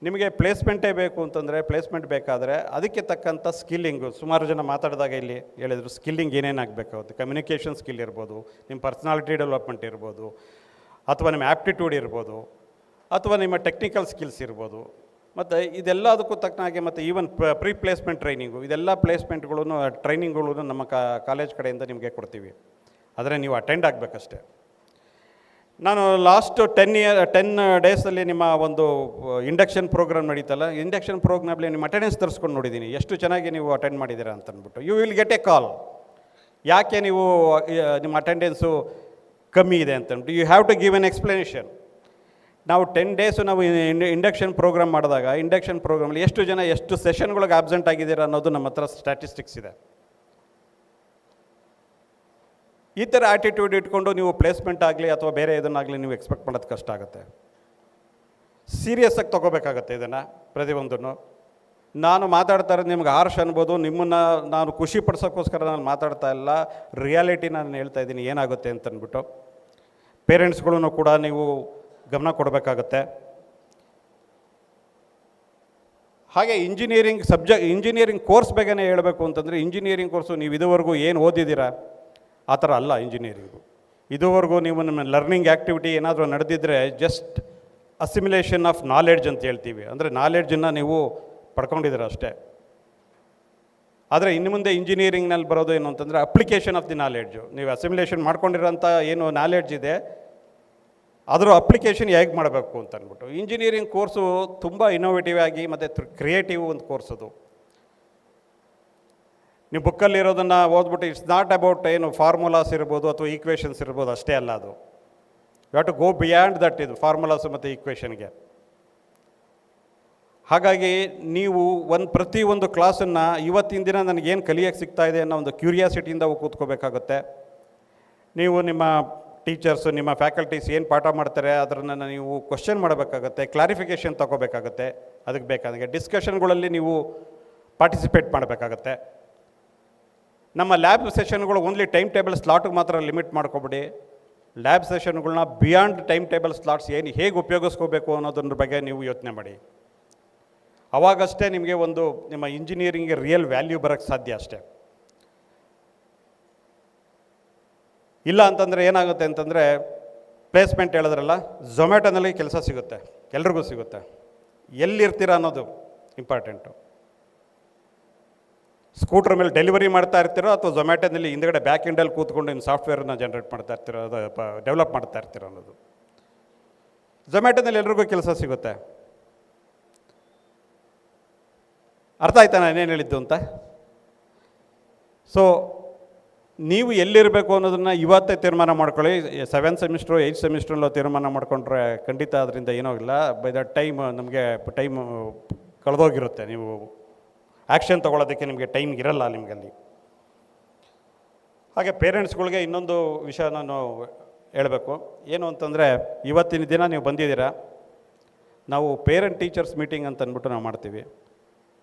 ನಿಮಗೆ ಪ್ಲೇಸ್ಮೆಂಟೇ ಬೇಕು ಅಂತಂದರೆ, ಪ್ಲೇಸ್ಮೆಂಟ್ ಬೇಕಾದರೆ ಅದಕ್ಕೆ ತಕ್ಕಂಥ ಸ್ಕಿಲ್ಲಿಂಗು, ಸುಮಾರು ಜನ ಮಾತಾಡಿದಾಗ ಇಲ್ಲಿ ಹೇಳಿದರು ಸ್ಕಿಲ್ಲಿಂಗ್ ಏನೇನು ಆಗಬೇಕಾಗುತ್ತೆ. ಕಮ್ಯುನಿಕೇಷನ್ ಸ್ಕಿಲ್ ಇರ್ಬೋದು, ನಿಮ್ಮ ಪರ್ಸ್ನಾಲಿಟಿ ಡೆವಲಪ್ಮೆಂಟ್ ಇರ್ಬೋದು, ಅಥವಾ ನಿಮ್ಮ ಆ್ಯಪ್ಟಿಟ್ಯೂಡ್ ಇರ್ಬೋದು, ಅಥವಾ ನಿಮ್ಮ ಟೆಕ್ನಿಕಲ್ ಸ್ಕಿಲ್ಸ್ ಇರ್ಬೋದು. ಮತ್ತು ಇದೆಲ್ಲದಕ್ಕೂ ತಕ್ಕನಾಗೆ ಮತ್ತು ಈವನ್ ಪ್ರೀ ಪ್ಲೇಸ್ಮೆಂಟ್ ಟ್ರೈನಿಂಗು, ಇದೆಲ್ಲ ಪ್ಲೇಸ್ಮೆಂಟ್ಗಳೂ ಟ್ರೈನಿಂಗ್ಗಳೂ ನಮ್ಮ ಕಾಲೇಜ್ ಕಡೆಯಿಂದ ನಿಮಗೆ ಕೊಡ್ತೀವಿ. ಆದರೆ ನೀವು ಅಟೆಂಡ್ ಆಗಬೇಕಷ್ಟೆ. ನಾನು ಲಾಸ್ಟ್ 10 ಡೇಸಲ್ಲಿ ನಿಮ್ಮ ಒಂದು ಇಂಡಕ್ಷನ್ ಪ್ರೋಗ್ರಾಮ್ ನಡೀತಲ್ಲ, ಇಂಡಕ್ಷನ್ ಪ್ರೋಗ್ರಾಮಲ್ಲಿ ನಿಮ್ಮ ಅಟೆಂಡೆನ್ಸ್ ತರಿಸ್ಕೊಂಡು ನೋಡಿದ್ದೀನಿ, ಎಷ್ಟು ಚೆನ್ನಾಗಿ ನೀವು ಅಟೆಂಡ್ ಮಾಡಿದ್ದೀರಾ ಅಂತ ಅಂದ್ಬಿಟ್ಟು. You will get a call, ಯಾಕೆ ನೀವು ನಿಮ್ಮ ಅಟೆಂಡೆನ್ಸು ಕಮ್ಮಿ ಇದೆ ಅಂತಂದ್ಬಿಟ್ಟು. You have to give an explanation. ನಾವು 10 ಡೇಸು ನಾವು ಇಂಡಕ್ಷನ್ ಪ್ರೋಗ್ರಾಮ್ ಮಾಡಿದಾಗ ಇಂಡಕ್ಷನ್ ಪ್ರೋಗ್ರಾಮಲ್ಲಿ ಎಷ್ಟು ಜನ ಎಷ್ಟು ಸೆಷನ್ಗಳಿಗೆ ಆಬ್ಸೆಂಟ್ ಆಗಿದ್ದೀರಾ ಅನ್ನೋದು ನಮ್ಮ ಹತ್ರ ಸ್ಟ್ಯಾಟಿಸ್ಟಿಕ್ಸ್ ಇದೆ. ಈ ಥರ ಆ್ಯಟಿಟ್ಯೂಡ್ ಇಟ್ಕೊಂಡು ನೀವು ಪ್ಲೇಸ್ಮೆಂಟ್ ಆಗಲಿ ಅಥವಾ ಬೇರೆ ಇದನ್ನಾಗಲಿ ನೀವು ಎಕ್ಸ್ಪೆಕ್ಟ್ ಮಾಡೋದು ಕಷ್ಟ ಆಗುತ್ತೆ. ಸೀರಿಯಸ್ಸಾಗಿ ತೊಗೋಬೇಕಾಗತ್ತೆ ಇದನ್ನು ಪ್ರತಿಯೊಂದನ್ನು. ನಾನು ಮಾತಾಡ್ತಾ ಇರೋದು ನಿಮ್ಗೆ ಹಾರ್ಷ್ ಅನ್ಬೋದು, ನಿಮ್ಮನ್ನು ನಾನು ಖುಷಿ ಪಡಿಸೋಕ್ಕೋಸ್ಕರ ನಾನು ಮಾತಾಡ್ತಾ ಇಲ್ಲ, ರಿಯಾಲಿಟಿ ನಾನು ಹೇಳ್ತಾ ಇದ್ದೀನಿ ಏನಾಗುತ್ತೆ ಅಂತಂದ್ಬಿಟ್ಟು. ಪೇರೆಂಟ್ಸ್ಗಳೂ ಕೂಡ ನೀವು ಗಮನ ಕೊಡಬೇಕಾಗತ್ತೆ. ಹಾಗೆ ಇಂಜಿನಿಯರಿಂಗ್ ಕೋರ್ಸ್ ಬಗ್ಗೆನೇ ಹೇಳಬೇಕು ಅಂತಂದರೆ, ಇಂಜಿನಿಯರಿಂಗ್ ಕೋರ್ಸು ನೀವು ಇದುವರೆಗೂ ಏನು ಓದಿದ್ದೀರಾ ಆ ಥರ ಅಲ್ಲ ಇಂಜಿನಿಯರಿಂಗು. ಇದುವರೆಗೂ ನೀವು ನಿಮ್ಮ ಲರ್ನಿಂಗ್ ಆ್ಯಕ್ಟಿವಿಟಿ ಏನಾದರೂ ನಡೆದಿದ್ದರೆ ಜಸ್ಟ್ ಅಸಿಮಿಲೇಷನ್ ಆಫ್ ನಾಲೆಡ್ಜ್ ಅಂತ ಹೇಳ್ತೀವಿ. ಅಂದರೆ ನಾಲೆಡ್ಜನ್ನು ನೀವು ಪಡ್ಕೊಂಡಿದ್ದೀರ ಅಷ್ಟೇ. ಆದರೆ ಇನ್ನು ಮುಂದೆ ಇಂಜಿನಿಯರಿಂಗ್ನಲ್ಲಿ ಬರೋದು ಏನು ಅಂತಂದರೆ ಅಪ್ಲಿಕೇಶನ್ ಆಫ್ ದಿ ನಾಲೆಡ್ಜು. ನೀವು ಅಸಿಮಿಲೇಷನ್ ಮಾಡ್ಕೊಂಡಿರೋಂಥ ಏನು ನಾಲೆಡ್ಜ್ ಇದೆ ಅದರ ಅಪ್ಲಿಕೇಶನ್ ಹೇಗೆ ಮಾಡಬೇಕು ಅಂತ ಅಂದ್ಬಿಟ್ಟು. ಇಂಜಿನಿಯರಿಂಗ್ ಕೋರ್ಸು ತುಂಬ ಇನೋವೇಟಿವ್ ಆಗಿ ಮತ್ತು ಕ್ರಿಯೇಟಿವ್ ಒಂದು ಕೋರ್ಸ್ ಅದು. ನೀವು ಬುಕ್ಕಲ್ಲಿರೋದನ್ನು ಓದ್ಬಿಟ್ಟು ಇಟ್ಸ್ ನಾಟ್ ಅಬೌಟ್ ಏನು ಫಾರ್ಮುಲಾಸ್ ಇರ್ಬೋದು ಅಥವಾ ಈಕ್ವೇಷನ್ಸ್ ಇರ್ಬೋದು ಅಷ್ಟೇ ಅಲ್ಲ ಅದು. You have to go beyond that, ಇದು ಫಾರ್ಮುಲಾಸ್ ಮತ್ತು ಈಕ್ವೇಷನ್ಗೆ. ಹಾಗಾಗಿ ನೀವು ಪ್ರತಿಯೊಂದು ಕ್ಲಾಸನ್ನು ಇವತ್ತಿನ ದಿನ ನನಗೇನು ಕಲಿಯೋಕ್ಕೆ ಸಿಗ್ತಾ ಇದೆ ಅನ್ನೋ ಒಂದು ಕ್ಯೂರಿಯಾಸಿಟಿಯಿಂದ ಕೂತ್ಕೋಬೇಕಾಗುತ್ತೆ. ನೀವು ನಿಮ್ಮ ಟೀಚರ್ಸು, ನಿಮ್ಮ ಫ್ಯಾಕಲ್ಟೀಸ್ ಏನು ಪಾಠ ಮಾಡ್ತಾರೆ ಅದನ್ನು ನೀವು ಕ್ವಶನ್ ಮಾಡಬೇಕಾಗತ್ತೆ, ಕ್ಲಾರಿಫಿಕೇಷನ್ ತೊಗೋಬೇಕಾಗತ್ತೆ. ಅದಕ್ಕೆ ಬೇಕಾದಂಗೆ ಡಿಸ್ಕಷನ್ಗಳಲ್ಲಿ ನೀವು ಪಾರ್ಟಿಸಿಪೇಟ್ ಮಾಡಬೇಕಾಗತ್ತೆ. ನಮ್ಮ ಲ್ಯಾಬ್ ಸೆಷನ್ಗಳು ಓನ್ಲಿ ಟೈಮ್ ಟೇಬಲ್ ಸ್ಲಾಟಿಗೆ ಮಾತ್ರ ಲಿಮಿಟ್ ಮಾಡ್ಕೊಬಿಡಿ. ಲ್ಯಾಬ್ ಸೆಷನ್ಗಳನ್ನ ಬಿಯಾಂಡ್ ಟೈಮ್ ಟೇಬಲ್ ಸ್ಲಾಟ್ಸ್ ಹೇಗೆ ಉಪಯೋಗಿಸ್ಕೋಬೇಕು ಅನ್ನೋದ್ರ ಬಗ್ಗೆ ನೀವು ಯೋಚನೆ ಮಾಡಿ. ಅವಾಗಷ್ಟೇ ನಿಮಗೆ ನಿಮ್ಮ ಇಂಜಿನಿಯರಿಂಗ್ಗೆ ರಿಯಲ್ ವ್ಯಾಲ್ಯೂ ಬರೋಕ್ಕೆ ಸಾಧ್ಯ ಅಷ್ಟೇ. ಇಲ್ಲ ಅಂತಂದರೆ ಏನಾಗುತ್ತೆ ಅಂತಂದರೆ, ಪ್ಲೇಸ್ಮೆಂಟ್ ಹೇಳಿದ್ರಲ್ಲ, ಝೊಮ್ಯಾಟೋನಲ್ಲಿ ಕೆಲಸ ಸಿಗುತ್ತೆ, ಎಲ್ರಿಗೂ ಸಿಗುತ್ತೆ. ಎಲ್ಲಿರ್ತೀರ ಅನ್ನೋದು ಇಂಪಾರ್ಟೆಂಟು. ಸ್ಕೂಟ್ರ್ ಮೇಲೆ ಡೆಲಿವರಿ ಮಾಡ್ತಾ ಇರ್ತೀರೋ ಅಥವಾ ಝೊಮ್ಯಾಟೋನಲ್ಲಿ ಹಿಂದ್ಗಡೆ ಬ್ಯಾಕ್ ಎಂಡಲ್ಲಿ ಕೂತ್ಕೊಂಡು ನಿಮ್ಮ ಸಾಫ್ಟ್ವೇರನ್ನ ಜನರೇಟ್ ಮಾಡ್ತಾ ಇರ್ತೀರೋ, ಡೆವಲಪ್ ಮಾಡ್ತಾ ಇರ್ತೀರೋ ಅನ್ನೋದು. ಝೊಮ್ಯಾಟೋನಲ್ಲಿ ಎಲ್ರಿಗೂ ಕೆಲಸ ಸಿಗುತ್ತೆ. ಅರ್ಥ ಆಯ್ತಾ ನಾನೇನು ಹೇಳಿದ್ದು ಅಂತ? ಸೊ ನೀವು ಎಲ್ಲಿರಬೇಕು ಅನ್ನೋದನ್ನು ಇವತ್ತೇ ತೀರ್ಮಾನ ಮಾಡ್ಕೊಳ್ಳಿ. 7th ಸೆಮಿಸ್ಟ್ರು 8th ಸೆಮಿಸ್ಟ್ರಲ್ಲೋ ತೀರ್ಮಾನ ಮಾಡಿಕೊಂಡ್ರೆ ಖಂಡಿತ ಅದರಿಂದ ಏನೋ ಇಲ್ಲ. ಬೈ ದಟ್ ಟೈಮ್ ನಮಗೆ ಟೈಮ್ ಕಳೆದೋಗಿರುತ್ತೆ. ನೀವು ಆ್ಯಕ್ಷನ್ ತೊಗೊಳೋದಕ್ಕೆ ನಿಮಗೆ ಟೈಮ್ ಇರಲ್ಲ ನಿಮಗಲ್ಲಿ. ಹಾಗೆ ಪೇರೆಂಟ್ಸ್ಗಳಿಗೆ ಇನ್ನೊಂದು ವಿಷಯ ನಾನು ಹೇಳಬೇಕು. ಏನು ಅಂತಂದರೆ, ಇವತ್ತಿನ ದಿನ ನೀವು ಬಂದಿದ್ದೀರಾ, ನಾವು ಪೇರೆಂಟ್ ಟೀಚರ್ಸ್ ಮೀಟಿಂಗ್ ಅಂತ ಅಂದ್ಬಿಟ್ಟು ನಾವು ಮಾಡ್ತೀವಿ.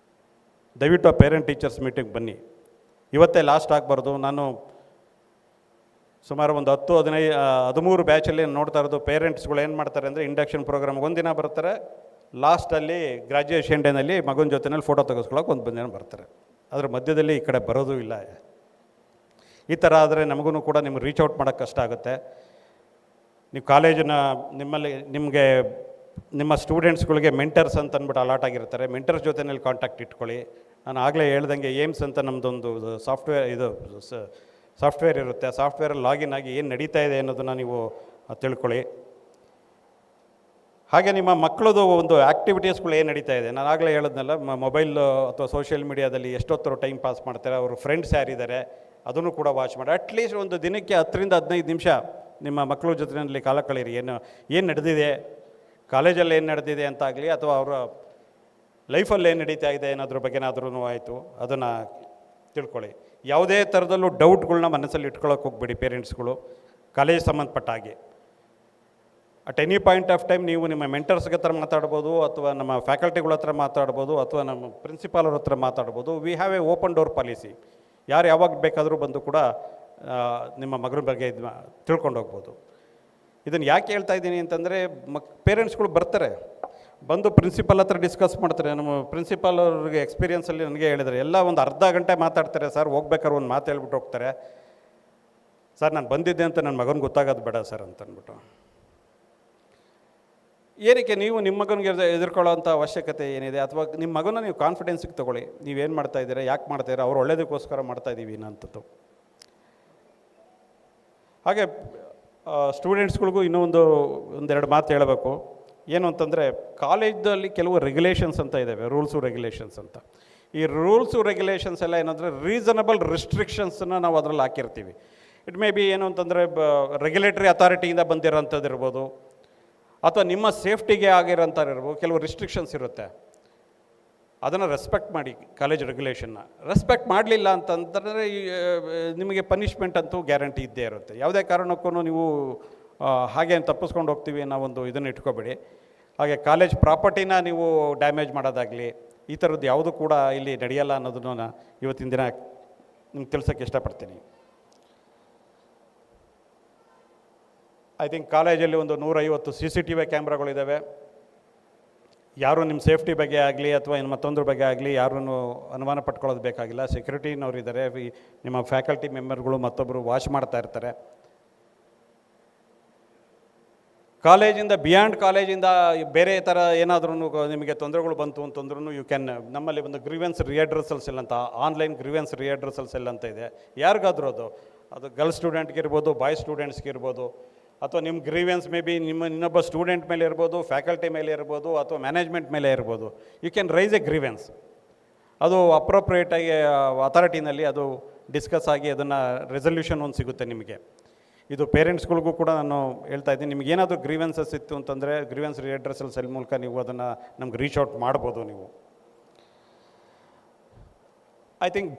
ದಯವಿಟ್ಟು ಆ ಪೇರೆಂಟ್ ಟೀಚರ್ಸ್ ಮೀಟಿಂಗ್ ಬನ್ನಿ. ಇವತ್ತೇ ಲಾಸ್ಟ್ ಆಗಬಾರ್ದು. ನಾನು ಸುಮಾರು ಒಂದು 10-13 ಬ್ಯಾಚಲ್ಲಿ ನೋಡ್ತಾ ಇರೋದು ಪೇರೆಂಟ್ಸ್ಗಳು ಏನು ಮಾಡ್ತಾರೆ ಅಂದರೆ, ಇಂಡಕ್ಷನ್ ಪ್ರೋಗ್ರಾಮ್ಗೆ ಒಂದಿನ ಬರ್ತಾರೆ, ಲಾಸ್ಟಲ್ಲಿ ಗ್ರ್ಯಾಜುಯೇಷನ್ ಡೇನಲ್ಲಿ ಮಗನ ಜೊತೆಯಲ್ಲಿ ಫೋಟೋ ತೆಗೆಸ್ಕೊಳ್ಳೋಕೆ ಒಂದು ದಿನ ಬರ್ತಾರೆ. ಅದರ ಮಧ್ಯದಲ್ಲಿ ಈ ಕಡೆ ಬರೋದು ಇಲ್ಲ. ಈ ಥರ ಆದರೆ ನಮಗೂ ಕೂಡ ನಿಮ್ಗೆ ರೀಚ್ ಔಟ್ ಮಾಡೋಕ್ಕೆ ಕಷ್ಟ ಆಗುತ್ತೆ. ನೀವು ಕಾಲೇಜಿನ ನಿಮಗೆ ನಿಮ್ಮ ಸ್ಟೂಡೆಂಟ್ಸ್ಗಳಿಗೆ ಮೆಂಟರ್ಸ್ ಅಂತ ಅಂದ್ಬಿಟ್ಟು ಅಲಾಟ್ ಆಗಿರ್ತಾರೆ. ಮೆಂಟರ್ಸ್ ಜೊತೆಯಲ್ಲಿ ಕಾಂಟ್ಯಾಕ್ಟ್ ಇಟ್ಕೊಳ್ಳಿ. ನಾನು ಆಗಲೇ ಹೇಳ್ದಂಗೆ ಏಮ್ಸ್ ಅಂತ ನಮ್ಮದೊಂದು ಸಾಫ್ಟ್ವೇರ್ ಇರುತ್ತೆ. ಆ ಸಾಫ್ಟ್ವೇರಲ್ಲಿ ಲಾಗಿನ್ ಆಗಿ ಏನು ನಡೀತಾ ಇದೆ ಅನ್ನೋದನ್ನು ನೀವು ತಿಳ್ಕೊಳ್ಳಿ. ಹಾಗೆ ನಿಮ್ಮ ಮಕ್ಕಳದು ಒಂದು ಆ್ಯಕ್ಟಿವಿಟೀಸ್ಗಳು ಏನು ನಡೀತಾ ಇದೆ, ನಾನು ಆಗಲೇ ಹೇಳಿದ್ನಲ್ಲ, ಮೊಬೈಲ್ ಅಥವಾ ಸೋಷಿಯಲ್ ಮೀಡಿಯಾದಲ್ಲಿ ಎಷ್ಟೊತ್ತರು ಟೈಮ್ ಪಾಸ್ ಮಾಡ್ತಾರೆ, ಅವರು ಫ್ರೆಂಡ್ಸ್ ಯಾರಿದ್ದಾರೆ ಅದನ್ನು ಕೂಡ ವಾಚ್ ಮಾಡಿ. ಅಟ್ಲೀಸ್ಟ್ ಒಂದು ದಿನಕ್ಕೆ 10-15 ನಿಮಿಷ ನಿಮ್ಮ ಮಕ್ಕಳ ಜೊತೆಯಲ್ಲಿ ಕಾಲ ಕಳೀರಿ. ಏನು ನಡೆದಿದೆ ಕಾಲೇಜಲ್ಲಿ, ಏನು ನಡೆದಿದೆ ಅಂತಾಗಲಿ, ಅಥವಾ ಅವರ ಲೈಫಲ್ಲಿ ಏನು ನಡೀತಾ ಇದೆ ಅನ್ನೋದ್ರ ಬಗ್ಗೆನಾದ್ರೂ ಆಯಿತು, ಅದನ್ನು ತಿಳ್ಕೊಳ್ಳಿ. ಯಾವುದೇ ಥರದಲ್ಲೂ ಡೌಟ್ಗಳನ್ನ ಮನಸ್ಸಲ್ಲಿ ಇಟ್ಕೊಳ್ಳೋಕೆ ಹೋಗ್ಬೇಡಿ ಪೇರೆಂಟ್ಸ್ಗಳು, ಕಾಲೇಜ್ ಸಂಬಂಧಪಟ್ಟ ಹಾಗೆ. At any point of time ನೀವು ನಿಮ್ಮ ಮೆಂಟರ್ಸ್ಗೆ ಹತ್ರ ಮಾತಾಡ್ಬೋದು, ಅಥವಾ ನಮ್ಮ ಫ್ಯಾಕಲ್ಟಿಗಳ ಹತ್ರ ಮಾತಾಡ್ಬೋದು, ಅಥವಾ ನಮ್ಮ ಪ್ರಿನ್ಸಿಪಾಲ್ ಅವ್ರ ಹತ್ರ ಮಾತಾಡ್ಬೋದು. We have A open door policy. ಯಾರು ಯಾವಾಗ ಬೇಕಾದರೂ ಬಂದು ಕೂಡ ನಿಮ್ಮ ಮಗನ ಬಗ್ಗೆ ತಿಳ್ಕೊಂಡು ಹೋಗ್ಬೋದು. ಇದನ್ನು ಯಾಕೆ ಹೇಳ್ತಾ ಇದ್ದೀನಿ ಅಂತಂದರೆ, ಪೇರೆಂಟ್ಸ್ಗಳು ಬರ್ತಾರೆ, ಬಂದು ಪ್ರಿನ್ಸಿಪಾಲ್ ಹತ್ರ ಡಿಸ್ಕಸ್ ಮಾಡ್ತಾರೆ. ನಮ್ಮ ಪ್ರಿನ್ಸಿಪಾಲ್ ಅವ್ರಿಗೆ ಎಕ್ಸ್ಪೀರಿಯನ್ಸಲ್ಲಿ ನನಗೆ ಹೇಳಿದ್ದಾರೆ, ಎಲ್ಲ ಒಂದು ಅರ್ಧ ಗಂಟೆ ಮಾತಾಡ್ತಾರೆ ಸರ್, ಹೋಗ್ಬೇಕಾದ್ರೆ ಒಂದು ಮಾತು ಹೇಳ್ಬಿಟ್ಟು ಹೋಗ್ತಾರೆ. ಸರ್ ನಾನು ಬಂದಿದ್ದೆ ಅಂತ ನನ್ನ ಮಗನಿಗೆ ಗೊತ್ತಾಗೋದು ಬೇಡ ಸರ್ ಅಂತಂದ್ಬಿಟ್ಟು. ಏನಕ್ಕೆ ನೀವು ನಿಮ್ಮ ಮಗನಿಗೆ ಎದುರ್ಕೊಳ್ಳೋಂಥ ಅವಶ್ಯಕತೆ ಏನಿದೆ? ಅಥವಾ ನಿಮ್ಮ ಮಗನ ನೀವು ಕಾನ್ಫಿಡೆನ್ಸಿಗೆ ತೊಗೊಳ್ಳಿ. ನೀವೇನು ಮಾಡ್ತಾಯಿದ್ದೀರಾ, ಯಾಕೆ ಮಾಡ್ತಾಯಿದ್ದೀರಾ, ಅವ್ರು ಒಳ್ಳೇದಕ್ಕೋಸ್ಕರ ಮಾಡ್ತಾಯಿದ್ದೀವಿ ಅನ್ನೋಂಥದ್ದು. ಹಾಗೆ ಸ್ಟೂಡೆಂಟ್ಸ್ಗಳಿಗೂ ಇನ್ನೂ ಒಂದೆರಡು ಮಾತು ಹೇಳಬೇಕು. ಏನು ಅಂತಂದರೆ, ಕಾಲೇಜಲ್ಲಿ ಕೆಲವು ರೆಗ್ಯುಲೇಷನ್ಸ್ ಅಂತ ಇದ್ದಾವೆ, ರೂಲ್ಸು ರೆಗ್ಯುಲೇಷನ್ಸ್ ಅಂತ. ಈ ರೂಲ್ಸು ರೆಗ್ಯುಲೇಷನ್ಸ್ ಎಲ್ಲ ಏನಂದರೆ ರೀಸನಬಲ್ ರಿಸ್ಟ್ರಿಕ್ಷನ್ಸನ್ನು ನಾವು ಅದರಲ್ಲಿ ಹಾಕಿರ್ತೀವಿ. ಇಟ್ ಮೇ ಬಿ ಏನು ಅಂತಂದರೆ, ರೆಗ್ಯುಲೇಟರಿ ಅಥಾರಿಟಿಯಿಂದ ಬಂದಿರೋಂಥದ್ದು ಇರ್ಬೋದು, ಅಥವಾ ನಿಮ್ಮ ಸೇಫ್ಟಿಗೆ ಆಗಿರೋಂಥದ್ದು ಇರ್ಬೋದು. ಕೆಲವು ರಿಸ್ಟ್ರಿಕ್ಷನ್ಸ್ ಇರುತ್ತೆ, ಅದನ್ನು ರೆಸ್ಪೆಕ್ಟ್ ಮಾಡಿ. ಕಾಲೇಜ್ ರೆಗ್ಯುಲೇಷನ್ನ ರೆಸ್ಪೆಕ್ಟ್ ಮಾಡಲಿಲ್ಲ ಅಂತಂದರೆ ನಿಮಗೆ ಪನಿಷ್ಮೆಂಟ್ ಅಂತೂ ಗ್ಯಾರಂಟಿ ಇದ್ದೇ ಇರುತ್ತೆ. ಯಾವುದೇ ಕಾರಣಕ್ಕೂ ನೀವು ಹಾಗೆ ತಪ್ಪಿಸ್ಕೊಂಡು ಹೋಗ್ತೀವಿ ನಾವೊಂದು ಇದನ್ನು ಇಟ್ಕೋಬೇಡಿ. ಹಾಗೆ ಕಾಲೇಜ್ ಪ್ರಾಪರ್ಟಿನ ನೀವು ಡ್ಯಾಮೇಜ್ ಮಾಡೋದಾಗಲಿ, ಈ ಥರದ್ದು ಯಾವುದು ಕೂಡ ಇಲ್ಲಿ ನಡೆಯಲ್ಲ ಅನ್ನೋದನ್ನು ಇವತ್ತಿನ ದಿನ ನಿಮ್ಗೆ ತಿಳ್ಸೋಕ್ಕೆ ಇಷ್ಟಪಡ್ತೀನಿ. ಐ ಥಿಂಕ್ ಕಾಲೇಜಲ್ಲಿ ಒಂದು 150 CCTV ಕ್ಯಾಮ್ರಾಗಳಿದ್ದಾವೆ. ಯಾರೂ ನಿಮ್ಮ ಸೇಫ್ಟಿ ಬಗ್ಗೆ ಆಗಲಿ ಅಥವಾ ಇನ್ನು ಮತ್ತೊಂದ್ರ ಬಗ್ಗೆ ಆಗಲಿ ಯಾರೂ ಅನುಮಾನ ಪಟ್ಕೊಳ್ಳೋದು ಬೇಕಾಗಿಲ್ಲ. ಸೆಕ್ಯೂರಿಟಿನವ್ರು ಇದ್ದಾರೆ, ನಿಮ್ಮ ಫ್ಯಾಕಲ್ಟಿ ಮೆಂಬರ್ಗಳು ಮತ್ತೊಬ್ಬರು ವಾಚ್ ಮಾಡ್ತಾ ಇರ್ತಾರೆ. ಕಾಲೇಜಿಂದ ಬಿಯಾಂಡ್ ಕಾಲೇಜಿಂದ ಬೇರೆ ಥರ ಏನಾದ್ರೂ ನಿಮಗೆ ತೊಂದರೆಗಳು ಬಂತು ಅಂತಂದ್ರೂ ಯು ಕ್ಯಾನ್, ನಮ್ಮಲ್ಲಿ ಒಂದು ಗ್ರೀವೆನ್ಸ್ ರಿಯಡ್ರೆಸಲ್ ಸೆಲ್ ಅಂತ, ಆನ್ಲೈನ್ ಗ್ರೀವೆನ್ಸ್ ರಿಯಡ್ರೆಸಲ್ ಸೆಲ್ ಅಂತ ಇದೆ. ಯಾರಿಗಾದ್ರೂ ಅದು ಗರ್ಲ್ಸ್ ಸ್ಟೂಡೆಂಟ್ಗೆ ಇರ್ಬೋದು, ಬಾಯ್ ಸ್ಟೂಡೆಂಟ್ಸ್ಗೆ ಇರ್ಬೋದು, ಅಥವಾ ನಿಮ್ಮ ಗ್ರೀವೆನ್ಸ್ ಮೇ ಬಿ ನಿಮ್ಮ ಇನ್ನೊಬ್ಬ ಸ್ಟೂಡೆಂಟ್ ಮೇಲೆ ಇರ್ಬೋದು, ಫ್ಯಾಕಲ್ಟಿ ಮೇಲೆ ಇರ್ಬೋದು, ಅಥವಾ ಮ್ಯಾನೇಜ್ಮೆಂಟ್ ಮೇಲೆ ಇರ್ಬೋದು. You can raise a grievance. ಅದು ಅಪ್ರೋಪ್ರಿಯೇಟಾಗಿ ಅಥಾರಿಟಿನಲ್ಲಿ ಅದು ಡಿಸ್ಕಸ್ ಆಗಿ ಅದನ್ನು ರೆಸಲ್ಯೂಷನ್ ಒಂದು ಸಿಗುತ್ತೆ ನಿಮಗೆ. ಇದು ಪೇರೆಂಟ್ಸ್ಗಳಿಗೂ ಕೂಡ ನಾನು ಹೇಳ್ತಾ ಇದ್ದೀನಿ, ನಿಮಗೇನಾದರೂ ಗ್ರೀವೆನ್ಸಸ್ ಇತ್ತು ಅಂತಂದರೆ ಗ್ರೀವೆನ್ಸ್ ರಿಯಡ್ರೆಸಲ್ ಸೆಲ್ ಮೂಲಕ ನೀವು ಅದನ್ನು ನಮ್ಗೆ ರೀಚ್ ಔಟ್ ಮಾಡ್ಬೋದು ನೀವು. I think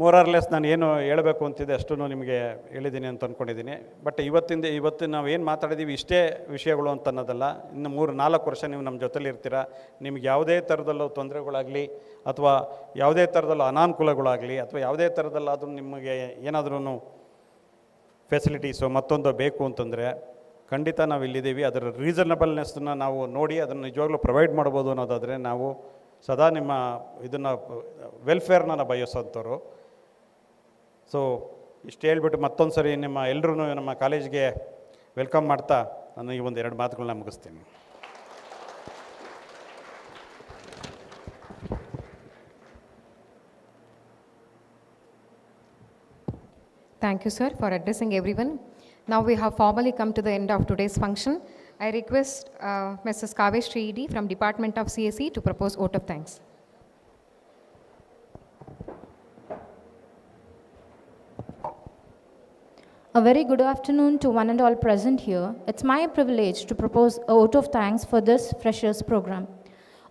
more or less ನಾನು ಏನು ಹೇಳಬೇಕು ಅಂತಿದೆ ಅಷ್ಟೂ ನಿಮಗೆ ಹೇಳಿದ್ದೀನಿ ಅಂತ ಅಂದ್ಕೊಂಡಿದ್ದೀನಿ. ಬಟ್ ಇವತ್ತು ನಾವು ಏನು ಮಾತಾಡಿದ್ದೀವಿ ಇಷ್ಟೇ ವಿಷಯಗಳು ಅಂತ ಅನ್ನೋದಲ್ಲ. ಇನ್ನು 3-4 ವರ್ಷ ನೀವು ನಮ್ಮ ಜೊತೆಲಿ ಇರ್ತೀರ. ನಿಮ್ಗೆ ಯಾವುದೇ ಥರದಲ್ಲೂ ತೊಂದರೆಗಳಾಗಲಿ, ಅಥವಾ ಯಾವುದೇ ಥರದಲ್ಲೂ ಅನಾನುಕೂಲಗಳಾಗಲಿ, ಅಥವಾ ಯಾವುದೇ ಥರದಲ್ಲಾದರೂ ನಿಮಗೆ ಏನಾದ್ರೂ ಫೆಸಿಲಿಟೀಸು ಮತ್ತೊಂದು ಬೇಕು ಅಂತಂದರೆ ಖಂಡಿತ ನಾವು ಇಲ್ಲಿದ್ದೀವಿ. ಅದರ ರೀಸನಬಲ್ನೆಸ್ನ ನಾವು ನೋಡಿ ಅದನ್ನು ನಿಜವಾಗ್ಲೂ ಪ್ರೊವೈಡ್ ಮಾಡ್ಬೋದು ಅನ್ನೋದಾದರೆ ನಾವು ಸದಾ ನಿಮ್ಮ ಇದನ್ನು ವೆಲ್ಫೇರ್ನ ಬಯಸೋಂಥವ್ರು. ಸೊ ಇಷ್ಟು ಹೇಳ್ಬಿಟ್ಟು ಮತ್ತೊಂದು ಸರಿ ಎಲ್ಲರೂ ನಮ್ಮ ಕಾಲೇಜ್ಗೆ ವೆಲ್ಕಮ್ ಮಾಡ್ತಾ ನಾನು ಈ 1-2 ಮಾತುಗಳನ್ನ ಮುಗಿಸ್ತೀನಿ. Thank you, sir, for addressing everyone. Now we have formally come to the end of today's function. I request Mrs. Kavesh Sri from Department of CSE to propose vote of thanks. A very good afternoon to one and all present here. It's my privilege to propose a vote of thanks for this Freshers program.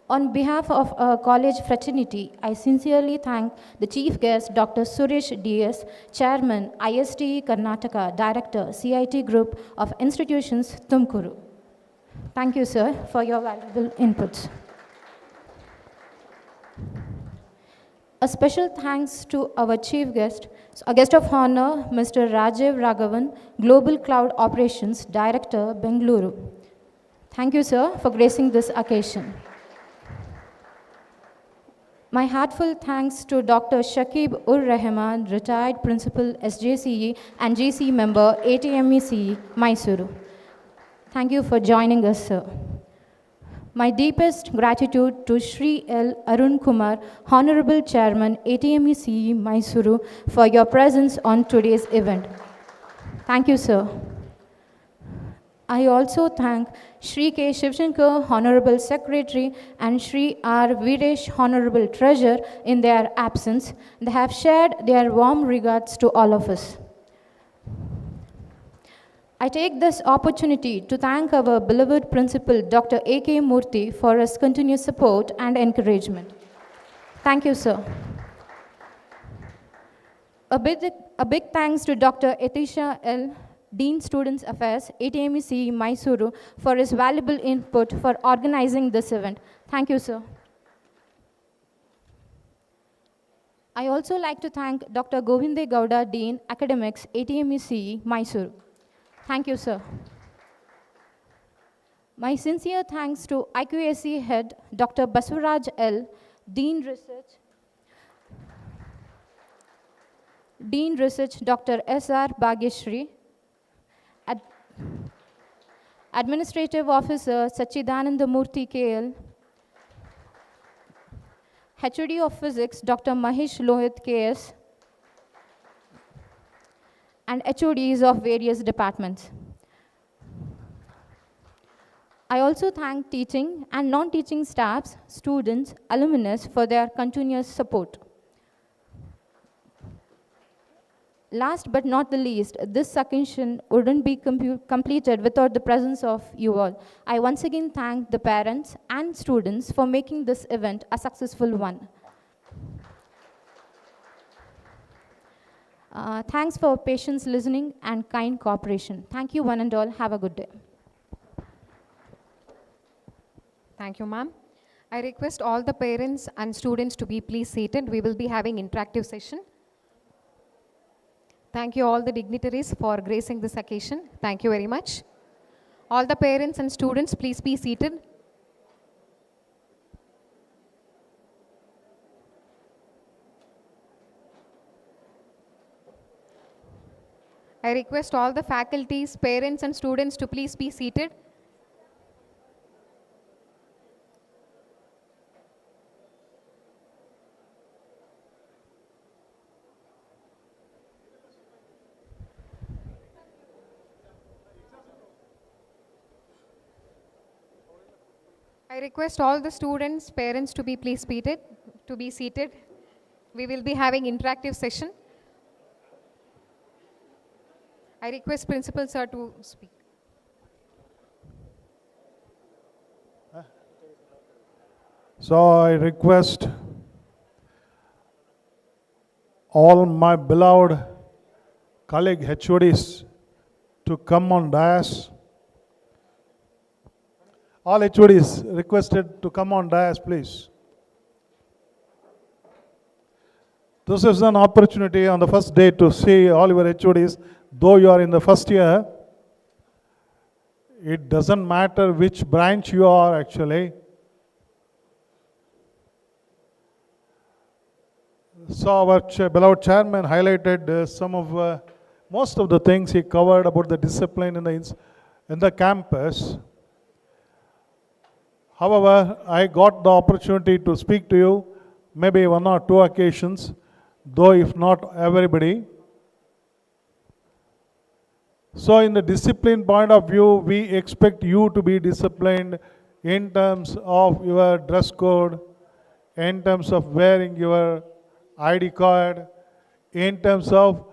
On behalf of our college fraternity, I sincerely thank the chief guest, Dr. Suresh DS, Chairman, ISTE Karnataka, Director, CIT Group of Institutions, Tumkuru. Thank you, sir, for your valuable inputs. A special thanks to our chief guest, a guest of honor, Mr. Rajiv Raghavan, Global Cloud Operations Director, Bengaluru. Thank you, sir, for gracing this occasion. My heartfelt thanks to Dr. Shakib-ur-Rahman, retired Principal, SJCE and GC member, ATME CE, Mysuru. Thank you for joining us, sir. My deepest gratitude to Shri L. Arun Kumar, Honorable Chairman, ATME CE, Mysuru, for your presence on today's event. Thank you, sir. I also thank Shri K. Shivshankar, Honorable Secretary, and Shri R. Videsh, Honorable Treasurer, in their absence. They have shared their warm regards to all of us. I take this opportunity to thank our beloved Principal, Dr. A.K. Murthy, for his continuous support and encouragement. Thank you, sir. A big thanks to Dr. Etisha L., Dean Students Affairs, ATME CE, Mysuru, for his valuable input for organizing this event. Thank you, sir. I also like to thank Dr. Govinde Gowda, Dean, Academics, ATME CE, Mysuru. Thank you, sir. My sincere thanks to IQAC Head, Dr. Basuraj L., Dean Research, Dr. S.R. Bhagyashri, Administrative Officer, Sachidananda Murthy KL, HOD of Physics, Dr. Mahesh Lohit KS, and HODs of various departments. I also thank teaching and non-teaching staffs, students, alumnus for their continuous support. Last but not the least, this occasion wouldn't be completed without the presence of you all. I once again thank the parents and students for making this event a successful one. Thanks for patience, listening, and kind cooperation. Thank you, one and all. Have a good day. Thank you, ma'am. I request all the parents and students to be please seated. We will be having interactive session. Thank you all the dignitaries for gracing this occasion. Thank you very much. All the parents and students, please be seated. I request all the faculties, parents and students to please be seated. I request all the students, parents to be please seated. We will be having interactive session. I request Principal Sir to speak. So I request all my beloved colleague HODs to come on dais. All HODs requested to come on dais, please. This is an opportunity on the first day to see all your HODs. Though you are in the first year, it doesn't matter which branch you are actually. So our beloved chairman highlighted most of the things he covered about the discipline in the campus. However, I got the opportunity to speak to you maybe one or two occasions, though if not everybody. So in the discipline point of view, we expect you to be disciplined in terms of your dress code, in terms of wearing your ID card, in terms of,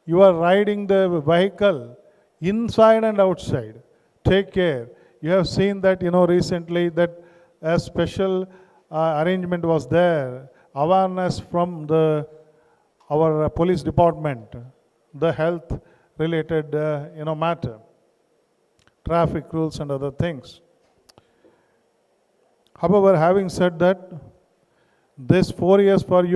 You are riding the vehicle inside and outside. Take care. You have seen that, recently that a special arrangement was there, awareness from our police department, the health related, matter, traffic rules and other things. However, having said that, this 4 years for you